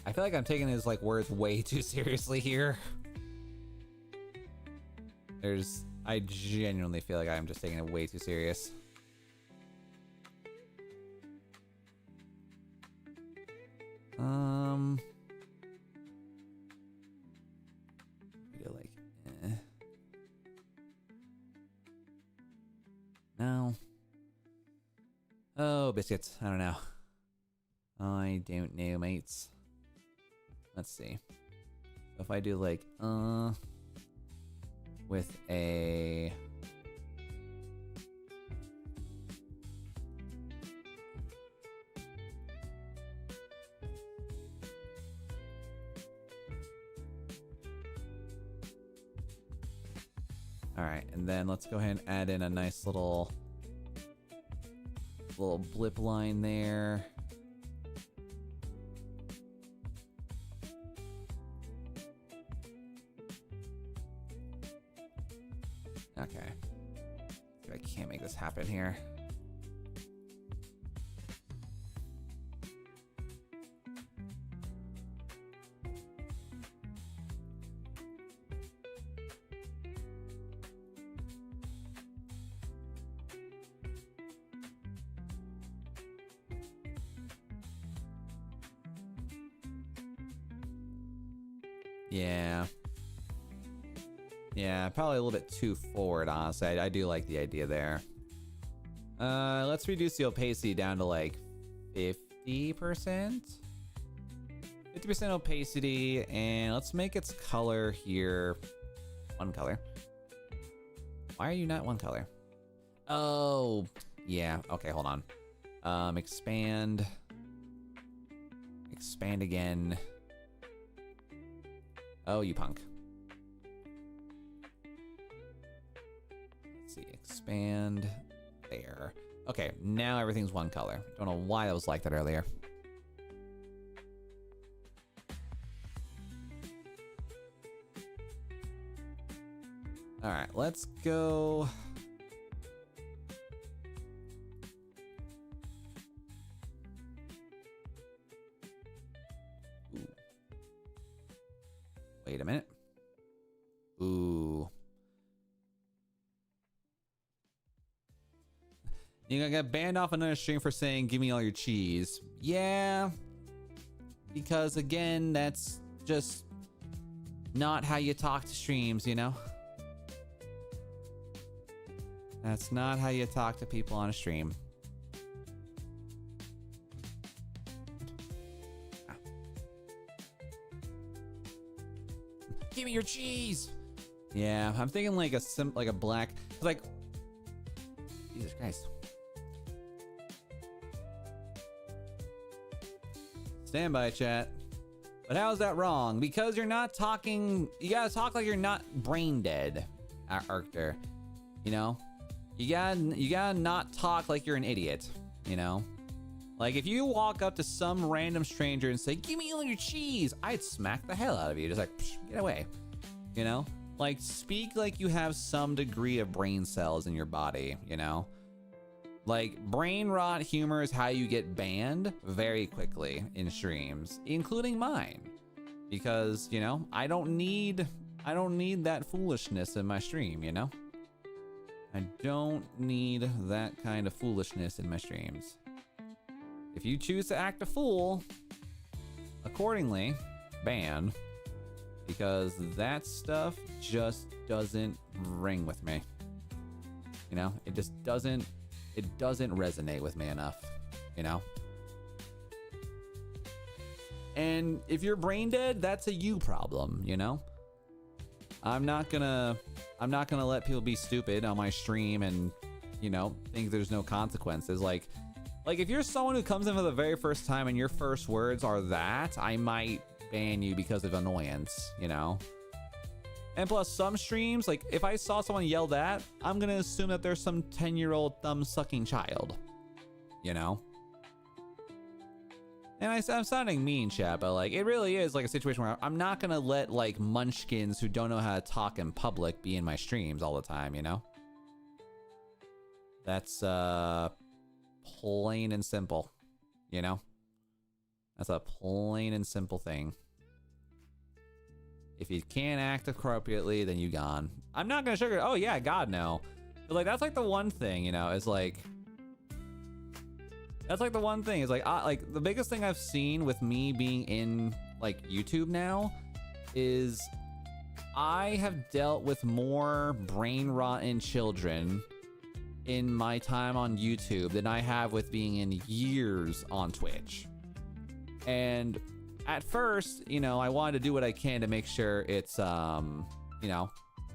I feel like I'm taking his like words way too seriously here. I genuinely feel like I'm just taking it way too serious. Feel like, no. Oh, biscuits. I don't know. I don't know, mates. Let's see. If I do like, with a... All right, and then let's go ahead and add in a nice little blip line there. Okay. I can't make this happen here. Yeah. Yeah, probably a little bit too forward, honestly. I do like the idea there. Let's reduce the opacity down to like 50%. 50% opacity, and let's make its color here one color. Why are you not one color? Oh, yeah. Okay, hold on. Expand. Expand again. Oh, you punk. Let's see, expand there. Okay, now everything's one color. Don't know why that was like that earlier. All right, let's go. Ooh. Wait a minute. Ooh. You gonna get banned off another stream for saying, "Give me all your cheese." Yeah. Because again, that's just not how you talk to streams, you know? That's not how you talk to people on a stream. Ah. Give me your cheese. Yeah, I'm thinking like a black, like, Jesus Christ. Stand by, chat. But how is that wrong? Because you're not talking. You gotta talk like you're not brain dead, Arctur. You know, you gotta not talk like you're an idiot. You know, like if you walk up to some random stranger and say, "Give me all your cheese," I'd smack the hell out of you. Just like, psh, get away. You know, like speak like you have some degree of brain cells in your body. You know. Like, brain rot humor is how you get banned very quickly in streams, including mine. Because, you know, I don't need that foolishness in my stream, you know? I don't need that kind of foolishness in my streams. If you choose to act a fool, accordingly, ban. Because that stuff just doesn't ring with me. You know, it just doesn't resonate with me enough, you know? And if you're brain dead, that's a you problem, you know? I'm not gonna let people be stupid on my stream and, you know, think there's no consequences. Like if you're someone who comes in for the very first time and your first words are that, I might ban you because of annoyance, you know? And plus, some streams, like, if I saw someone yell that, I'm gonna assume that there's some 10-year-old thumb-sucking child. You know? And I'm sounding mean, chat, but, like, it really is, like, a situation where I'm not gonna let, like, munchkins who don't know how to talk in public be in my streams all the time, you know? That's, plain and simple. You know? That's a plain and simple thing. If you can't act appropriately, then you gone. I'm not gonna sugar. Oh yeah, God no. But like that's like the one thing, you know, is like that's like the one thing is like the biggest thing I've seen with me being in like YouTube now is I have dealt with more brain rotten children in my time on YouTube than I have with being in years on Twitch. And at first, you know, I wanted to do what I can to make sure it's, you know,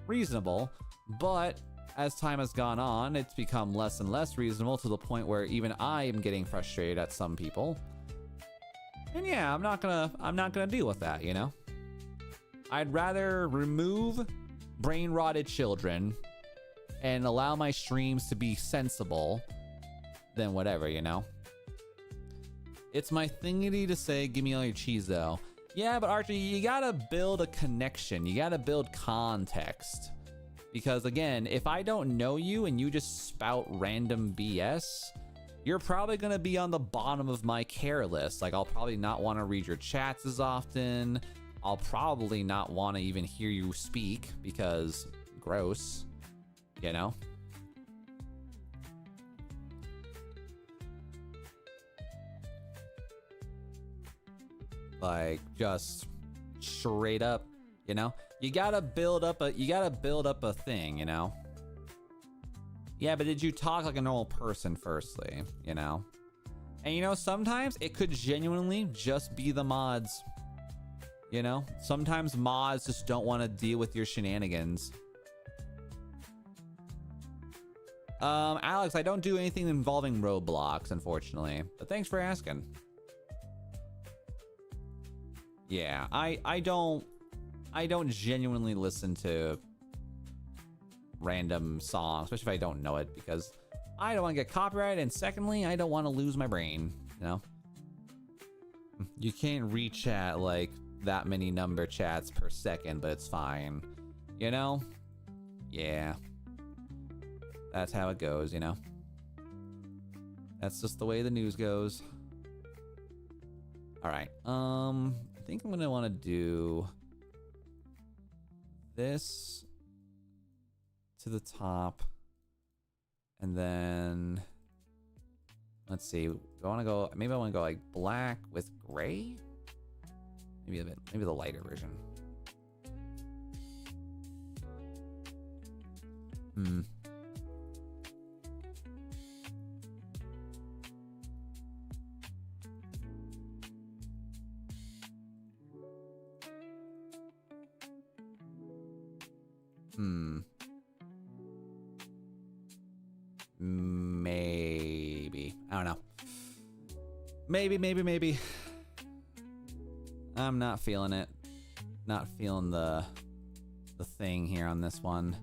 reasonable. But as time has gone on, it's become less and less reasonable to the point where even I am getting frustrated at some people. And yeah, I'm not gonna deal with that, you know? I'd rather remove brain rotted children and allow my streams to be sensible than whatever, you know? It's my thingy to say, give me all your cheese, though. Yeah, but Archie, you gotta build a connection. You gotta build context. Because again, if I don't know you and you just spout random BS, you're probably gonna be on the bottom of my care list. Like, I'll probably not want to read your chats as often. I'll probably not want to even hear you speak because gross, you know? Like, just straight up, you know? You gotta build up a thing, you know? Yeah, but did you talk like a normal person firstly, you know? And you know, sometimes it could genuinely just be the mods. You know? Sometimes mods just don't want to deal with your shenanigans. Alex, I don't do anything involving Roblox, unfortunately. But thanks for asking. Yeah, I don't genuinely listen to random songs, especially if I don't know it, because I don't want to get copyrighted, and secondly, I don't want to lose my brain, you know? You can't rechat like that many number chats per second, but it's fine, you know? Yeah. That's how it goes, you know? That's just the way the news goes. All right. I think I'm gonna want to do this to the top, and then let's see. Do I want to go? Maybe I want to go like black with gray. Maybe the lighter version. Maybe. I don't know. Maybe. I'm not feeling it. Not feeling the thing here on this one.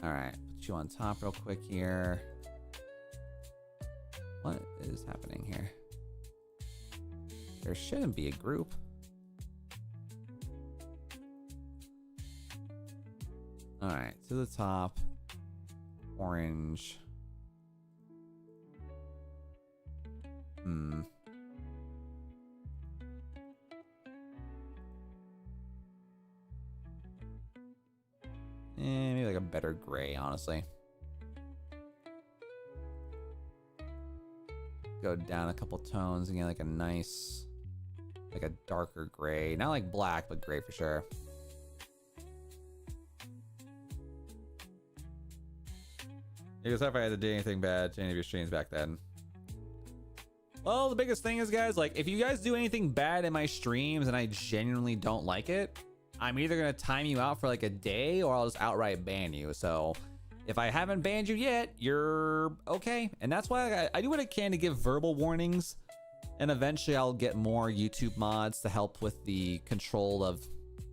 All right, put you on top real quick here. What is happening here? There shouldn't be a group. All right, to the top, orange. Maybe like a better gray, honestly. Go down a couple tones and get like a nice, like a darker gray. Not like black, but gray for sure. You guys, if I had to do anything bad to any of your streams back then. Well, the biggest thing is, guys, like, if you guys do anything bad in my streams and I genuinely don't like it, I'm either gonna time you out for like a day or I'll just outright ban you. So if I haven't banned you yet, you're okay. And that's why I do what I can to give verbal warnings, and eventually I'll get more YouTube mods to help with the control of,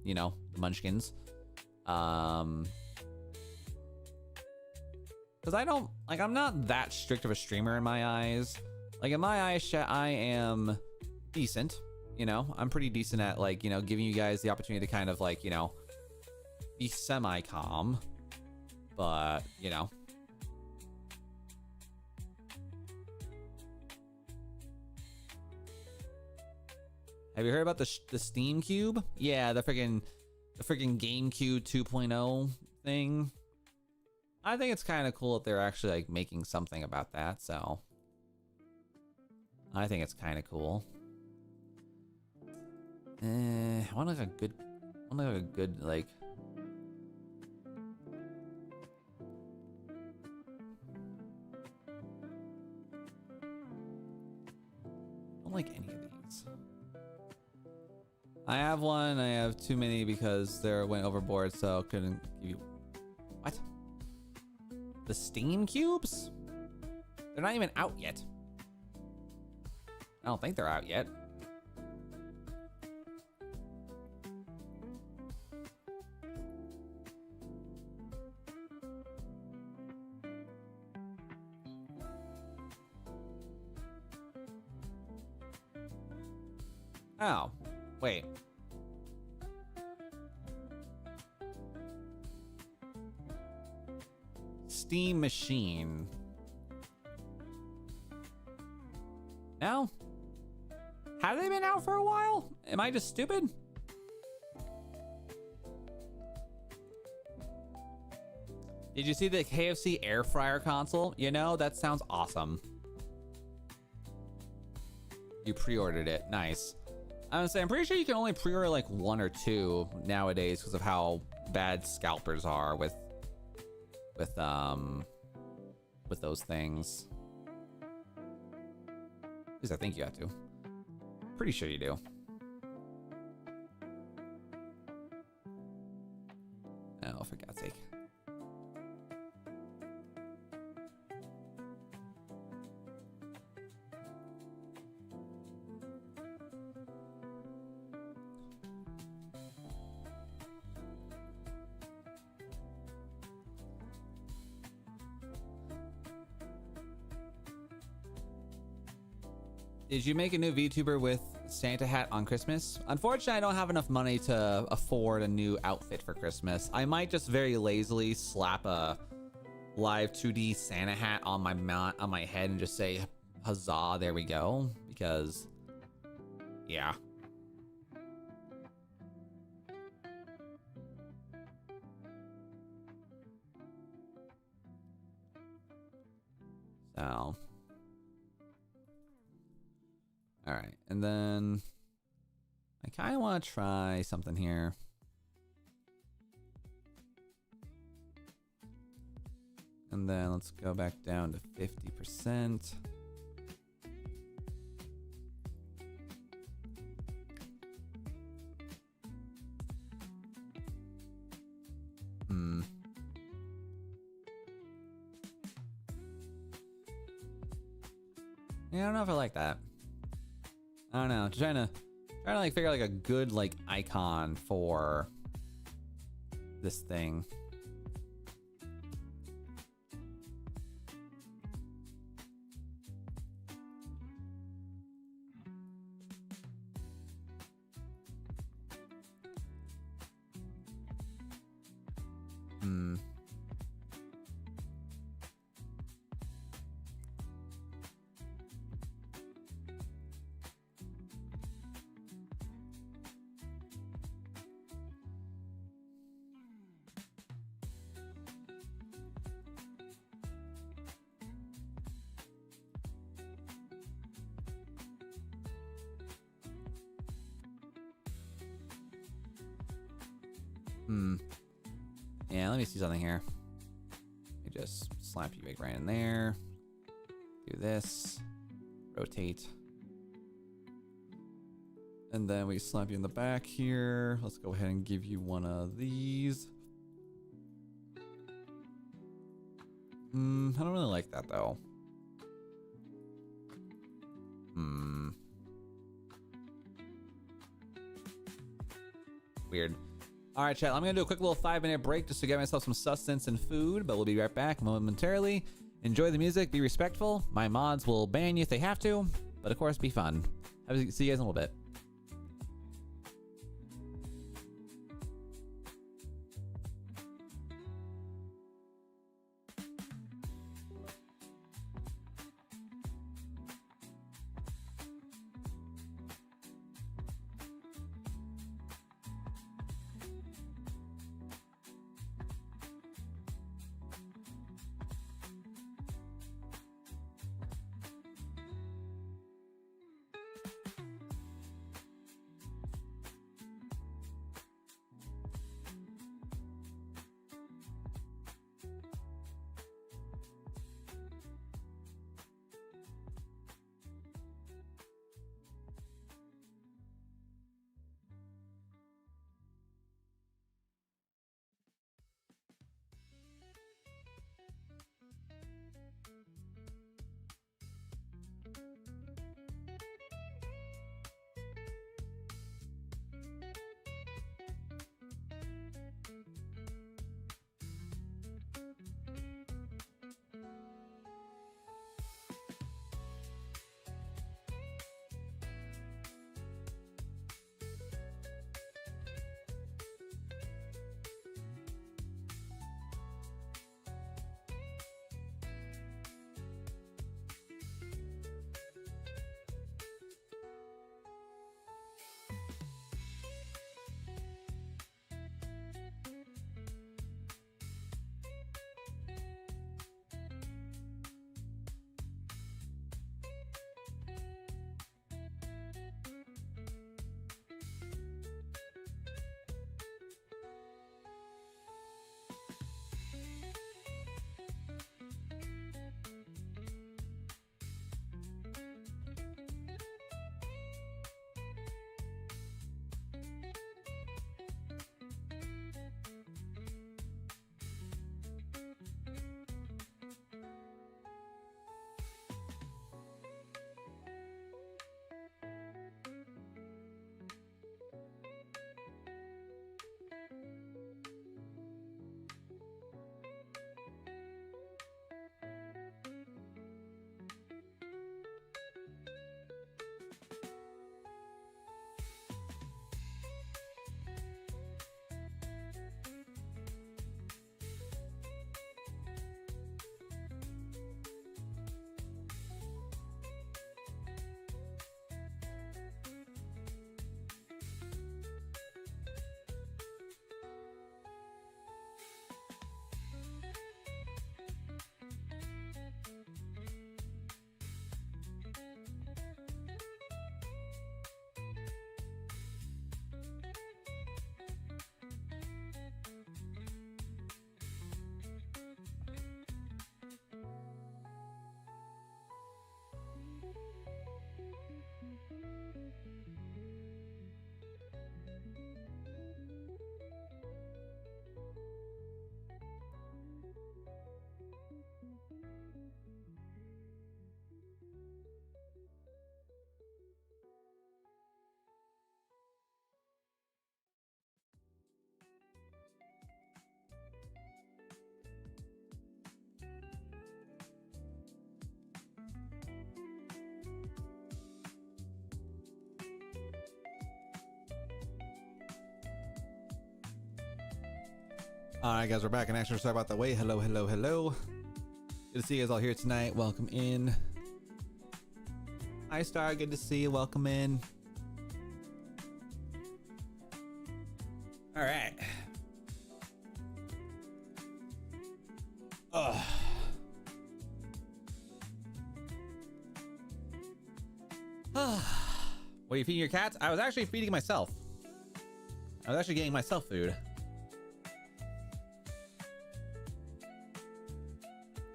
you know, the munchkins. Because I don't, like, I'm not that strict of a streamer in my eyes. Like, in my eyes, chat, I am decent. You know, I'm pretty decent at, like, you know, giving you guys the opportunity to kind of, like, you know, be semi-calm. But, you know. Have you heard about the Steam Cube? Yeah, the freaking GameCube 2.0 thing. I think it's kind of cool that they're actually, like, making something about that, so I think it's kind of cool. I want like a good, like, I don't like any of these. I have one. I have too many because they went overboard, so couldn't give you. What? The Steam Cubes? They're not even out yet. I don't think they're out yet. Oh, Wait. Steam machine. No? Have they been out for a while? Am I just stupid? Did you see the KFC air fryer console? You know, that sounds awesome. You pre-ordered it. Nice. I was saying, I'm pretty sure you can only pre-order like 1 or 2 nowadays because of how bad scalpers are with those things. At least I think you have to. Pretty sure you do. Oh, for God's sake. Did you make a new VTuber with Santa hat on Christmas? Unfortunately, I don't have enough money to afford a new outfit for Christmas. I might just very lazily slap a live 2D Santa hat on my head and just say, huzzah, there we go. Because, yeah. So... all right, and then I kind of want to try something here. And then let's go back down to 50%. Yeah, I don't know if I like that. I don't know. Trying to like figure out like a good like icon for this thing. Yeah, let me see something here. Let me just slap you right in there. Do this. Rotate. And then we slap you in the back here. Let's go ahead and give you one of these. I don't really like that though. Weird. All right, chat, I'm gonna do a quick little 5-minute break just to get myself some sustenance and food, but we'll be right back momentarily. Enjoy the music, be respectful. My mods will ban you if they have to, but of course, be fun. See you guys in a little bit. Alright guys, we're back in action. Sorry about the wait. Hello, hello, hello. Good to see you guys all here tonight. Welcome in. Hi Star, good to see you. Welcome in. Alright. Ugh. What are you feeding your cats? I was actually feeding myself. I was actually getting myself food.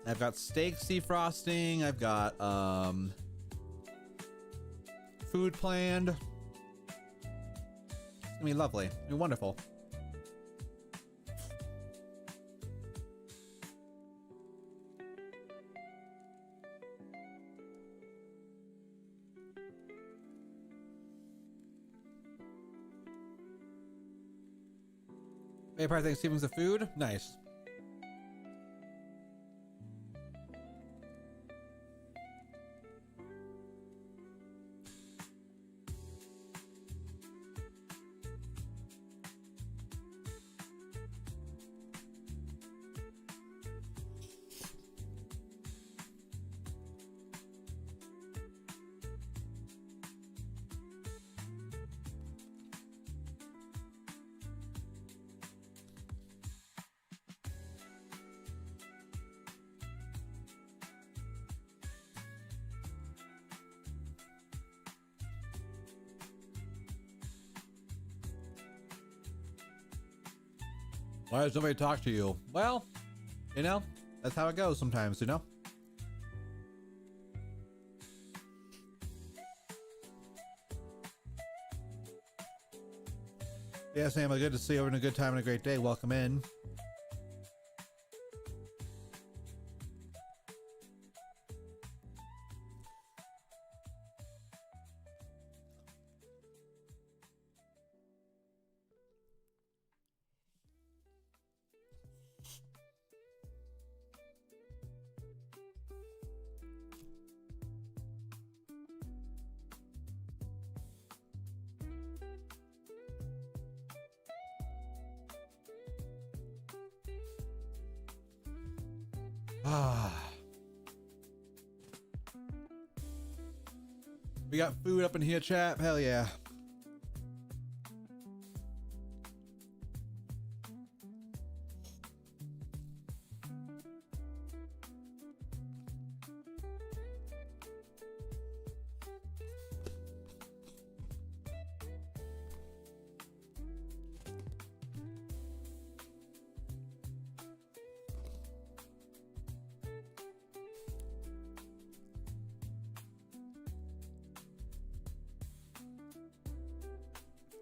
I've got steak defrosting. I've got food planned. It's gonna be lovely and wonderful. Hey, part Thanksgiving's the food. Nice. Why does nobody talk to you? Well, you know, that's how it goes sometimes, you know? Yeah, Sam, good to see you. Having a good time and a great day. Welcome in. We got food up in here, chap. Hell yeah.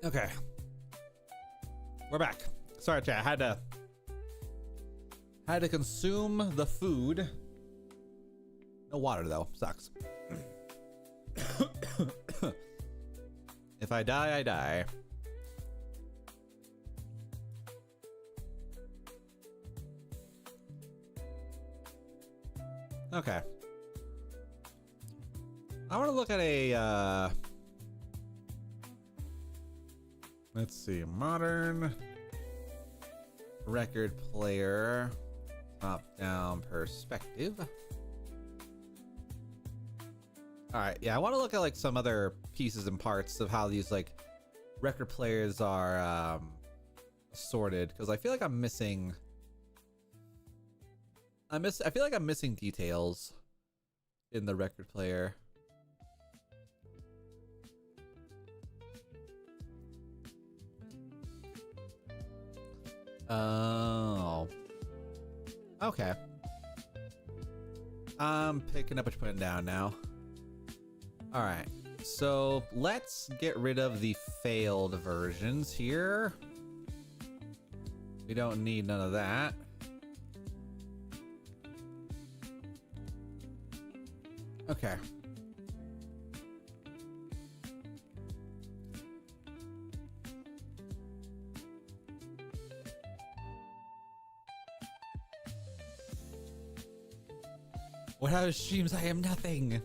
Okay, we're back. Sorry, chat. Had to consume the food. No water though. Sucks. If I die, I die. Okay. I want to look at a let's see, modern record player, top-down perspective. All right, yeah, I want to look at like some other pieces and parts of how these like record players are sorted, because I feel like I'm missing. I feel like I'm missing details in the record player. Oh. Okay. I'm picking up what you're putting down now. Alright. So let's get rid of the failed versions here. We don't need none of that. Okay. Without streams, I am nothing.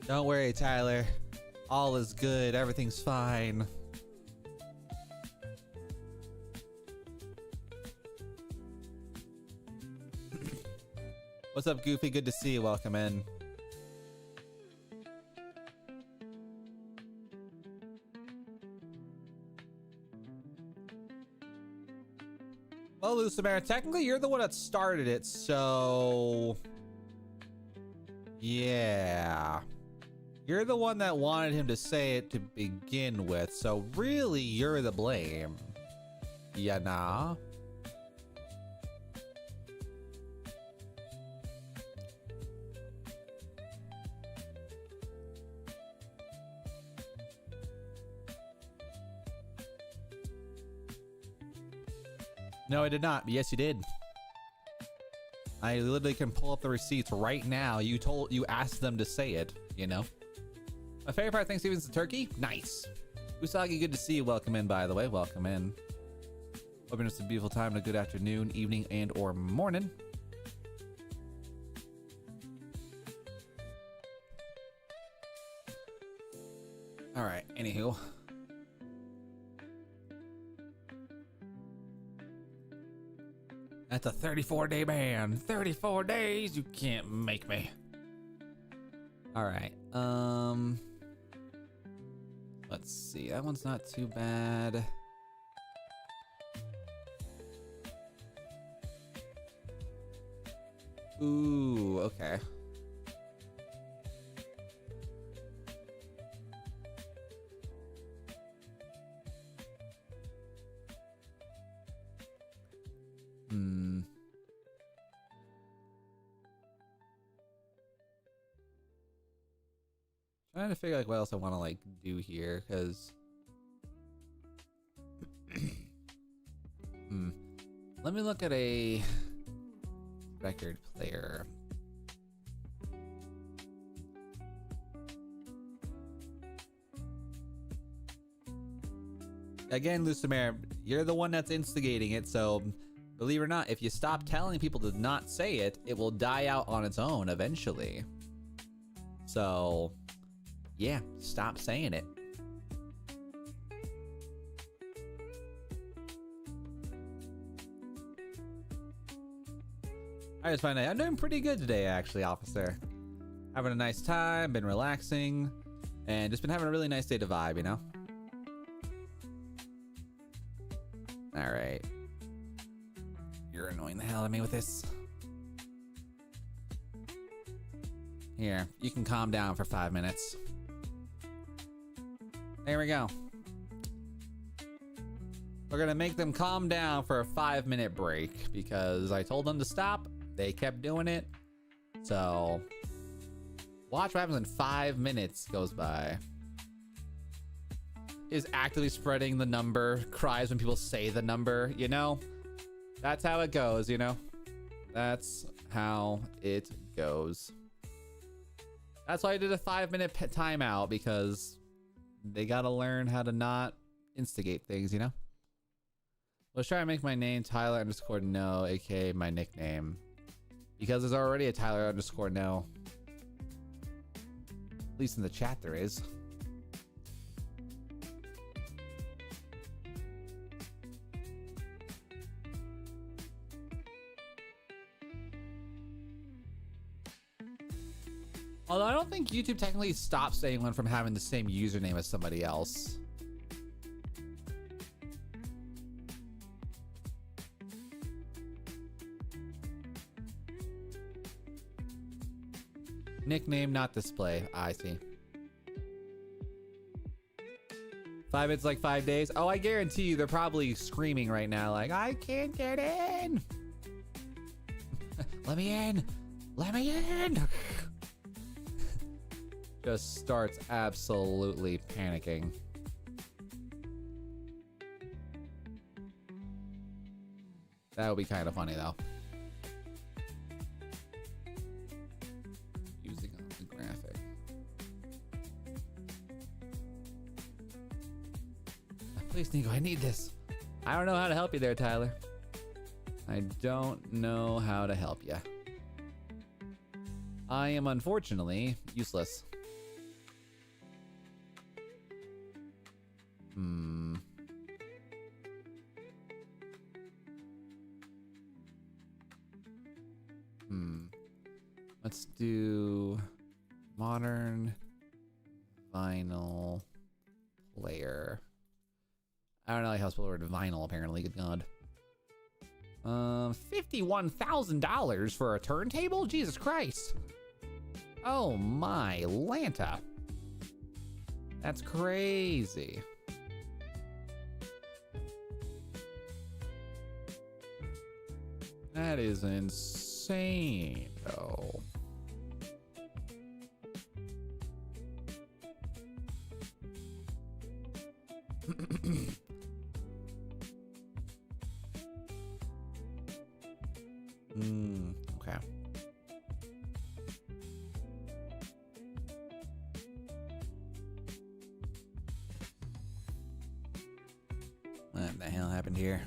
Don't worry, Tyler. All is good. Everything's fine. What's up, Goofy? Good to see you. Welcome in. Well, Lucimera, technically you're the one that started it, so yeah. You're the one that wanted him to say it to begin with, so really you're the blame. Yeah, nah. No, I did not. Yes, you did. I literally can pull up the receipts right now. You asked them to say it, you know? My favorite part of Thanksgiving is the turkey. Nice. Usagi, good to see you. Welcome in, by the way. Welcome in. Hoping it's a beautiful time and a good afternoon, evening, and or morning. All right, anywho. That's a 34-day ban. 34 days, you can't make me. All right. Let's see. That one's not too bad. Ooh, okay. Trying to figure like what else I want to like do here, because let me look at a record player. Again, Lucimere, you're the one that's instigating it, so believe it or not, if you stop telling people to not say it, it will die out on its own eventually. So yeah, stop saying it. I just find I'm doing pretty good today, actually, officer. Having a nice time, been relaxing, and just been having a really nice day to vibe, you know? All right. You're annoying the hell out of me with this. Here, you can calm down for 5 minutes. There we go. We're gonna make them calm down for a 5-minute break because I told them to stop. They kept doing it. So watch what happens when 5 minutes goes by. Is actively spreading the number, cries when people say the number, you know? That's how it goes, you know? That's how it goes. That's why I did a 5-minute timeout, because they gotta learn how to not instigate things, you know? Let's try to make my name Tyler_no, aka my nickname. Because there's already a Tyler_no. At least in the chat there is. Although I don't think YouTube technically stops anyone from having the same username as somebody else. Nickname not display. I see. 5 minutes like 5 days. Oh, I guarantee you they're probably screaming right now like, I can't get in. Let me in. Let me in. Just starts absolutely panicking. That would be kind of funny though. Using the graphic. Please, Nico, I need this. I don't know how to help you there, Tyler. I don't know how to help you. I am unfortunately useless. Let's do modern vinyl player. I don't know how to spell the word vinyl, apparently. Good God. $51,000 for a turntable? Jesus Christ. Oh my Lanta. That's crazy. That is insane, though. Okay. What the hell happened here?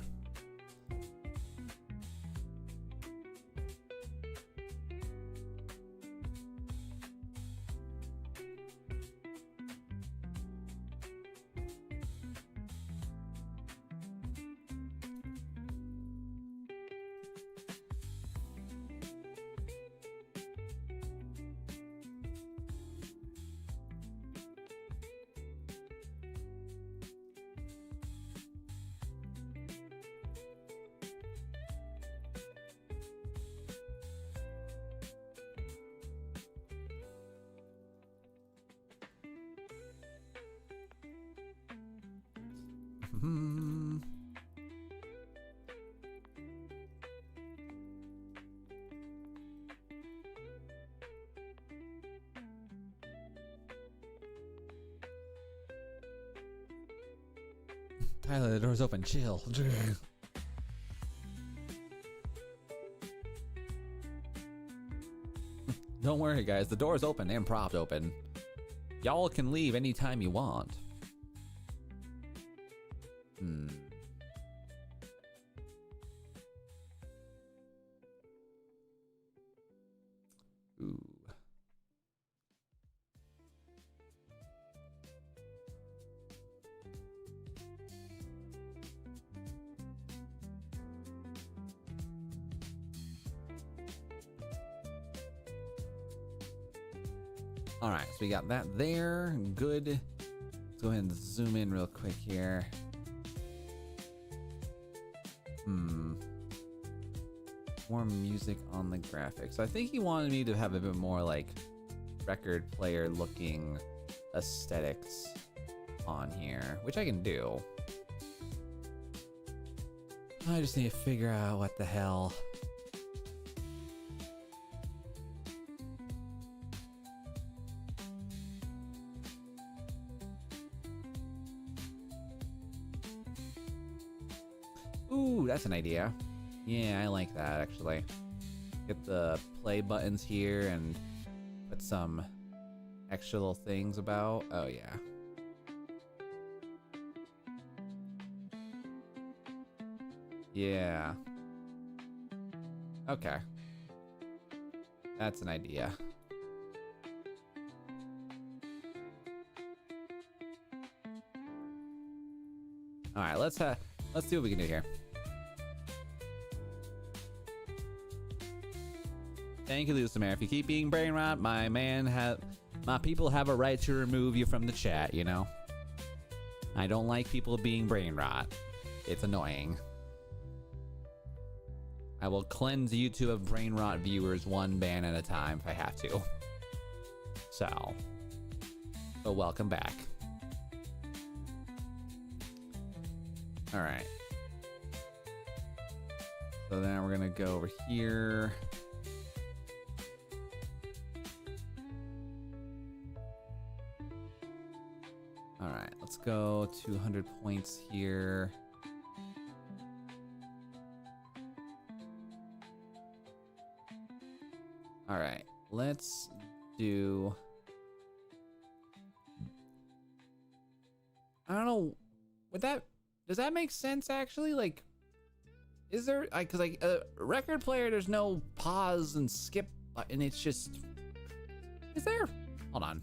Tyler, the door's open. Chill. Don't worry, guys. The door's open and propped open. Y'all can leave anytime you want. Ooh. All right, so we got that there. Good. Let's go ahead and zoom in real quick here. More music on the graphics. I think he wanted me to have a bit more like record player looking aesthetics on here, which I can do. I just need to figure out what the hell. Ooh, that's an idea. Yeah, I like that actually. Get the play buttons here and put some extra little things about. Oh yeah. Yeah. Okay. That's an idea. All right, let's see what we can do here. Thank you, Lucimer. If you keep being brain rot, my people have a right to remove you from the chat, you know? I don't like people being brain rot. It's annoying. I will cleanse YouTube of brain rot viewers one ban at a time if I have to. So, but welcome back. All right. So then we're gonna go over here. All right, let's go 200 points here. All right, let's do, I don't know, does that make sense actually? Like, is there, cause like a record player, there's no pause and skip button, it's just, is there? Hold on.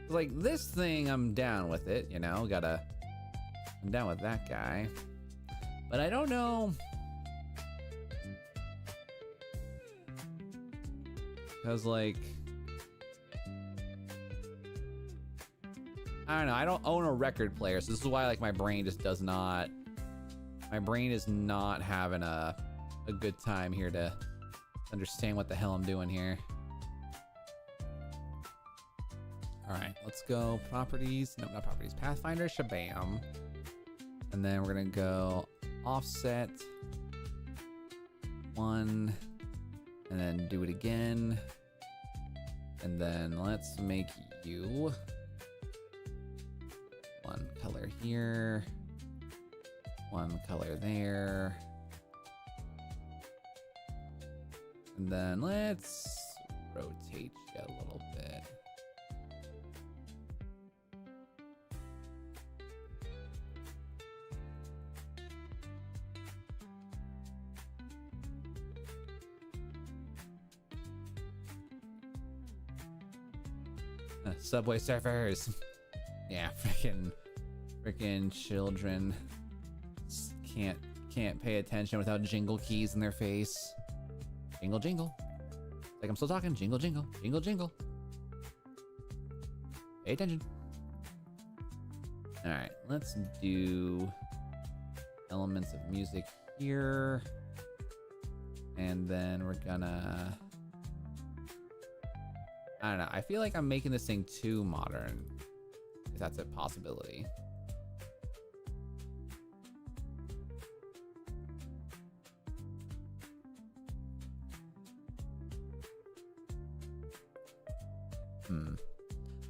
Like this thing, I'm down with it, you know, I'm down with that guy. But I don't know. Because, like, I don't know. I don't own a record player, so this is why, like, my brain just does not. My brain is not having a good time here to understand what the hell I'm doing here. All right, let's go properties. No, not properties. Pathfinder, shabam. And then we're gonna go offset 1, and then do it again. And then let's make you 1 color here, 1 color there. And then let's rotate you a little bit. Subway Surfers. Yeah, freaking children can't pay attention without jingle keys in their face. Jingle, jingle. Like I'm still talking. Jingle, jingle, jingle, jingle. Pay attention. All right, let's do elements of music here, and then we're gonna. I don't know. I feel like I'm making this thing too modern, if that's a possibility.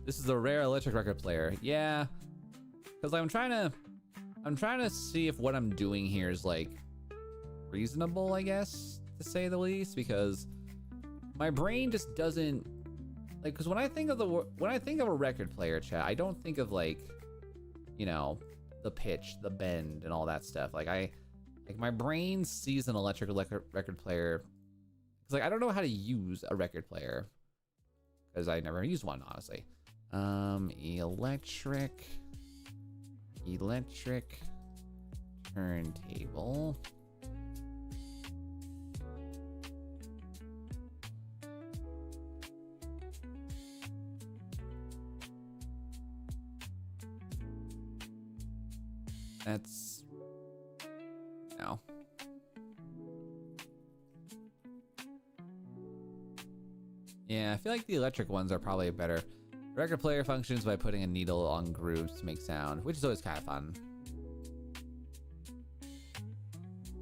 This is a rare electric record player. Yeah, because I'm trying to see if what I'm doing here is like reasonable, I guess, to say the least, because my brain just doesn't like. Because when I think of a record player, chat, I don't think of like, you know, the pitch, the bend, and all that stuff. Like my brain sees an electric record player because like I don't know how to use a record player because I never used one, honestly. Electric turntable. That's no. Yeah, I feel like the electric ones are probably better. Record player functions by putting a needle on grooves to make sound, which is always kind of fun.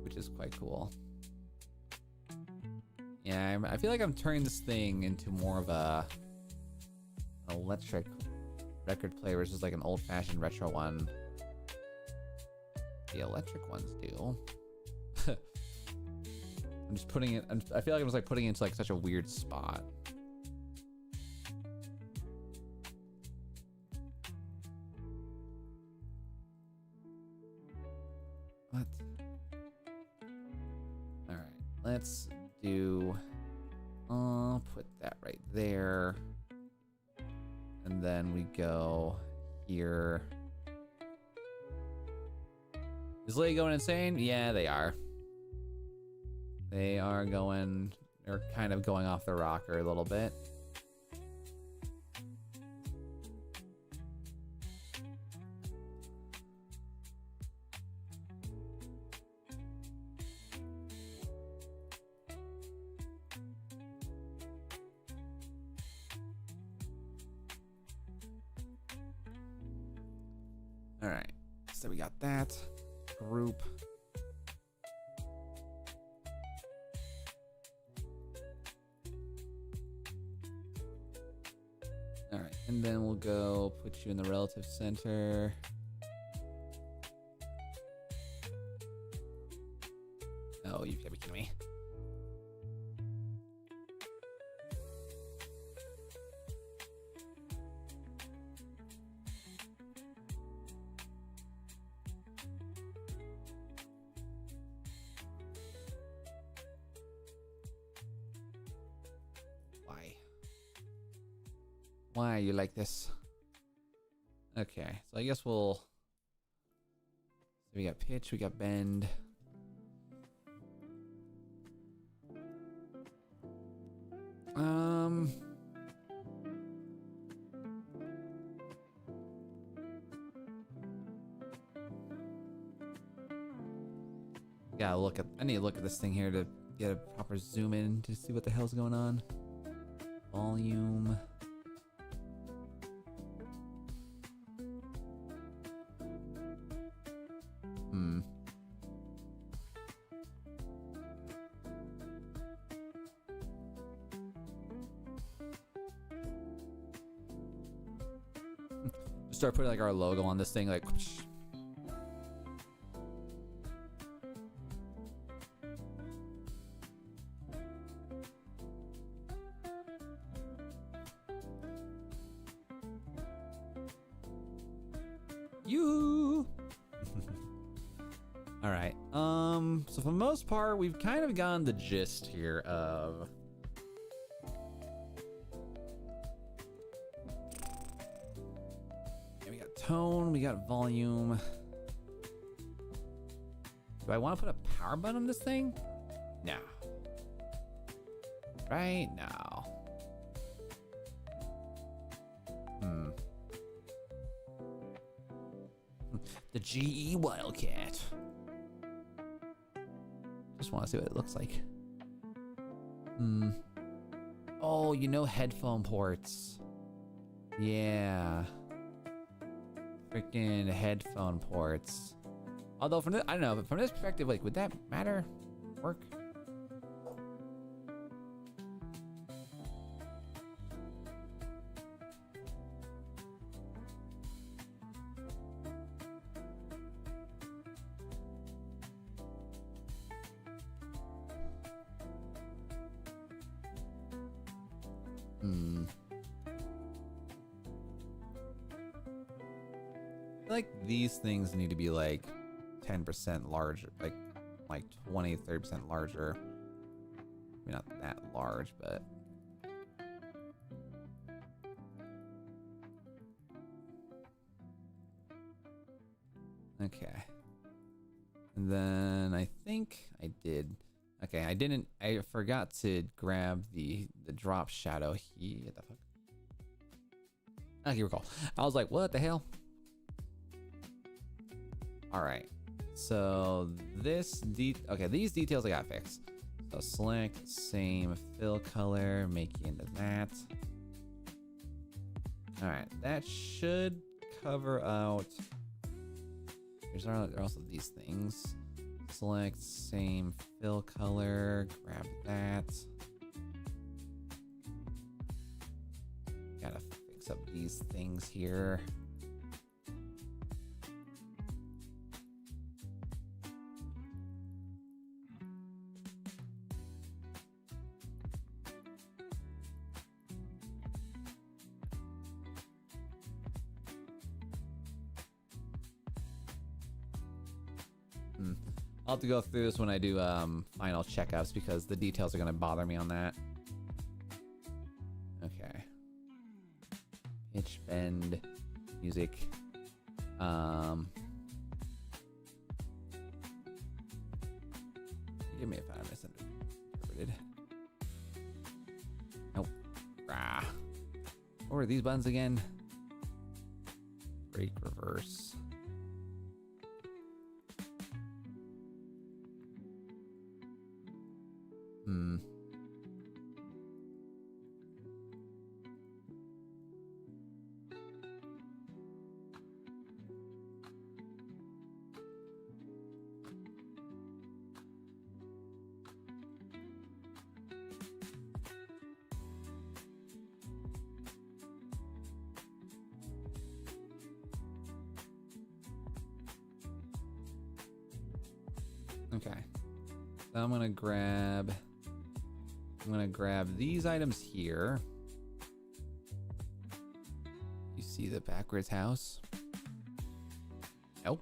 Which is quite cool. Yeah, I feel like I'm turning this thing into more of an electric record player versus like an old-fashioned retro one. The electric ones do. I'm just putting it. I feel like I'm just like putting it into like such a weird spot. What? All right, let's do. Put that right there, and then we go here. Is Lily going insane? Yeah, they are. They are going. They're kind of going off the rocker a little bit. All right, so we got that group. All right, and then we'll go put you in the relative center. Oh, you've got to be kidding me. Why are you like this? Okay, so I guess we'll. So we got pitch, we got bend. I need to look at this thing here to get a proper zoom in to see what the hell's going on. Volume. Start putting like our logo on this thing, like. You. All right. So for the most part, we've kind of gotten the gist here of. We got tone, we got volume. Do I want to put a power button on this thing? No. Right now. The GE Wildcat. Just want to see what it looks like. Oh, you know, headphone ports. Yeah. Freaking headphone ports. Although from this, I don't know, but from this perspective, like, would that matter? Work? I feel like these things need to be like 10% larger, like 20, 30% larger. I mean, not that large, but okay. And then I think I did. Okay, I forgot to grab the drop shadow. What the fuck? I can recall. I was like, what the hell? All right. So these details I got fixed. So select same fill color, make it into that. All right, that should cover out. There are also these things. Select same fill color, grab that. Gotta fix up these things here. I'll have to go through this when I do final checkups because the details are going to bother me on that. Okay. Pitch, bend, music. Give me if I misinterpreted. Nope. Rah. What were these buttons again? Break, reverse. Okay. So I'm gonna grab these items here. You see the backwards house? Nope.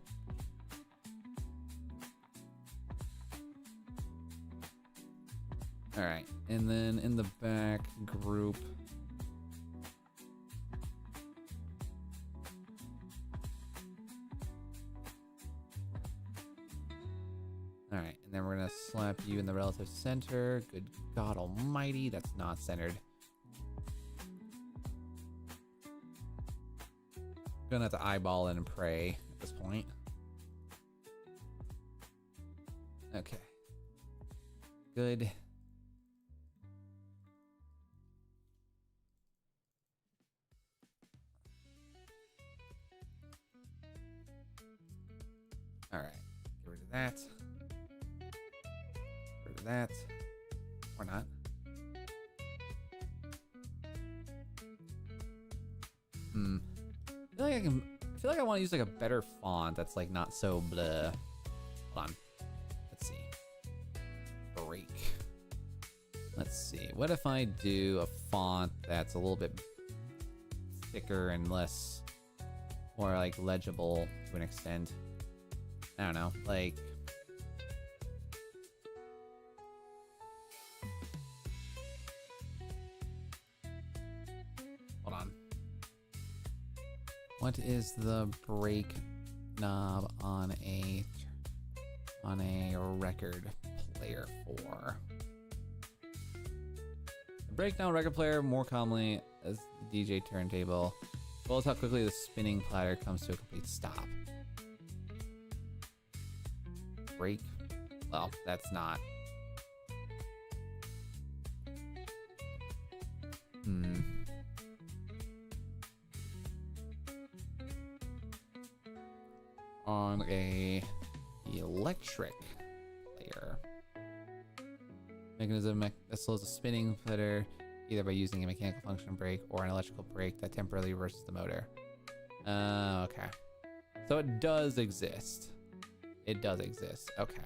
All right, and then in the back group, all right, and then we're gonna slap you in the relative center. Good God Almighty, that's not centered. Gonna have to eyeball it and pray at this point. Okay. good. All right, get rid of that. Get rid of that. Or not. I feel like I want to use like a better font that's like not so blah. Hold on. Let's see. Break. Let's see. What if I do a font that's a little bit thicker and less, more like legible to an extent? I don't know. Like, hold on. What is the break knob on a record player for? The break knob record player, more commonly as the DJ turntable, as well as how quickly the spinning platter comes to a complete stop. Break? Well, that's not. On a electric player. Mechanism that slows the spinning platter either by using a mechanical function brake or an electrical brake that temporarily reverses the motor. Okay. So it does exist. It does exist. Okay.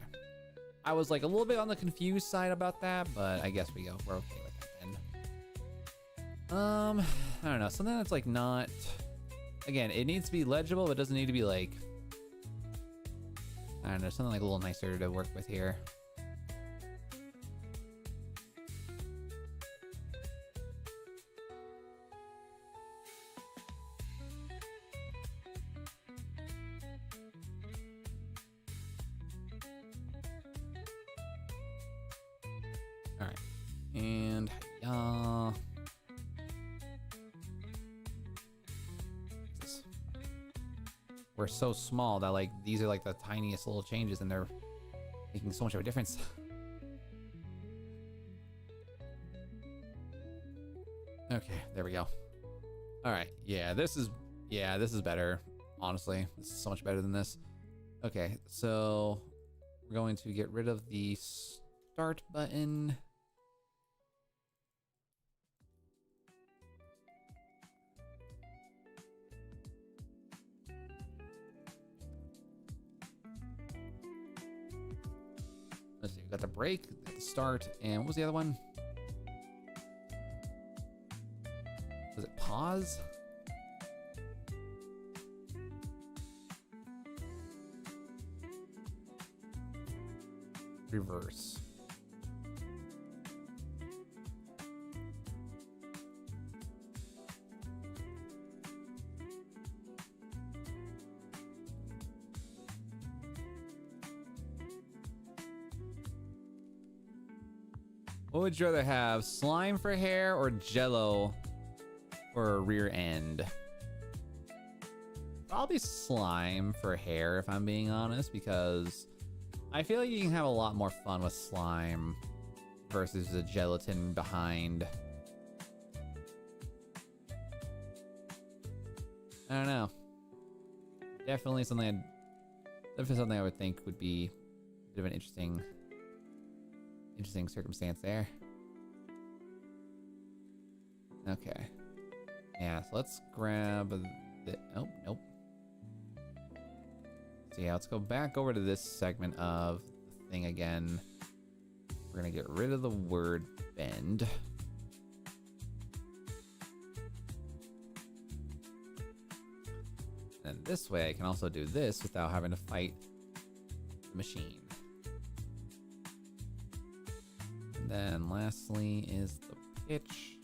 I was like a little bit on the confused side about that, but I guess we're okay with that then. I don't know. Something that's like not. Again, it needs to be legible, but it doesn't need to be like. I don't know, something like a little nicer to work with here. All right, and we're so small that like these are like the tiniest little changes and they're making so much of a difference. Okay, there we go. All right, yeah, this is better. Honestly, this is so much better than this. Okay, so we're going to get rid of the start button. Let's see, we got the break, got the start, and what was the other one? Was it pause? Reverse. What would you rather have, slime for hair or jello for a rear end? Probably slime for hair, if I'm being honest, because I feel like you can have a lot more fun with slime versus the gelatin behind. I don't know. Definitely something I would think would be a bit of an interesting circumstance there. Okay. Yeah, so let's grab the nope. So yeah, let's go back over to this segment of the thing again. We're gonna get rid of the word bend. And this way I can also do this without having to fight the machine. And then lastly is the pitch.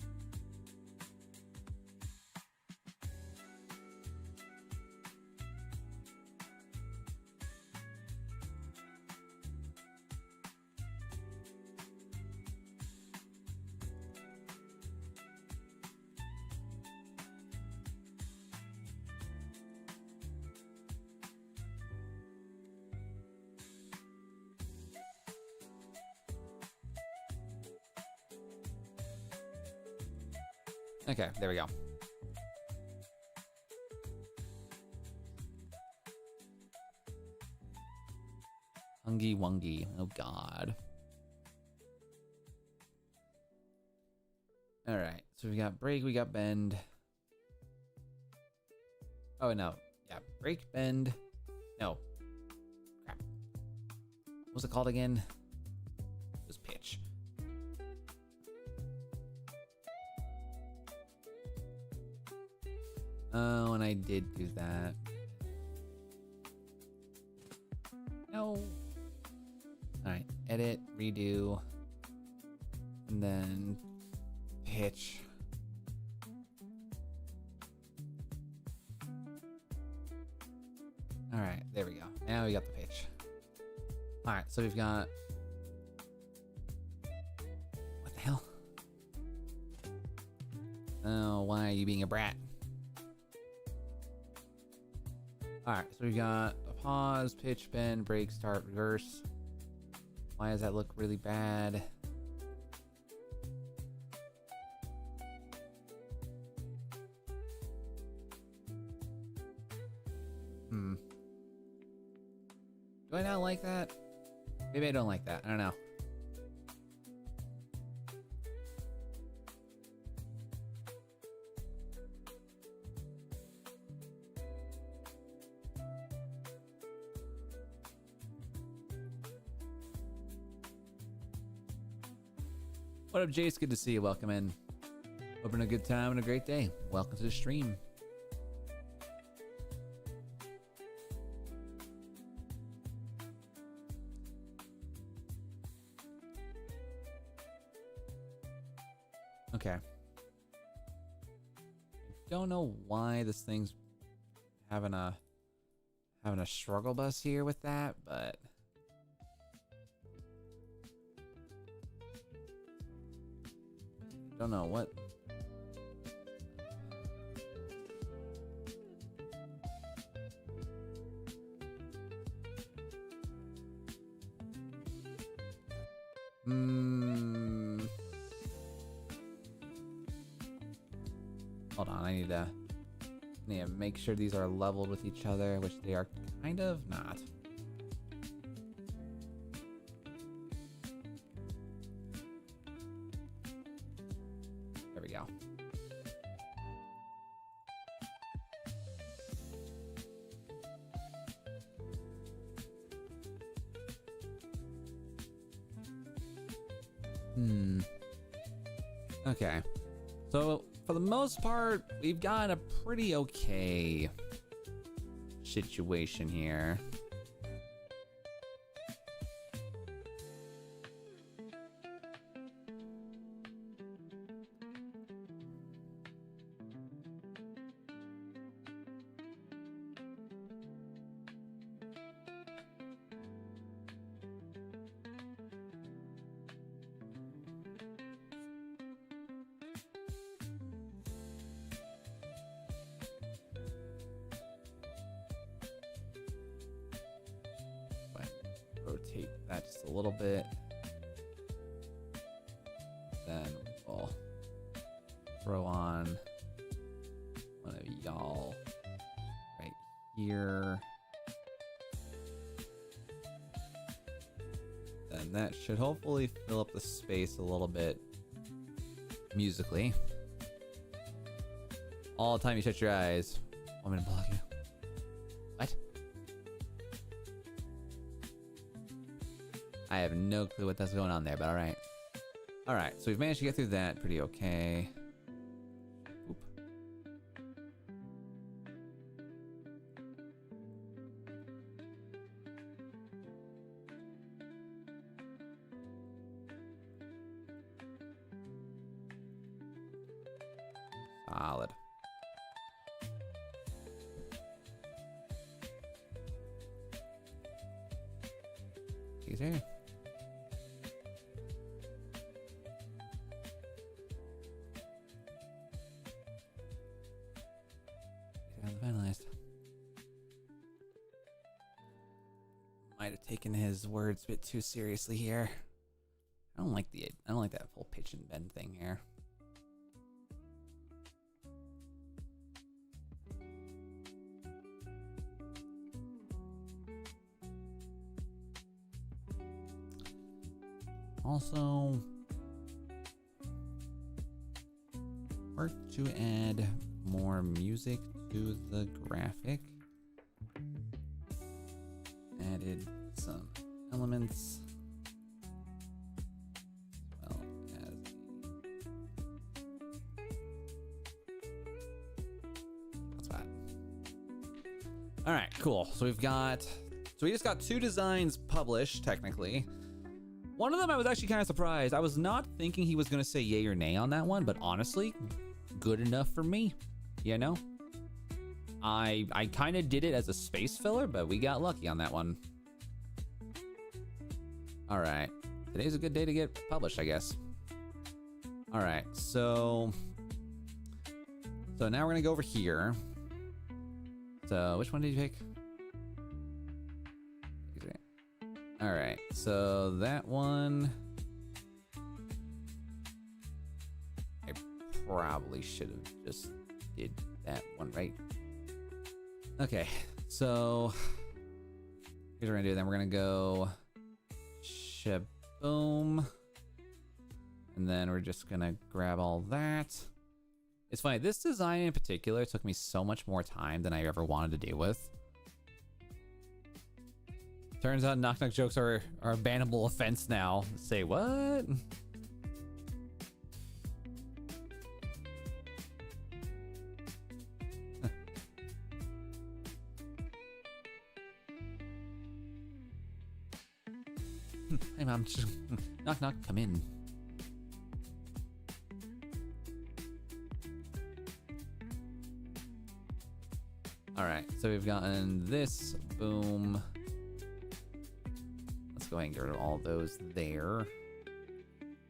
Okay, there we go. Hungy wungy. Oh god. Alright, so we got break, we got bend. Oh no. Yeah, break, bend. No. Crap. What was it called again? It was pitch. Oh, and I did do that. No. Alright, edit, redo, and then pitch. Alright, there we go. Now we got the pitch. Alright, so we've got... What the hell? Oh, why are you being a brat? Alright, so we got a pause, pitch, bend, break, start, reverse. Why does that look really bad? Do I not like that? Maybe I don't like that. I don't know. What up, Jace? Good to see you. Welcome in. Hoping a good time and a great day. Welcome to the stream. Okay. Don't know why this thing's having a struggle bus here with that, but don't know what. Hold on, I need to make sure these are leveled with each other, which they are kind of not. There we go. Okay. So for the most part, we've got a pretty okay situation here. Rotate that just a little bit. Then we'll throw on one of y'all right here. Then that should hopefully fill up the space a little bit musically. All the time you shut your eyes. I'm gonna block you. What? I have no clue what that's going on there, but alright. Alright, so we've managed to get through that pretty okay. Oop. Solid. Easy. Finalized. Might have taken his words a bit too seriously here. I don't like that full pitch and bend thing here. also work to add more music to the graphic. Added some elements. Well, as that's bad. All right, cool. So we just got 2 designs published technically. One of them I was actually kind of surprised. I was not thinking he was going to say yay or nay on that one, but honestly, good enough for me, you know? I kind of did it as a space filler, but we got lucky on that one. All right, today's a good day to get published, I guess. All right, so now we're gonna go over here. So which one did you pick? All right, so that one, I probably should have just did that one, right? Okay, so here's what we're gonna do. Then we're gonna go shaboom, and then we're just gonna grab all that. It's funny, this design in particular took me so much more time than I ever wanted to deal with. Turns out knock knock jokes are a bannable offense now. Say what? Hey mom, just knock knock, come in. All right, so we've gotten this, boom. Let's go ahead and get rid of all those there.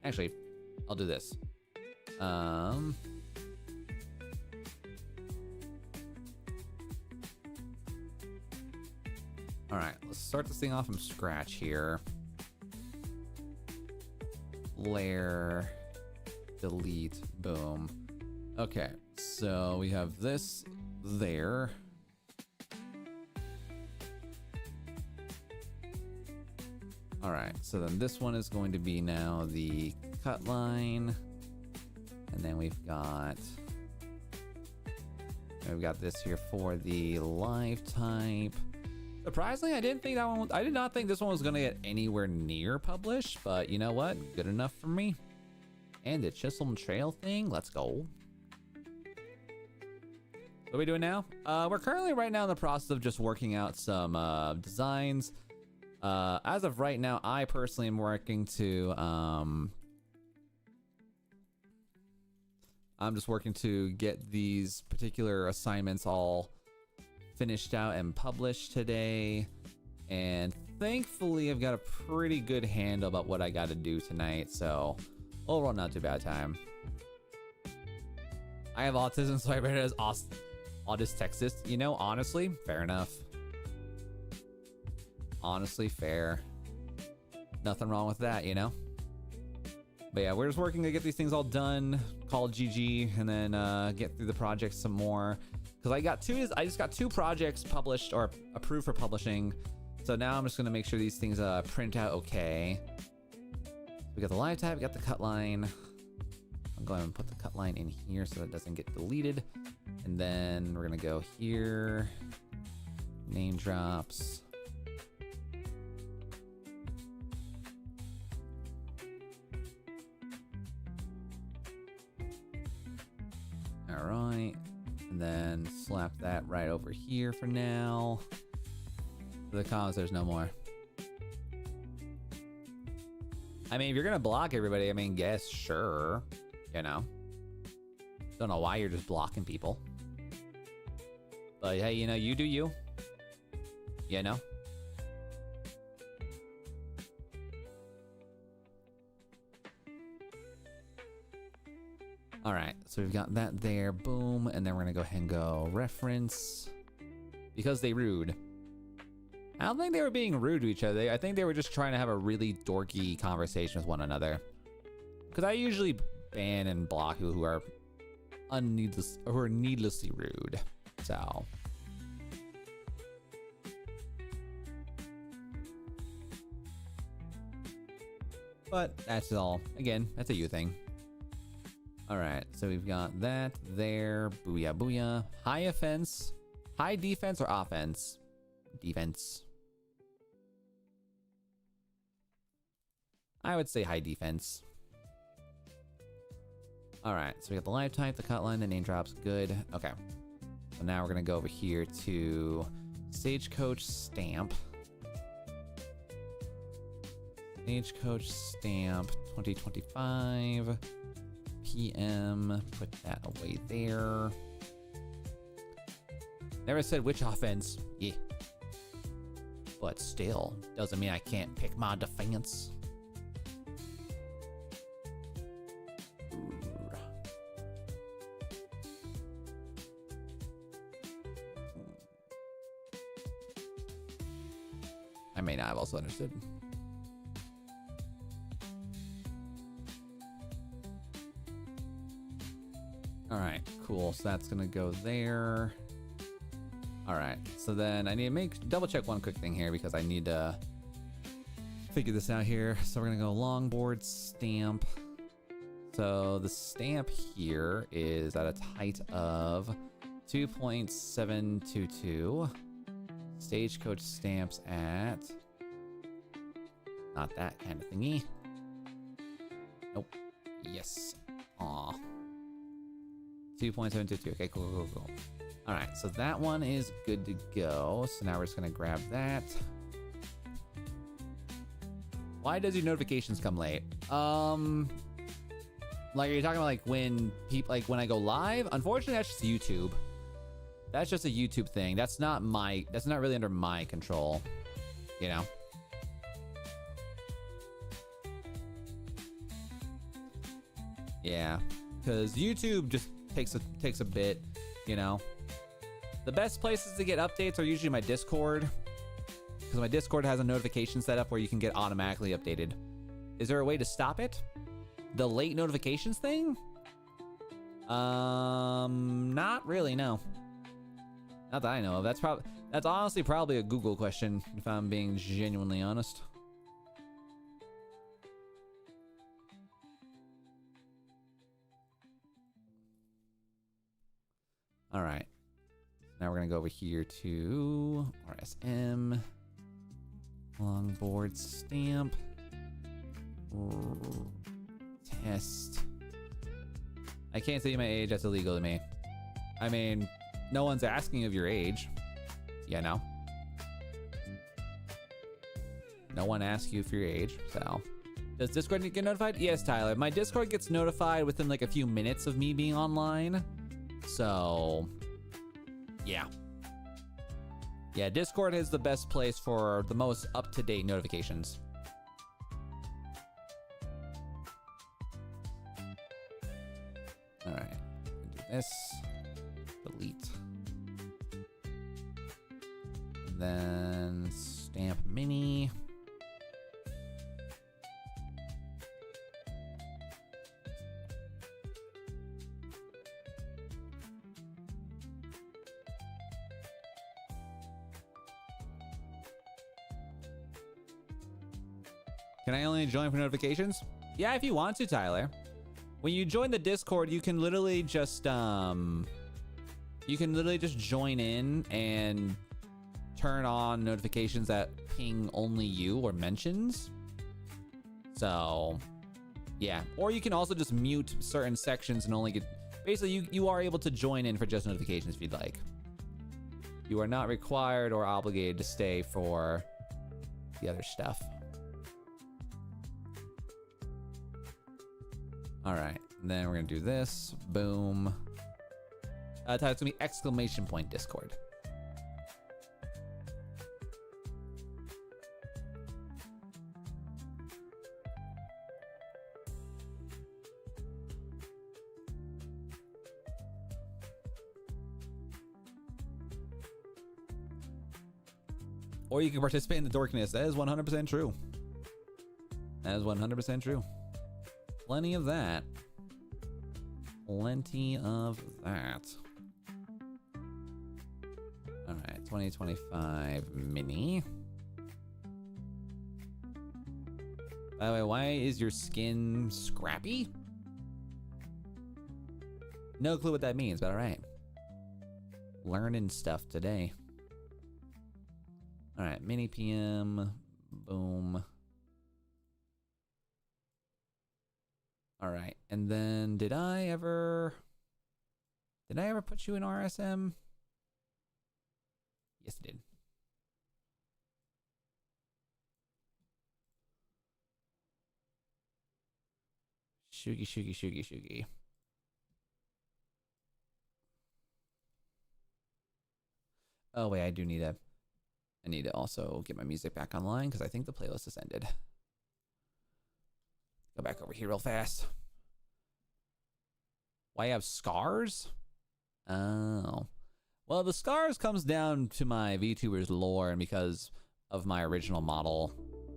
Actually, I'll do this. All right, let's start this thing off from scratch here. Layer, delete, boom. Okay, so we have this there. All right, so then this one is going to be now the cut line, and then we've got this here for the live type. Surprisingly, I did not think this one was gonna get anywhere near published, but you know what? Good enough for me. And the chisel and trail thing, let's go. What are we doing now? We're currently right now in the process of just working out some designs. As of right now, I personally am working to, I'm just working to get these particular assignments all finished out and published today. And thankfully, I've got a pretty good handle about what I got to do tonight. So overall, not too bad time. I have autism, so I read it as autistic. You know, honestly, fair enough. Honestly, fair. Nothing wrong with that, you know? But yeah, we're just working to get these things all done, call GG, and then get through the project some more. Because I just got 2 projects published or approved for publishing. So now I'm just gonna make sure these things print out okay. We got the live type, we got the cut line. I'm going to put the cut line in here so that it doesn't get deleted. And then we're gonna go here, name drops. All right, and then slap that right over here for now. For the comments, there's no more. I mean, if you're gonna block everybody, I mean, guess, sure, you know. Don't know why you're just blocking people. But hey, you know, you do you. You know? All right, so we've got that there, boom, and then we're gonna go ahead and go reference. Because they rude. I don't think they were being rude to each other. I think they were just trying to have a really dorky conversation with one another. Because I usually ban and block people who are needlessly rude. So. But that's all. Again, that's a you thing. All right, so we've got that there. Booyah, booyah. High offense. High defense or offense? Defense. I would say high defense. All right, so we got the live type, the cut line, the name drops. Good. Okay. So now we're going to go over here to Stagecoach Stamp. Stagecoach Stamp 2025 PM. Put that away there. Never said which offense. Yeah. But still, doesn't mean I can't pick my defense. I may not have also understood. All right, cool. So that's gonna go there. All right, so then I need to double check one quick thing here because I need to figure this out here. So we're gonna go longboard stamp. So the stamp here is at a height of 2.722. Stagecoach stamps at not that kind of thingy. Nope. Yes. Aw. 2.722. Okay, cool. All right, so that one is good to go. So now we're just gonna grab that. Why does your notifications come late? Like, are you talking about like when people, like when I go live? Unfortunately, that's just YouTube. That's just a YouTube thing. That's not really under my control, you know? Yeah, because YouTube just takes a bit, you know? The best places to get updates are usually my Discord, because my Discord has a notification set up where you can get automatically updated. Is there a way to stop it? The late notifications thing? Not really, no. Not that I know of. That's honestly probably a Google question, if I'm being genuinely honest. All right. Now we're gonna go over here to RSM, longboard stamp, test. I can't say my age. That's illegal to me. I mean, no one's asking of your age. You know? No one asks you for your age, so. Does Discord get notified? Yes, Tyler. My Discord gets notified within like a few minutes of me being online. So, yeah. Yeah, Discord is the best place for the most up-to-date notifications. All right, do this. Delete. And then stamp mini. Can I only join for notifications? Yeah, if you want to, Tyler. When you join the Discord, you can literally just join in and turn on notifications that ping only you or mentions. So, yeah. Or you can also just mute certain sections and only get... Basically, you are able to join in for just notifications if you'd like. You are not required or obligated to stay for the other stuff. All right, and then we're gonna do this. Boom. It's gonna be exclamation point Discord. Or you can participate in the dorkiness. That is 100% true. That is 100% true. Plenty of that. Plenty of that. All right, 2025 mini. By the way, why is your skin scrappy? No clue what that means, but all right. Learning stuff today. All right, mini PM, boom. All right, and then did I ever put you in RSM? Yes, I did. Shoogie. Oh wait, I need to also get my music back online because I think the playlist has ended. Go back over here real fast. Why I have scars? Oh. Well, the scars comes down to my VTubers lore and because of my original model.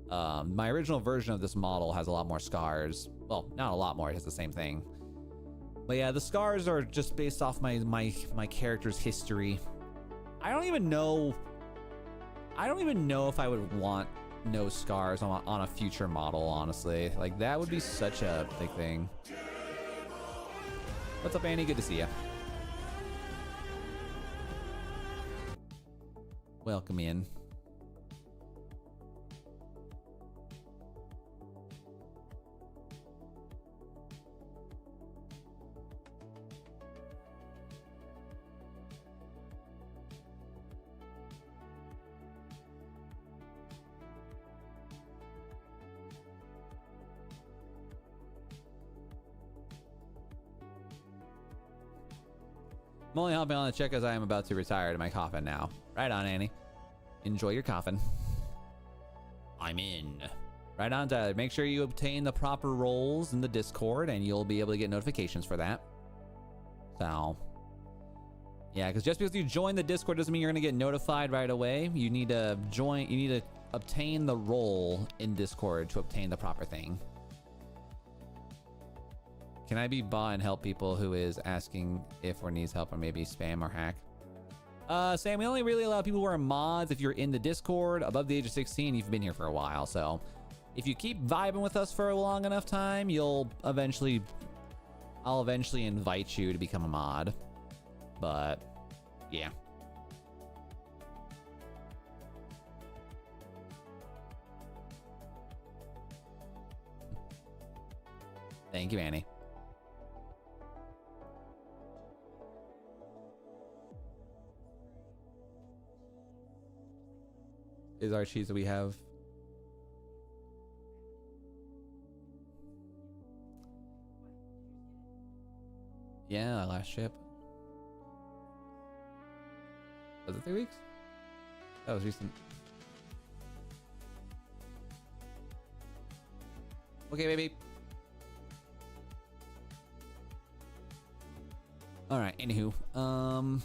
My original version of this model has a lot more scars. Well, not a lot more, it has the same thing. But yeah, the scars are just based off my character's history. I don't even know if I would want no scars on a future model, honestly. Like, that would be such a big thing. What's up, Annie? Good to see you. Welcome in. I'm only hopping on the check as I am about to retire to my coffin now. Right on, Annie. Enjoy your coffin. I'm in. Right on, Tyler. Make sure you obtain the proper roles in the Discord and you'll be able to get notifications for that. So, yeah, because just because you join the Discord doesn't mean you're going to get notified right away. You need to obtain the role in Discord to obtain the proper thing. Can I be bot and help people who is asking if or needs help or maybe spam or hack? Sam, we only really allow people who are mods if you're in the Discord above the age of 16. You've been here for a while, so if you keep vibing with us for a long enough time, I'll eventually invite you to become a mod. But yeah. Thank you, Annie. Is our cheese that we have? Yeah, last ship. Was it 3 weeks? That was recent. Okay, baby. All right. Anywho, oh,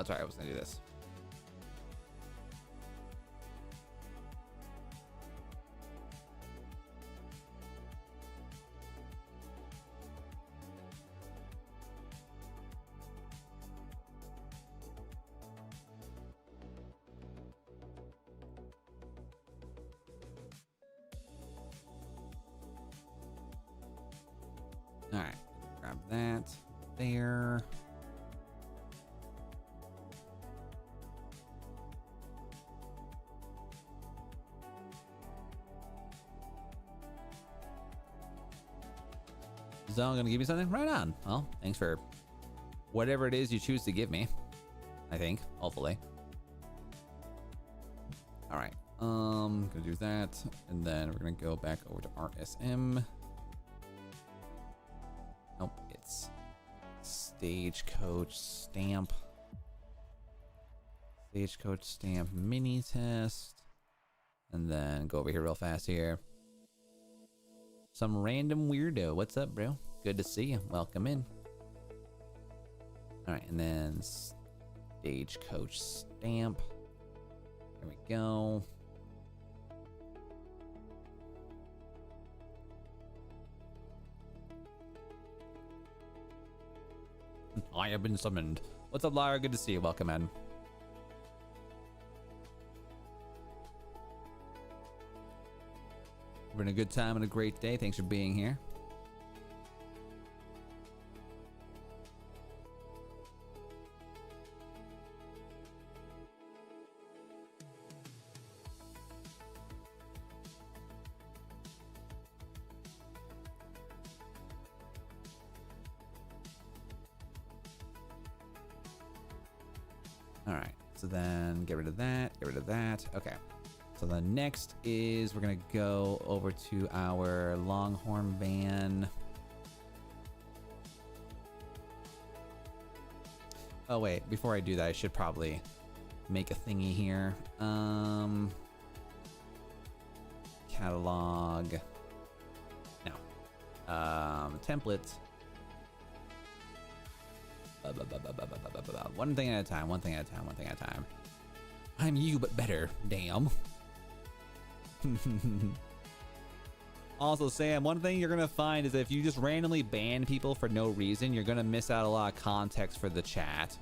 sorry, I was gonna do this. All right, grab that there. Zone gonna give me something? Right on. Well, thanks for whatever it is you choose to give me. I think, hopefully. All right, gonna do that, and then we're gonna go back over to RSM. Nope, it's Stagecoach Stamp. Stagecoach Stamp mini test, and then go over here real fast here. Some random weirdo. What's up, bro? Good to see you. Welcome in. All right, and then Stagecoach Stamp. There we go. I have been summoned. What's up, Lara? Good to see you. Welcome in. Having a good time and a great day. Thanks for being here. All right, so then get rid of that, get rid of that. Okay, so the next is we're gonna go over to our Longhorn van. Oh wait, before I do that, I should probably make a thingy here. Catalog. No. Template. One thing at a time, one thing at a time, one thing at a time. I'm you, but better. Damn. Also, Sam, one thing you're gonna find is if you just randomly ban people for no reason, you're gonna miss out a lot of context for the chat.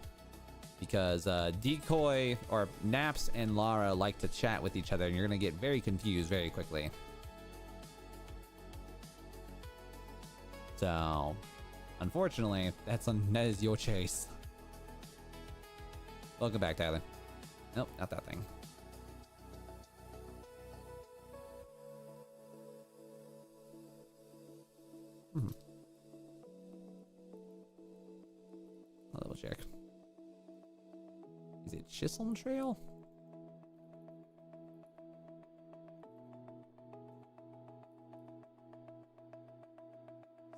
Because Decoy or Naps and Lara like to chat with each other, and you're gonna get very confused very quickly. So, unfortunately, that is your chase. Welcome back, Tyler. Nope, not that thing. I'll double check. Is it Chisholm Trail?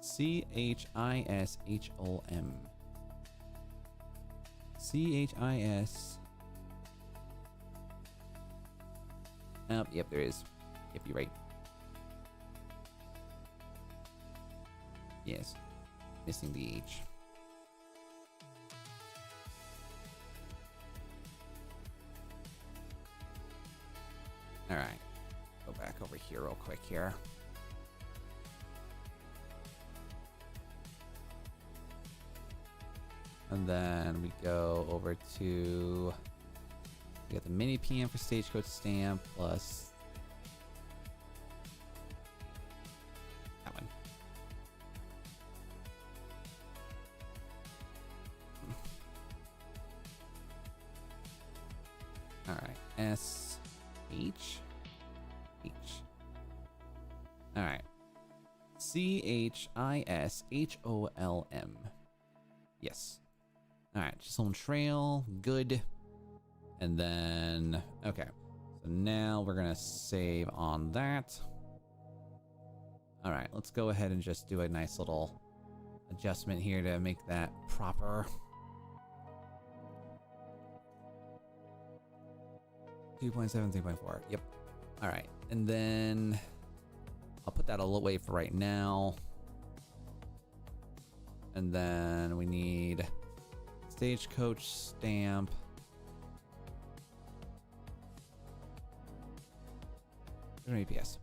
C-H-I-S-H-O-M. C-H-I-S. Oh, yep, there is. Yep, you're right. Yes. Missing the H. Alright. Go back over here real quick here. And then we go over to, we got the mini PM for Stagecoach stamp plus that one. All right, S H H. All right, CHISHOLM. Yes. All right, just on trail, good. And then, okay. So now we're gonna save on that. All right, let's go ahead and just do a nice little adjustment here to make that proper. 2.7, 3.4, yep. All right, and then I'll put that away for right now. And then we need Stagecoach stamp. APS.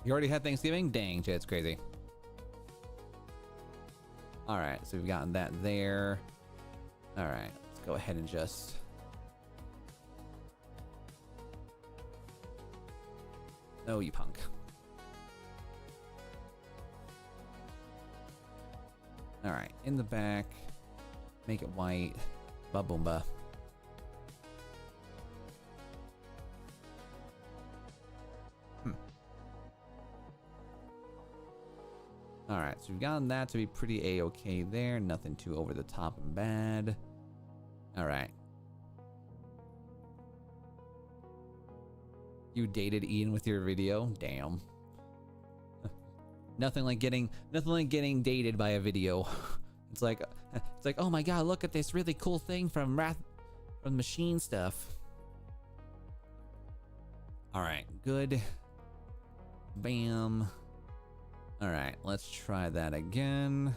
You already had Thanksgiving? Dang, Jay, it's crazy. All right, so we've gotten that there. All right, let's go ahead and just. Oh, you punk. All right, in the back, make it white. Ba boomba. All right, so we've gotten that to be pretty a-okay there. Nothing too over the top and bad. All right. You dated Ian with your video? Damn. Nothing like getting dated by a video. It's like, oh my god, look at this really cool thing from Machine Stuff. All right, good. Bam. All right, let's try that again.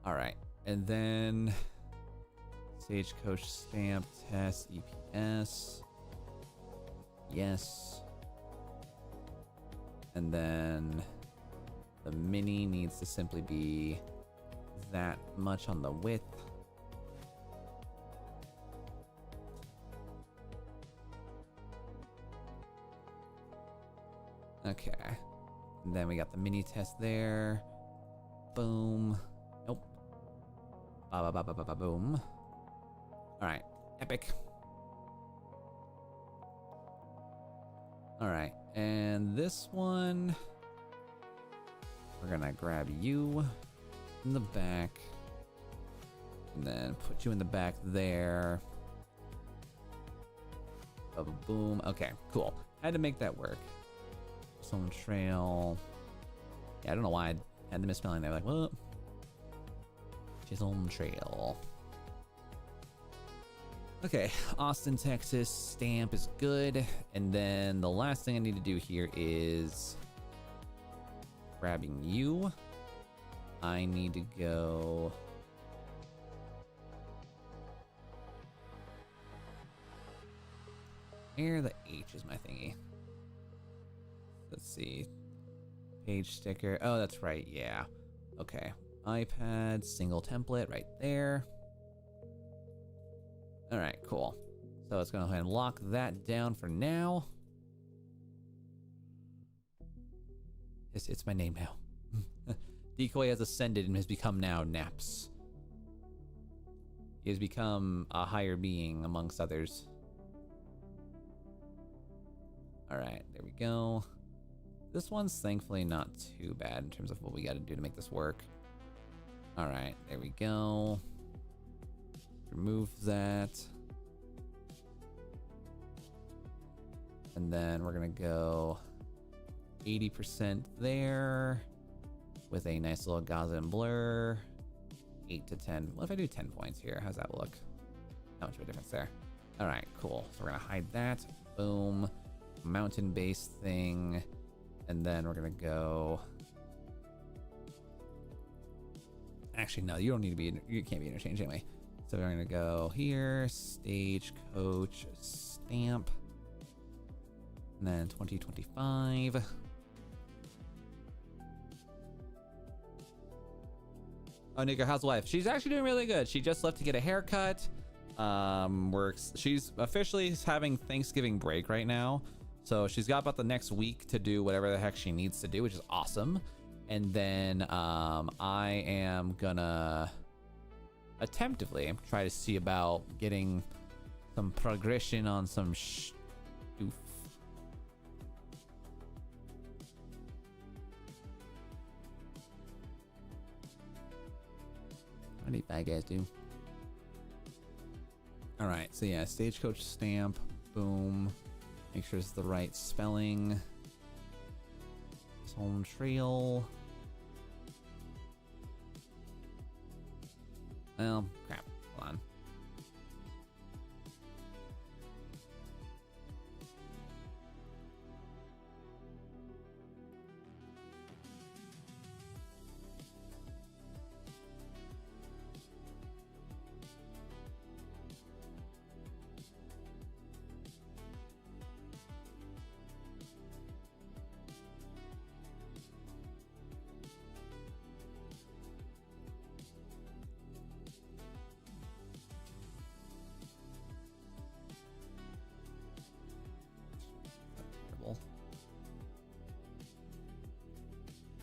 All right, and then Stagecoach stamp test EPS. Yes. And then the mini needs to simply be that much on the width. Okay. And then we got the mini test there. Boom. Nope. Ba ba ba ba ba boom. Alright. Epic. Alright. And this one, we're gonna grab you in the back. And then put you in the back there. Ba ba boom. Okay, cool. Had to make that work. Some trail. Yeah, I don't know why I had the misspelling there. Like, what? Chisholm Trail. Okay, Austin, Texas. Stamp is good. And then the last thing I need to do here is grabbing you. I need to go. Where the H is my thingy? Let's see. Page sticker. Oh, that's right. Yeah. Okay. iPad, single template right there. All right, cool. So let's go ahead and lock that down for now. It's my name now. Decoy has ascended and has become now Naps. He has become a higher being amongst others. All right, there we go. This one's thankfully not too bad in terms of what we got to do to make this work. All right, there we go. Remove that. And then we're gonna go 80% there with a nice little Gaussian blur. 8 to 10. What if I do 10 points here? How's that look? Not much of a difference there. All right, cool. So we're gonna hide that. Boom. Mountain base thing. And then we're gonna go. Actually, no, you don't need to be. You can't be interchanged anyway. So we're gonna go here, stagecoach stamp, and then 2025. Oh, Nico, how's the wife? She's actually doing really good. She just left to get a haircut. She's officially having Thanksgiving break right now. So she's got about the next week to do whatever the heck she needs to do, which is awesome. And then I am gonna attemptively try to see about getting some progression on some stuff. What do you bad guys do? All right, so yeah, stagecoach stamp, boom. Make sure it's the right spelling. Home trail. Well, crap. Hold on.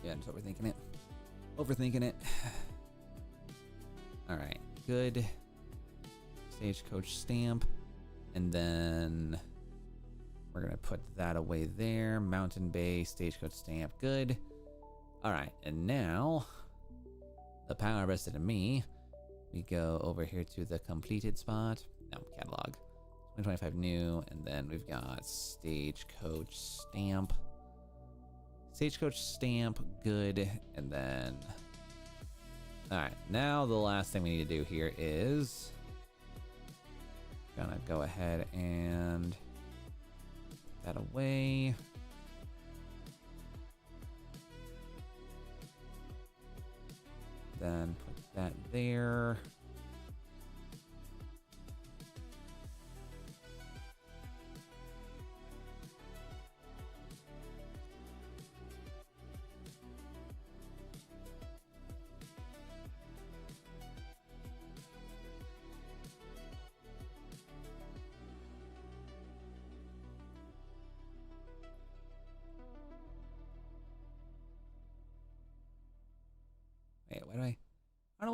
Yeah, I'm just overthinking it. Overthinking it. All right, good. Stagecoach stamp. And then we're gonna put that away there. Mountain Bay, stagecoach stamp, good. All right, and now the power vested in me. We go over here to the completed spot. No, catalog. 2025 new, and then we've got stagecoach stamp. Stagecoach stamp, good, and then... Alright, now the last thing we need to do here is... Gonna go ahead and... Put that away. Then put that there.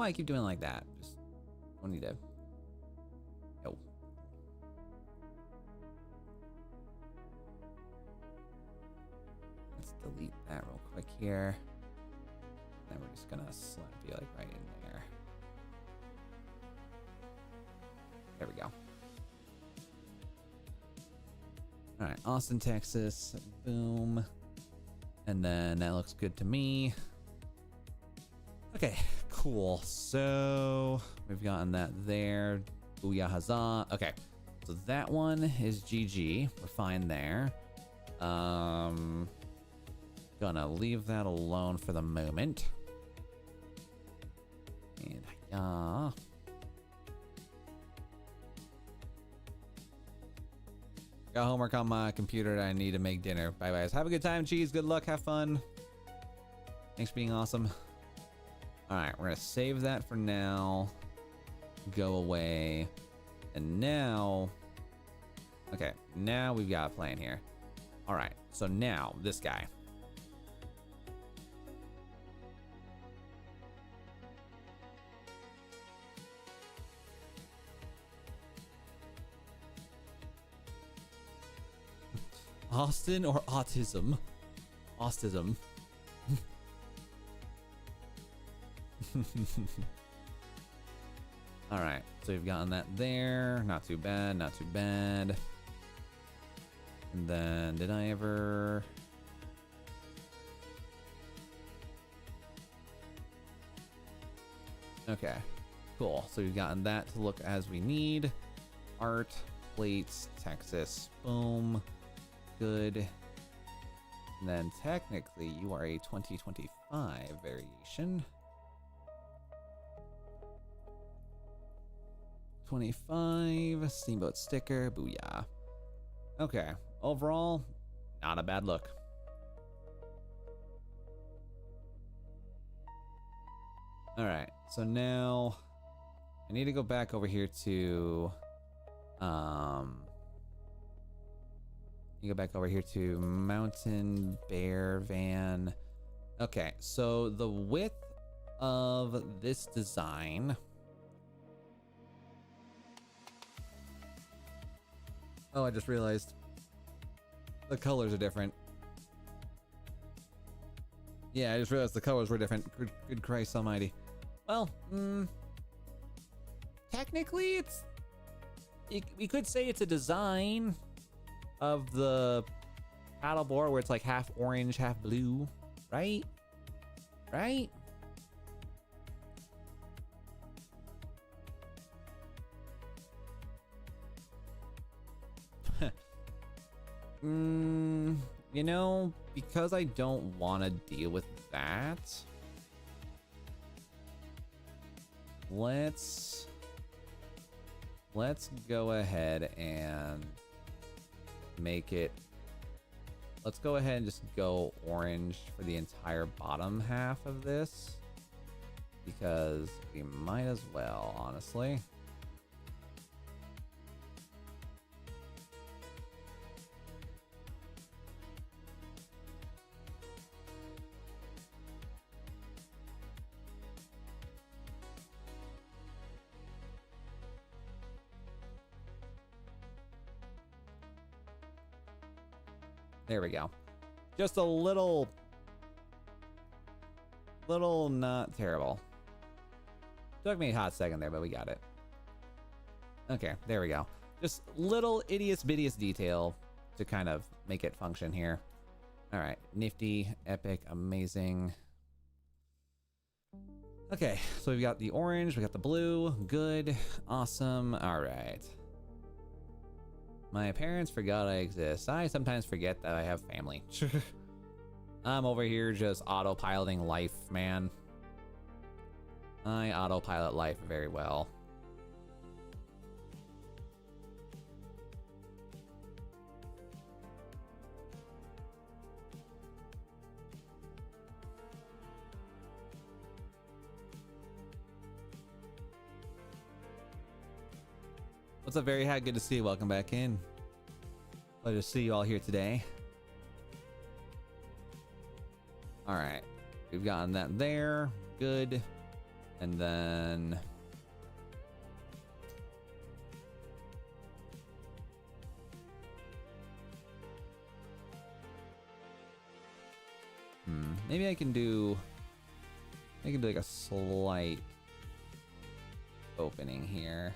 I keep doing like that. Just don't need to. Yo. Let's delete that real quick here. Then we're just gonna slap you like right in there. There we go. All right, Austin, Texas, boom. And then that looks good to me. Okay, cool. So we've gotten that there. Booyah huzzah. Okay, so that one is GG. We're fine there. Gonna leave that alone for the moment. And yeah. Got homework on my computer and I need to make dinner. Bye bye. Have a good time, cheese. Good luck. Have fun. Thanks for being awesome. All right, we're gonna save that for now. Go away. And now, okay, now we've got a plan here. All right, so now this guy. Austin or autism? Autism. All right, so we've gotten that there. Not too bad, not too bad. And then did I ever... Okay, cool. So we've gotten that to look as we need. Art, plates, Texas, boom. Good. And then technically you are a 2025 variation. 25 Steamboat sticker, booyah. Okay, overall, not a bad look. All right, so now I need to go back over here to you go back over here to Mountain Bear Van. Okay, so the width of this design. Oh, I just realized the colors are different. Yeah, I just realized the colors were different. Good Christ almighty. Well, technically it's... we could say it's a design of the paddleboard where it's like half orange, half blue, right? Right? You know, because I don't want to deal with that, let's go ahead and make it, let's go ahead and just go orange for the entire bottom half of this, because we might as well, honestly. There we go. Just a little not terrible. Took me a hot second there, but we got it. Okay, there we go. Just little itious bittiest detail to kind of make it function here. All right, nifty, epic, amazing. Okay, so we've got the orange, we got the blue, good, awesome. All right. My parents forgot I exist. I sometimes forget that I have family. I'm over here just autopiloting life, man. I autopilot life very well. What's up, Very Hat? Good to see you. Welcome back in. Pleasure to see you all here today. All right, we've gotten that there. Good. And then maybe I can do like a slight opening here.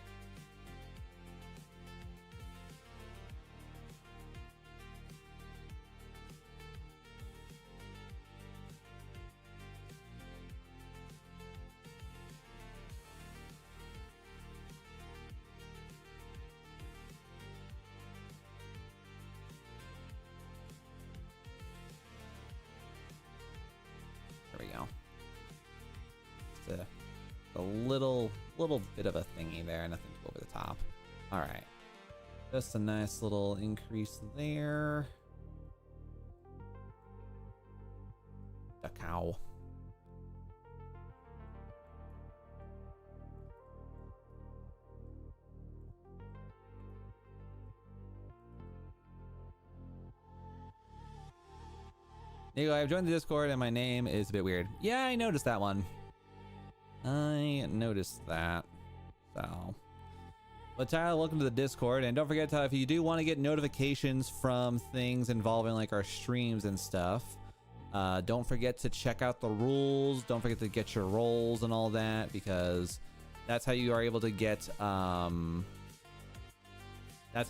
There we go. Just a little bit of a thingy there, nothing too over the top. All right, just a nice little increase there. The cow. There you go, I've joined the Discord and my name is a bit weird. Yeah, I noticed that one. I noticed that. So. But Tyler, welcome to the Discord. And don't forget, Tyler, if you do want to get notifications from things involving like our streams and stuff, don't forget to check out the rules. Don't forget to get your roles and all that, because that's how you are able to get, that's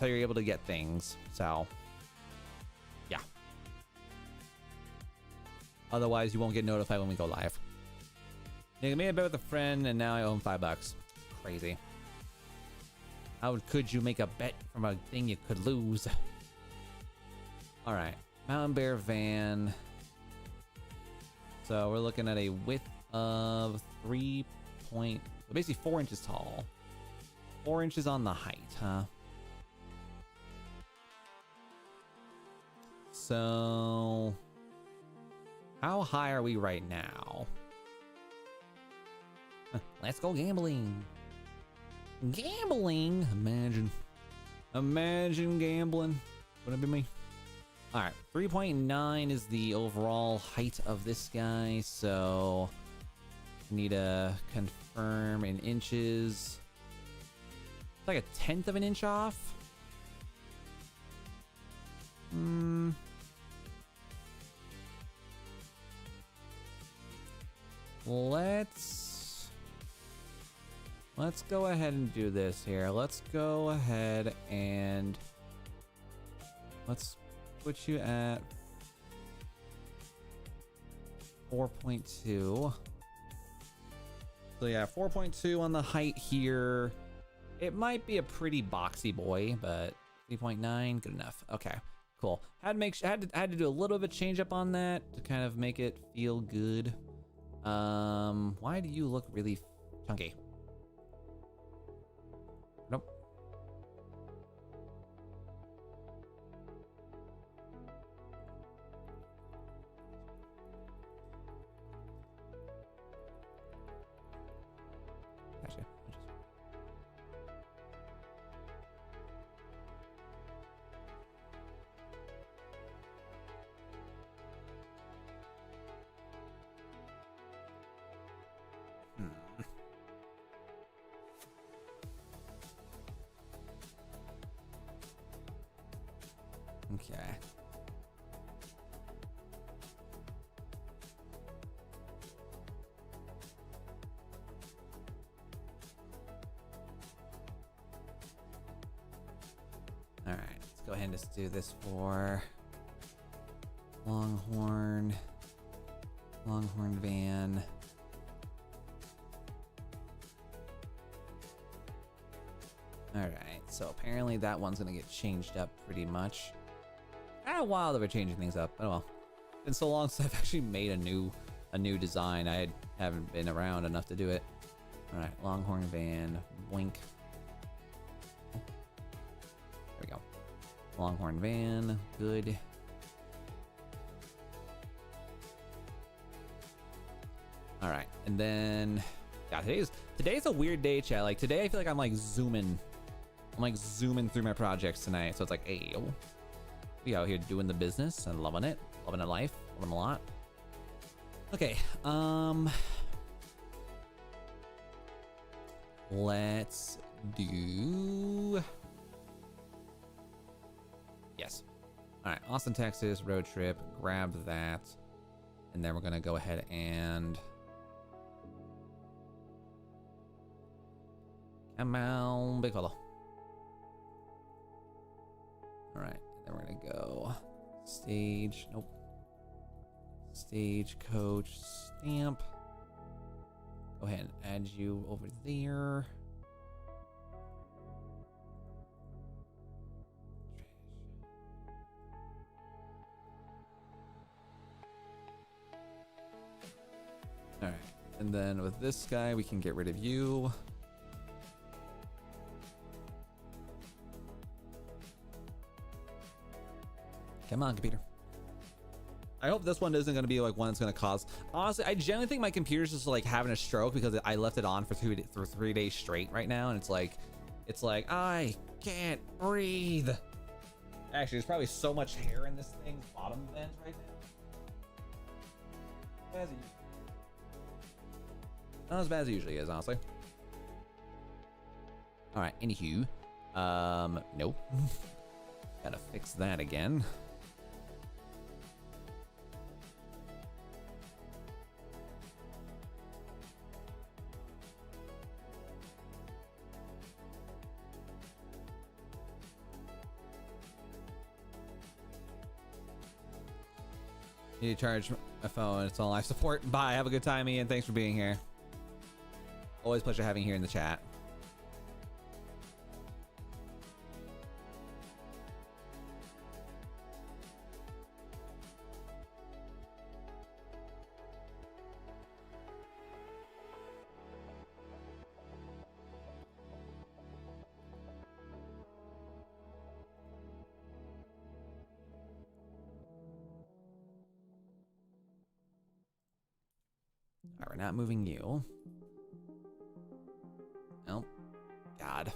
how you're able to get things. So. Yeah. Otherwise, you won't get notified when we go live. You made a bet with a friend, and now I owe him $5. Crazy. How could you make a bet from a thing you could lose? All right, Mountain Bear van. So we're looking at a width of basically 4 inches tall. 4 inches on the height, huh? So how high are we right now? Let's go gambling. Gambling? Imagine gambling. Wouldn't it be me? All right, 3.9 is the overall height of this guy, so need to confirm in inches. It's like 1/10 of an inch off. Let's go ahead and do this here. Let's go ahead and let's put you at 4.2. So yeah, 4.2 on the height here. It might be a pretty boxy boy, but 3.9, good enough. Okay, cool. Had to do a little bit of a change up on that to kind of make it feel good. Why do you look really chunky? Nope. Gotcha. Okay. All right, let's go ahead and just do this for Longhorn van. All right, so apparently that one's gonna get changed up pretty much. A while that we're changing things up. Oh well, it's been so long since I've actually made a new design. I haven't been around enough to do it. All right, Longhorn van, wink. There we go. Longhorn van, good. All right, and then yeah, today's a weird day, chat. Like today, I feel like I'm like zooming through my projects tonight. So it's like, hey, we out here doing the business and loving it life, loving a lot. Okay, let's do... Yes. All right, Austin, Texas, road trip. Grab that. And then we're going to go ahead and... Come on, big fella. All right, then we're going to go stage. Nope. Stagecoach stamp. Go ahead and add you over there. All right, and then with this guy, we can get rid of you. Come on, computer. I hope this one isn't going to be like one that's going to cause... Honestly, I generally think my computer's just like having a stroke because I left it on for 3 days straight right now, and it's like I can't breathe. Actually, there's probably so much hair in this thing's bottom vent right now. Not as bad as it usually is, honestly. All right, anywho, nope. Gotta fix that again. Need to charge my phone. It's all life support. Bye. Have a good time, Ian. Thanks for being here. Always a pleasure having you here in the chat. All right, we're not moving you. Oh, God.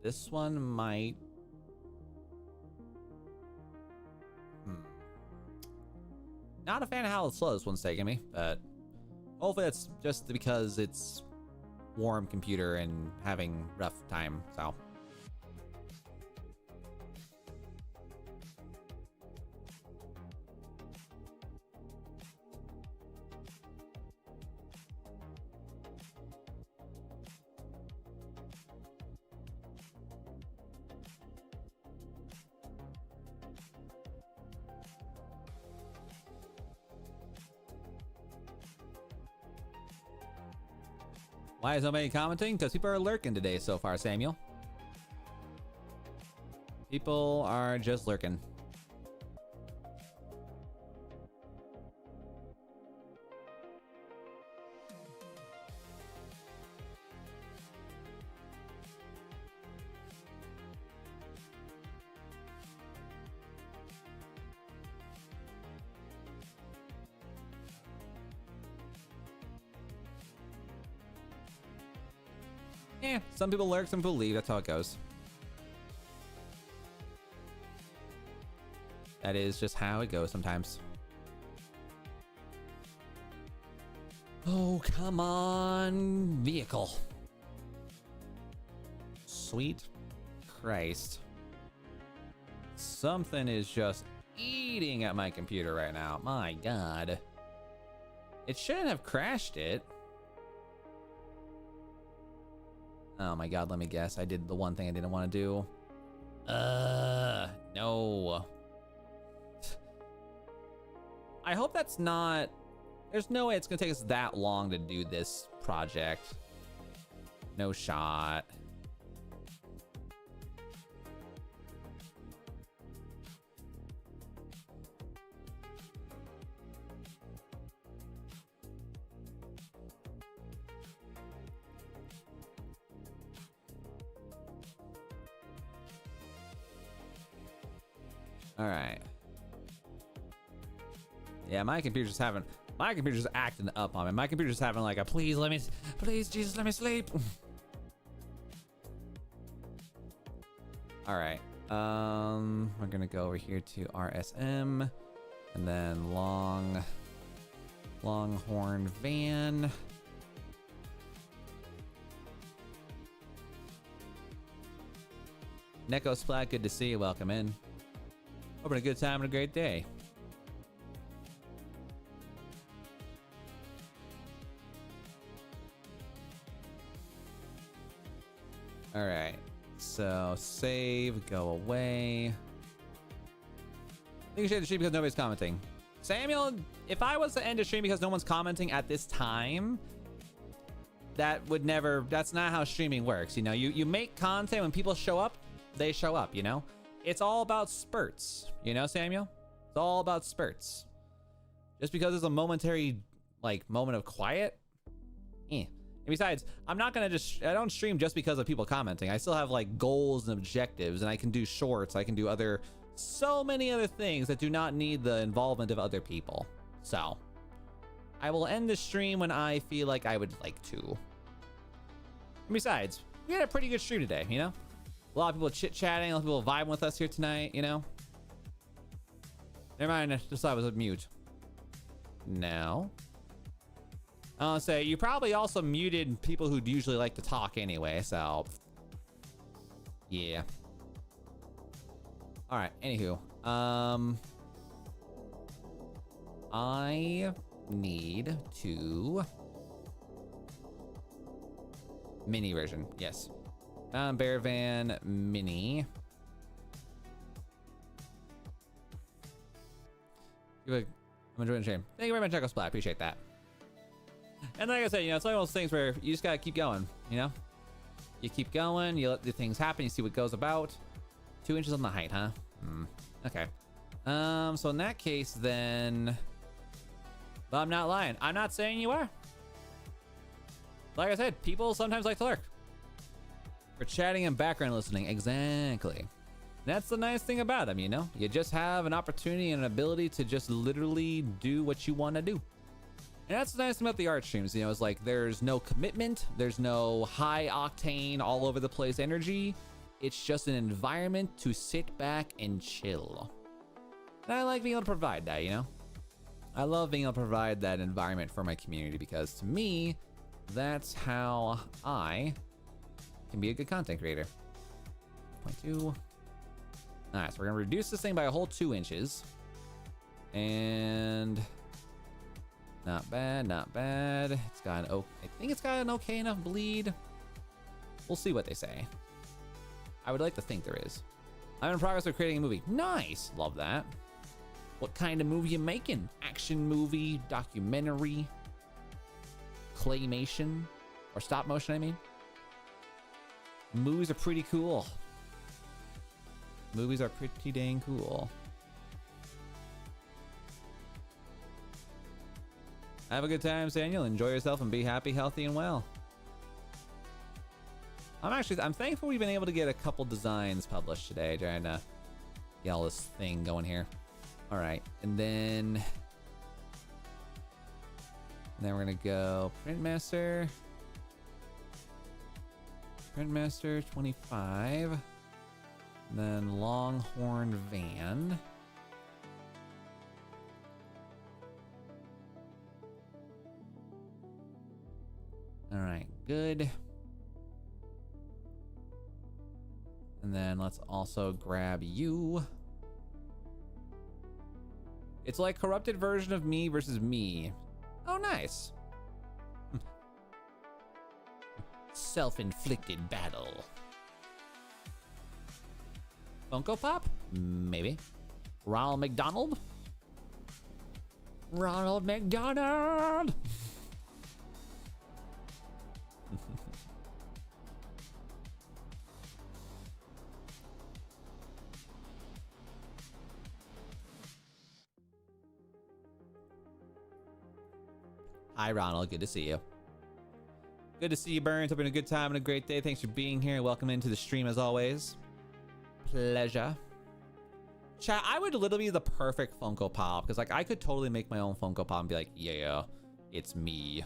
This one might... Not a fan of how slow this one's taking me, but hopefully it's just because it's warm computer and having rough time, so... Why is nobody commenting? Because people are lurking today so far, Samuel. People are just lurking. Yeah, some people lurk, some people leave. That's how it goes. That is just how it goes sometimes. Oh, come on, vehicle. Sweet Christ. Something is just eating at my computer right now. My God. It shouldn't have crashed it. Oh my God, let me guess. I did the one thing I didn't want to do. No. I hope that's not... There's no way it's gonna take us that long to do this project. No shot. All right. Yeah, my computer's acting up on me. My computer's having like a please Jesus let me sleep. All right. We're gonna go over here to RSM and then long Longhorn van. Neko Splat, good to see you. Welcome in. Hoping a good time and a great day. All right, so save, go away. I think you should end the stream because nobody's commenting. Samuel, if I was to end a stream because no one's commenting at this time, that would never, that's not how streaming works. You know, you make content when people show up, they show up, you know? It's all about spurts, you know, Samuel? It's all about spurts. Just because there's a momentary, like, moment of quiet, And besides, I'm not gonna I don't stream just because of people commenting. I still have like goals and objectives, and I can do shorts, I can do so many other things that do not need the involvement of other people. So, I will end the stream when I feel like I would like to. And besides, we had a pretty good stream today, you know? A lot of people chit-chatting, a lot of people vibing with us here tonight, you know? Never mind, just thought I was a mute. Now, I'll say you probably also muted people who usually like to talk anyway, so yeah. All right, anywho, I need to mini version, yes. Bear Van Mini. I'm enjoying the stream. Thank you very much, Echo Splat. Appreciate that. And like I said, you know, it's one of those things where you just gotta keep going, you know? You keep going, you let the things happen, you see what goes about. 2 inches on the height, huh? Okay. So in that case, then... But I'm not lying. I'm not saying you are. Like I said, people sometimes like to lurk. For chatting and background listening, exactly. That's the nice thing about them, you know? You just have an opportunity and an ability to just literally do what you want to do. And that's the nice thing about the art streams, you know, it's like there's no commitment, there's no high octane, all over the place energy. It's just an environment to sit back and chill. And I like being able to provide that, you know? I love being able to provide that environment for my community because to me, that's how I can be a good content creator. 0.2. All right, so we're gonna reduce this thing by a whole 2 inches. And not bad, not bad. It's got an I think it's got an okay enough bleed. We'll see what they say. I would like to think there is. I'm in progress of creating a movie. Nice, love that. What kind of movie you making? Action movie, documentary, claymation, or stop motion, I mean. Movies are pretty cool. Movies are pretty dang cool. Have a good time, Daniel. Enjoy yourself and be happy, healthy, and well. I'm thankful we've been able to get a couple designs published today, trying to get all this thing going here. All right, and then we're gonna go Printmaster 25, then Longhorn Van. All right, good. And then let's also grab you. It's like corrupted version of me versus me. Oh, nice. Self-inflicted battle. Funko Pop? Maybe. Ronald McDonald? Ronald McDonald! Hi, Ronald. Good to see you. Good to see you, Burns. Hope you're having a good time and a great day. Thanks for being here. Welcome into the stream as always. Pleasure. Chat, I would literally be the perfect Funko Pop because like I could totally make my own Funko Pop and be like, yeah, it's me.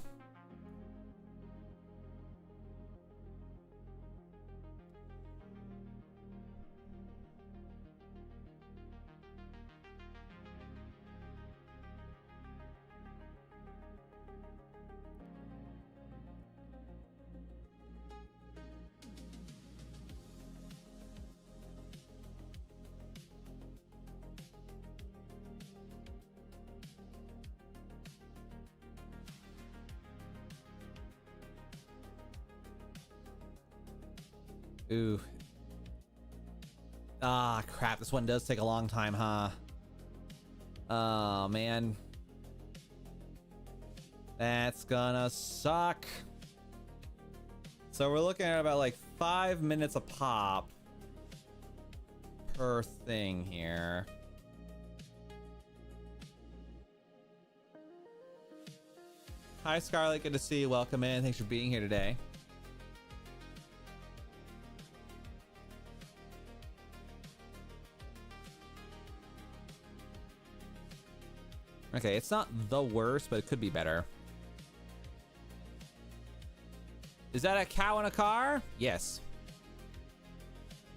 Ooh. Ah, crap. This one does take a long time, huh? Oh, man. That's gonna suck. So we're looking at about like 5 minutes a pop per thing here. Hi, Scarlett. Good to see you. Welcome in. Thanks for being here today. Okay, it's not the worst, but it could be better. Is that a cow in a car? Yes.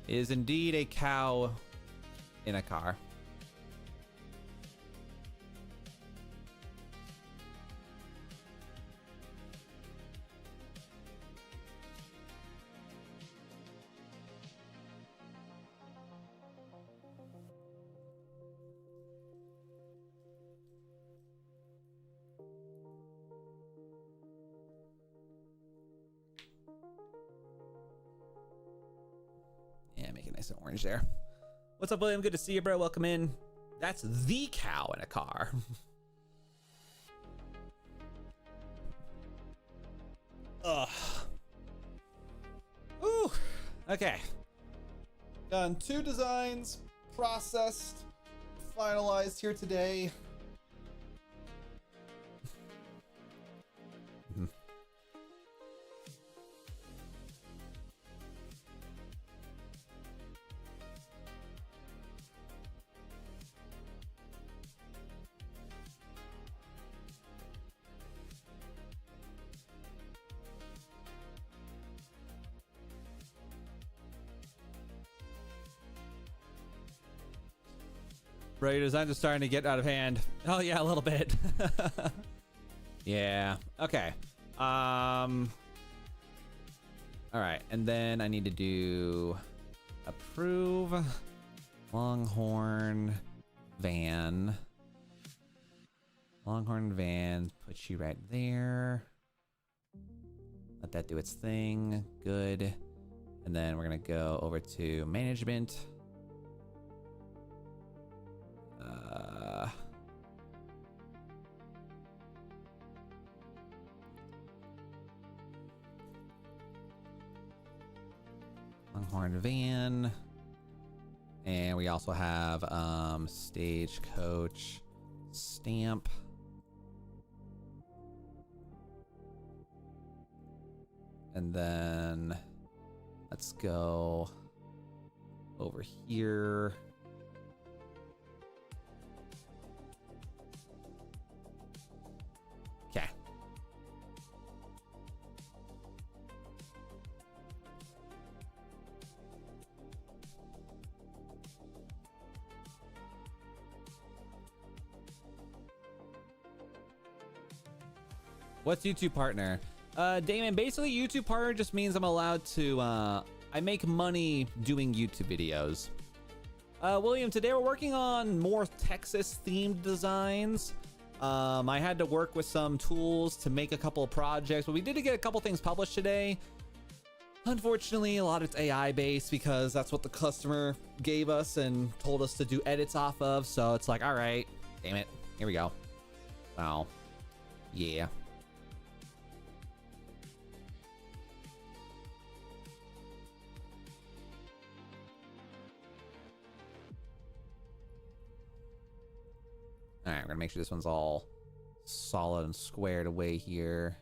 It is indeed a cow in a car. Yeah, make it nice and orange there. What's up, William? Good to see you, bro. Welcome in. That's the cow in a car. Ugh. Ooh. Okay. Done 2 designs, processed, finalized here today. Bro, your designs are starting to get out of hand. Oh yeah, a little bit. Yeah. Okay. All right, and then I need to do approve Longhorn van. Longhorn van. Put you right there. Let that do its thing. Good. And then we're gonna go over to management. Longhorn van, and we also have stagecoach stamp. And then let's go over here. Okay. What's YouTube partner? Damon, basically YouTube partner just means I'm allowed to, I make money doing YouTube videos. William, today we're working on more Texas themed designs. I had to work with some tools to make a couple of projects, but we did get a couple things published today. Unfortunately, a lot of it's AI based because that's what the customer gave us and told us to do edits off of. So it's like, all right, damn it. Here we go. Wow. Yeah. All right, we're gonna make sure this one's all solid and squared away here.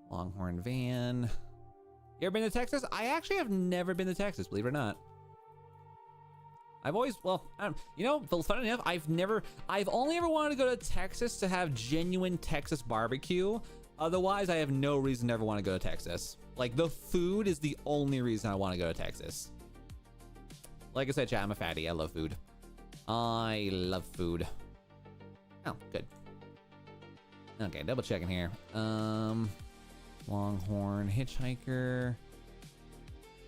Longhorn van. You ever been to Texas? I actually have never been to Texas, believe it or not. I've always, well, you know, funny enough, I've only ever wanted to go to Texas to have genuine Texas barbecue. Otherwise, I have no reason to ever want to go to Texas. Like, the food is the only reason I want to go to Texas. Like I said, chat, I'm a fatty. I love food. I love food. Oh, good. Okay, double checking here. Longhorn hitchhiker.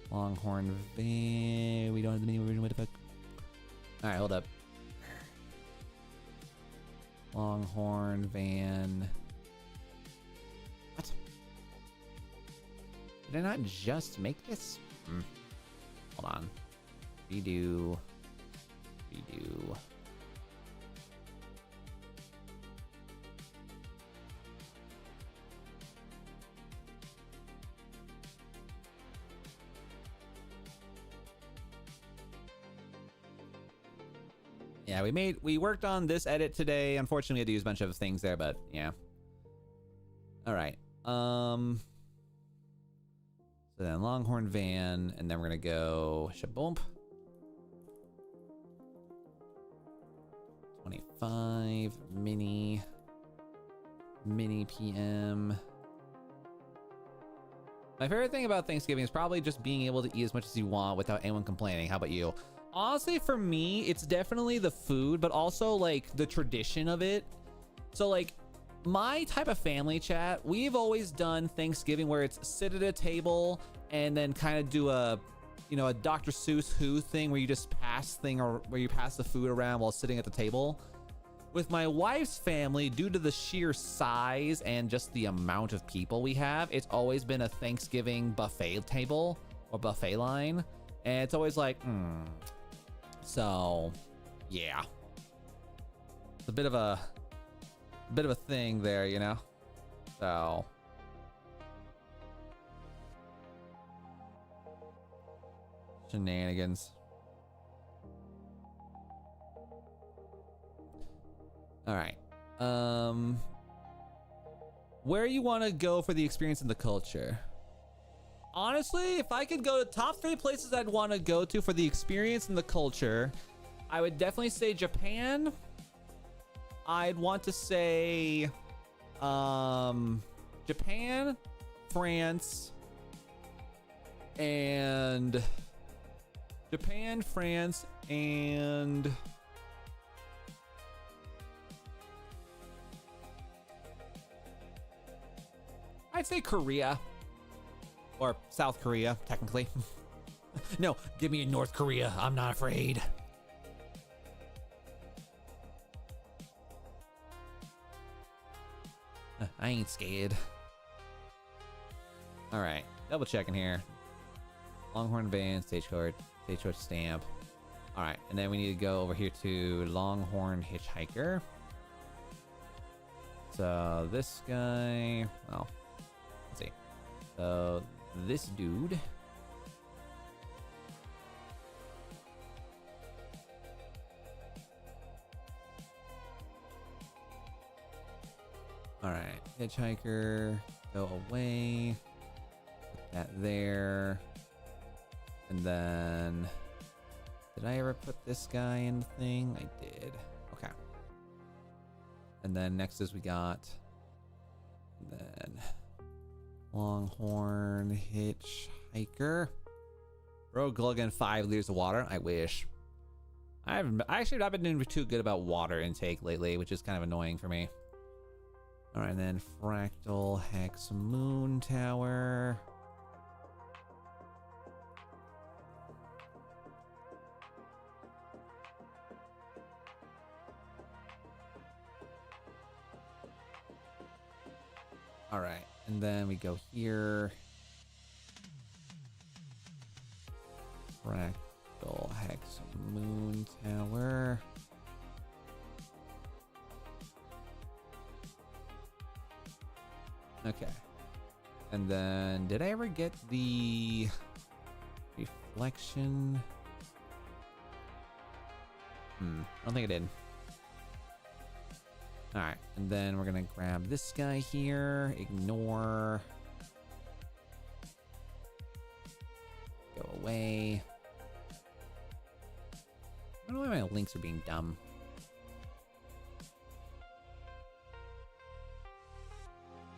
Longhorn van. We don't have the name. What the fuck? All right, hold up. Longhorn van. What? Did I not just make this? Hold on. Redo. Redo. Yeah, we worked on this edit today. Unfortunately, we had to use a bunch of things there, but yeah. All right. So then Longhorn van, and then we're gonna go shaboomp. 25 mini PM. My favorite thing about Thanksgiving is probably just being able to eat as much as you want without anyone complaining. How about you? Honestly, for me, it's definitely the food, but also like the tradition of it. So like my type of family chat, we've always done Thanksgiving where it's sit at a table and then kind of do a, you know, a Dr. Seuss Who thing where you just pass where you pass the food around while sitting at the table. With my wife's family, due to the sheer size and just the amount of people we have, it's always been a Thanksgiving buffet table or buffet line. And it's always like, So, yeah. It's a bit of a thing there, you know? So. Shenanigans. All right. Where you want to go for the experience and the culture? Honestly, if I could go to top 3 places I'd want to go to for the experience and the culture, I would definitely say Japan. I'd want to say Japan, France, and I'd say Korea. Or South Korea, technically. No, give me a North Korea. I'm not afraid. I ain't scared. All right, double checking here. Longhorn van, stagecoach stamp. All right, and then we need to go over here to Longhorn Hitchhiker. So this guy, well, let's see. So this dude. All right, Hitchhiker, go away. Put that there. And then, did I ever put this guy in the thing? I did. Okay. And then next is we got, and then Longhorn Hitchhiker. Rogue Gluggen 5 liters of water. I wish. I've been doing too good about water intake lately, which is kind of annoying for me. All right, and then Fractal Hex Moon Tower. All right, and then we go here. Fractal Hex Moon Tower. Okay. And then, did I ever get the reflection? I don't think I did. All right, and then we're gonna grab this guy here, ignore, go away. I don't know why my links are being dumb.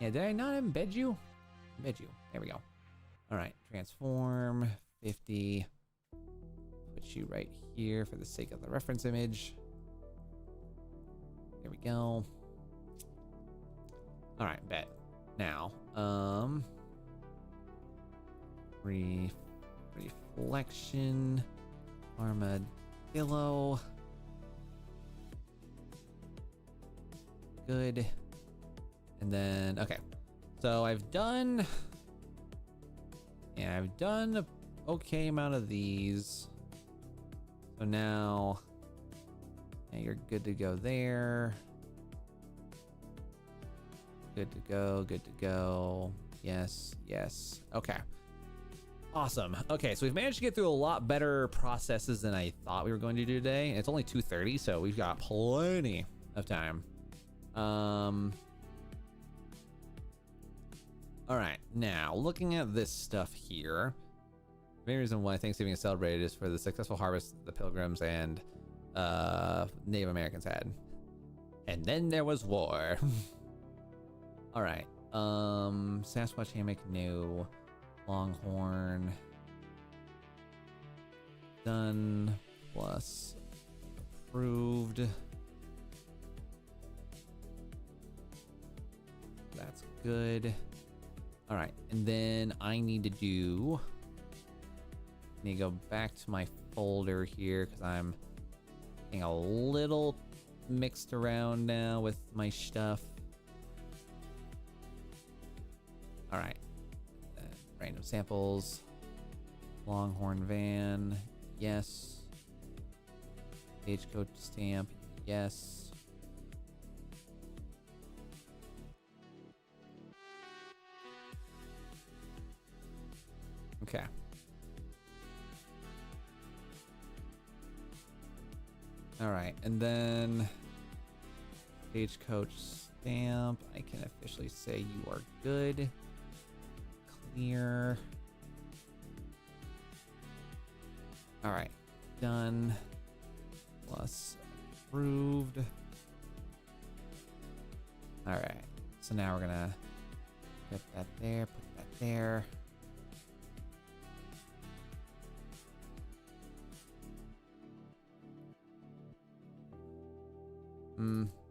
Yeah, did I not embed you? Embed you, there we go. All right, transform, 50, put you right here for the sake of the reference image. There we go. All right, bet. Now, reflection, armadillo. Good. And then, okay. So I've done Yeah, I've done a okay amount of these. So now, yeah, you're good to go there. Good to go, good to go. Yes, yes. Okay. Awesome. Okay, so we've managed to get through a lot better processes than I thought we were going to do today. It's only 2:30, so we've got plenty of time. All right, now looking at this stuff here, the main reason why Thanksgiving is celebrated is for the successful harvest the Pilgrims and Native Americans had. And then there was war. All right, Sasquatch hammock, no. Longhorn, done, plus approved. That's good. All right, and then I need to go back to my folder here because I'm getting a little mixed around now with my stuff. All right, random samples, Longhorn van, yes. Stagecoach stamp, yes. Okay. All right, and then Stagecoach stamp. I can officially say you are good. Clear. All right, done. Plus approved. All right, so now we're gonna put that there, put that there.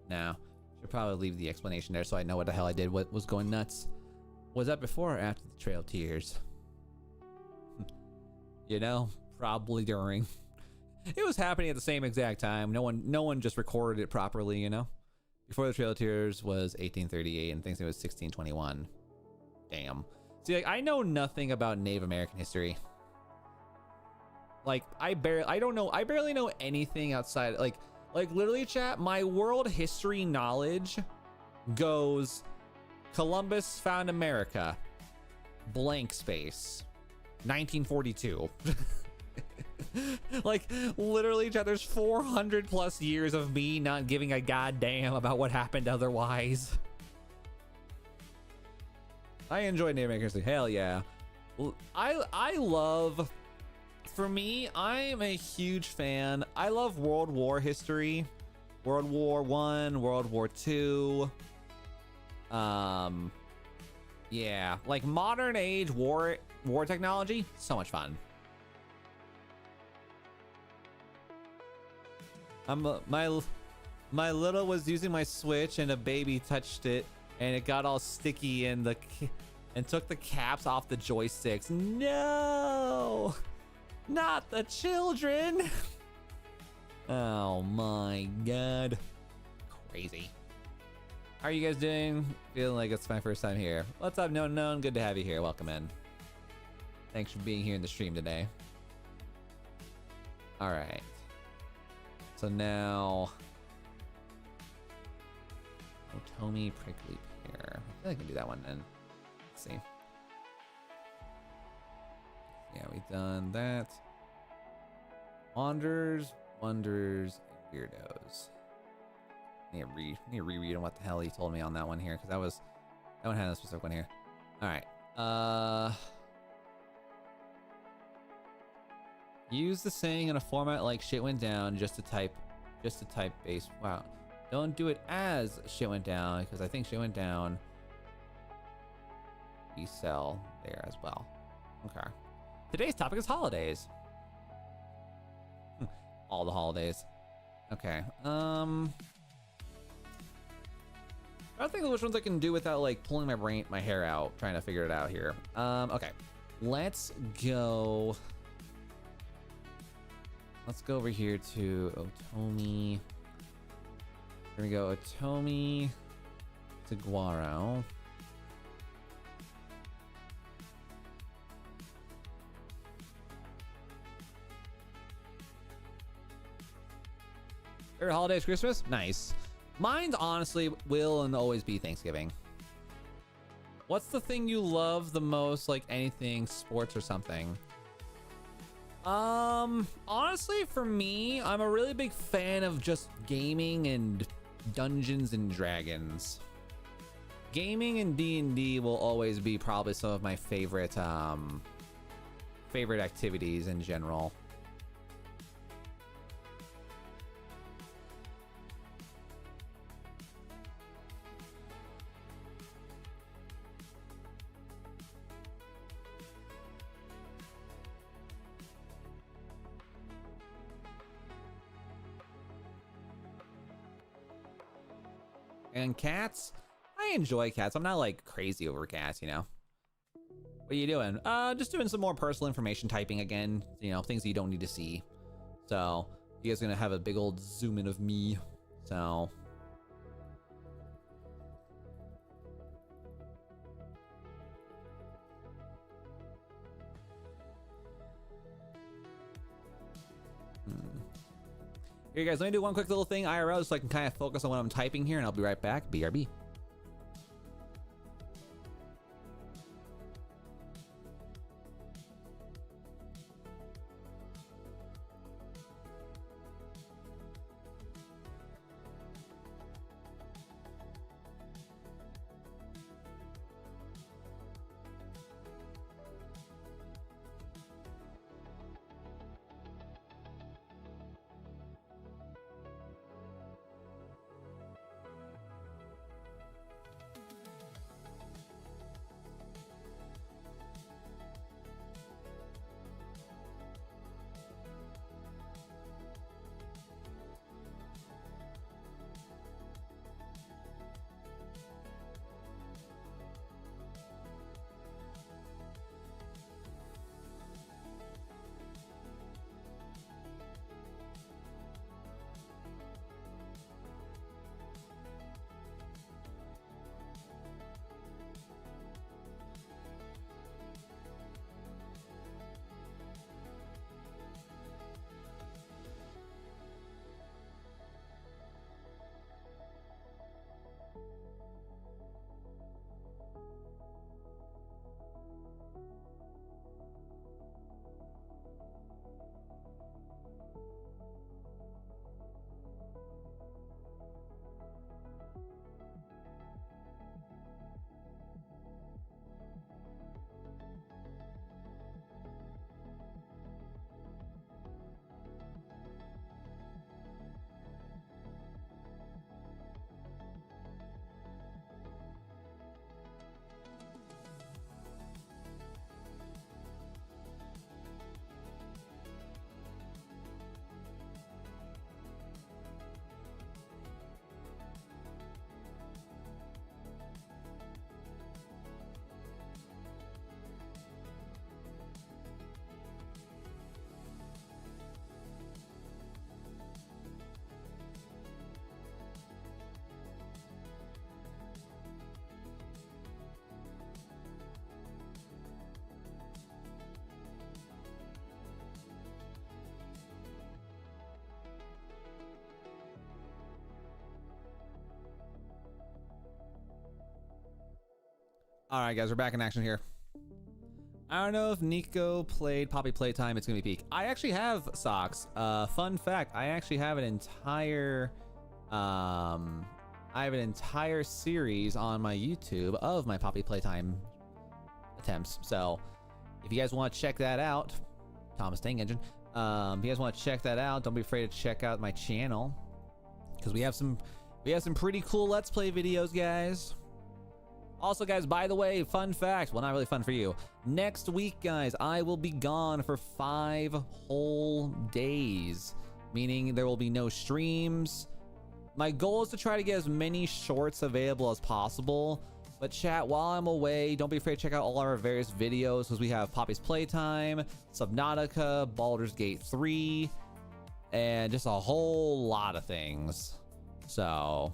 No. Should probably leave the explanation there so I know what the hell I did, what was going nuts. Was that before or after the Trail of Tears? You know, probably during. It was happening at the same exact time. No one just recorded it properly, you know? Before the Trail of Tears was 1838 and Thanksgiving was 1621. Damn. See, like, I know nothing about Native American history. Like, I barely know anything outside, like literally, chat, my world history knowledge goes Columbus found America, blank space, 1942. Like, literally, chat, there's 400 plus years of me not giving a goddamn about what happened otherwise. I enjoy Native American history, hell yeah. I love... For me, I'm a huge fan. I love World War history. World War I, World War II. Yeah, like modern age war technology, so much fun. My little was using my Switch and a baby touched it and it got all sticky and took the caps off the joysticks. No! Not the children! Oh my god. Crazy. How are you guys doing? Feeling like it's my first time here. What's up, Known? Good to have you here. Welcome in. Thanks for being here in the stream today. Alright. So now... Otomi Prickly Pear. I feel like I can do that one then. Let's see. Yeah, we've done that. Wonders, Wonders, and Weirdos. I need to reread on what the hell he told me on that one here, because that one had a specific one here. Alright. Use the saying in a format like shit went down just to type base. Wow. Don't do it as shit went down, because I think shit went down. We sell there as well. Okay. Today's topic is holidays. All the holidays. Okay. I don't think which ones I can do without like pulling my hair out, trying to figure it out here. Okay. Let's go over here to Otomi. We're gonna go Otomi to Guaro. Favorite holiday is Christmas? Nice. Mine's honestly will and always be Thanksgiving. What's the thing you love the most? Like anything, sports or something? Honestly, for me, I'm a really big fan of just gaming and Dungeons and Dragons. Gaming and D&D will always be probably some of my favorite activities in general. And cats? I enjoy cats. I'm not like crazy over cats, you know. What are you doing? Just doing some more personal information typing again. You know, things that you don't need to see. So, you guys are gonna have a big old zoom in of me. So. Here, guys, let me do one quick little thing IRL so I can kind of focus on what I'm typing here, and I'll be right back. BRB. All right, guys, we're back in action here. I don't know if Nico played Poppy Playtime. It's gonna be peak. I actually have socks. Fun fact: I actually have an entire, series on my YouTube of my Poppy Playtime attempts. So, if you guys want to check that out, Thomas Tank Engine. If you guys want to check that out, don't be afraid to check out my channel because we have some pretty cool Let's Play videos, guys. Also, guys, by the way, fun fact, well, not really fun for you. Next week, guys, I will be gone for 5 whole days, meaning there will be no streams. My goal is to try to get as many shorts available as possible. But chat, while I'm away, don't be afraid to check out all our various videos because we have Poppy's Playtime, Subnautica, Baldur's Gate 3, and just a whole lot of things. So,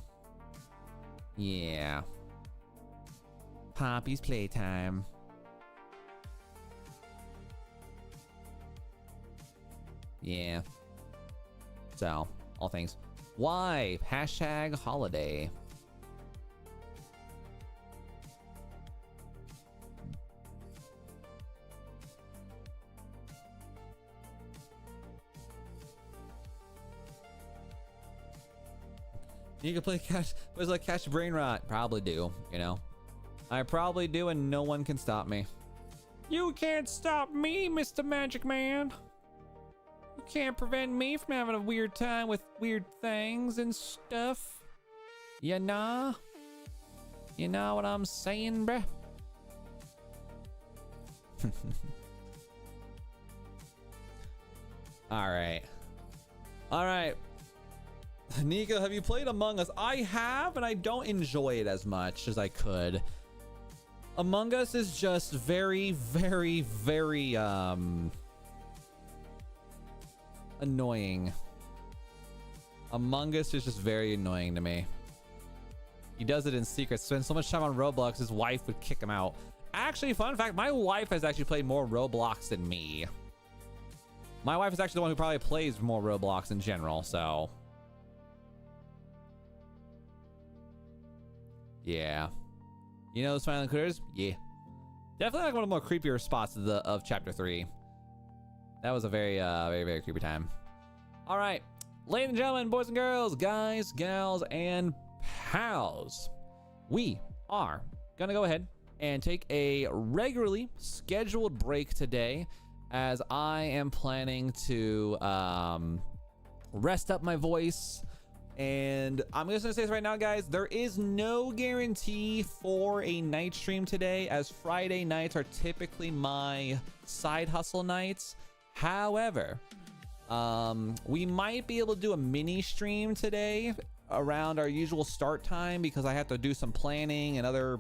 yeah. Poppy's Playtime. Yeah. So, all things. Why? Hashtag holiday. You can play catch, was like catch brain rot. Probably do, you know. I probably do, and no one can stop me. You can't stop me, Mr. Magic Man. You can't prevent me from having a weird time with weird things and stuff. You know? You know what I'm saying, bruh? All right. All right. Nico, have you played Among Us? I have, and I don't enjoy it as much as I could. Among Us is just very, very, very annoying. Among Us is just very annoying to me. He does it in secret. Spends so much time on Roblox, his wife would kick him out. Actually, fun fact, my wife has actually played more Roblox than me. My wife is actually the one who probably plays more Roblox in general, so. Yeah. You know the smiling critters? Yeah. Definitely like one of the more creepier spots of chapter 3. That was a very, very, very creepy time. All right. Ladies and gentlemen, boys and girls, guys, gals, and pals. We are gonna go ahead and take a regularly scheduled break today, as I am planning to rest up my voice. And I'm just gonna say this right now, guys, there is no guarantee for a night stream today, as Friday nights are typically my side hustle nights. However, we might be able to do a mini stream today around our usual start time, because I have to do some planning and other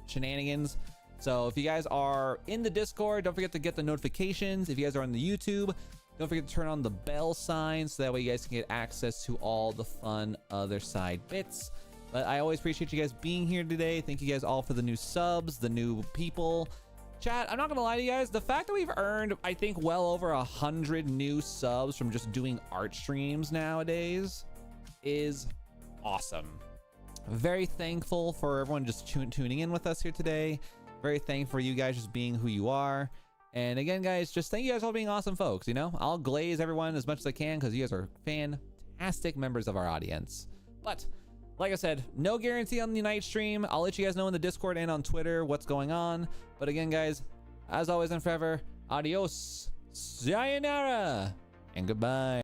shenanigans. So if you guys are in the Discord, don't forget to get the notifications. If you guys are on the YouTube, don't forget to turn on the bell sign, so that way you guys can get access to all the fun other side bits. But I always appreciate you guys being here today. Thank you guys all for the new subs, the new people. Chat, I'm not gonna lie to you guys, the fact that we've earned, I think, well over 100 new subs from just doing art streams nowadays is awesome. Very thankful for everyone just tuning in with us here today. Very thankful for you guys just being who you are. And again, guys, just thank you guys all for being awesome folks. You know, I'll glaze everyone as much as I can, because you guys are fantastic members of our audience. But like I said, no guarantee on the night stream. I'll let you guys know in the Discord and on Twitter what's going on. But again, guys, as always and forever, adios, sayonara, and goodbye.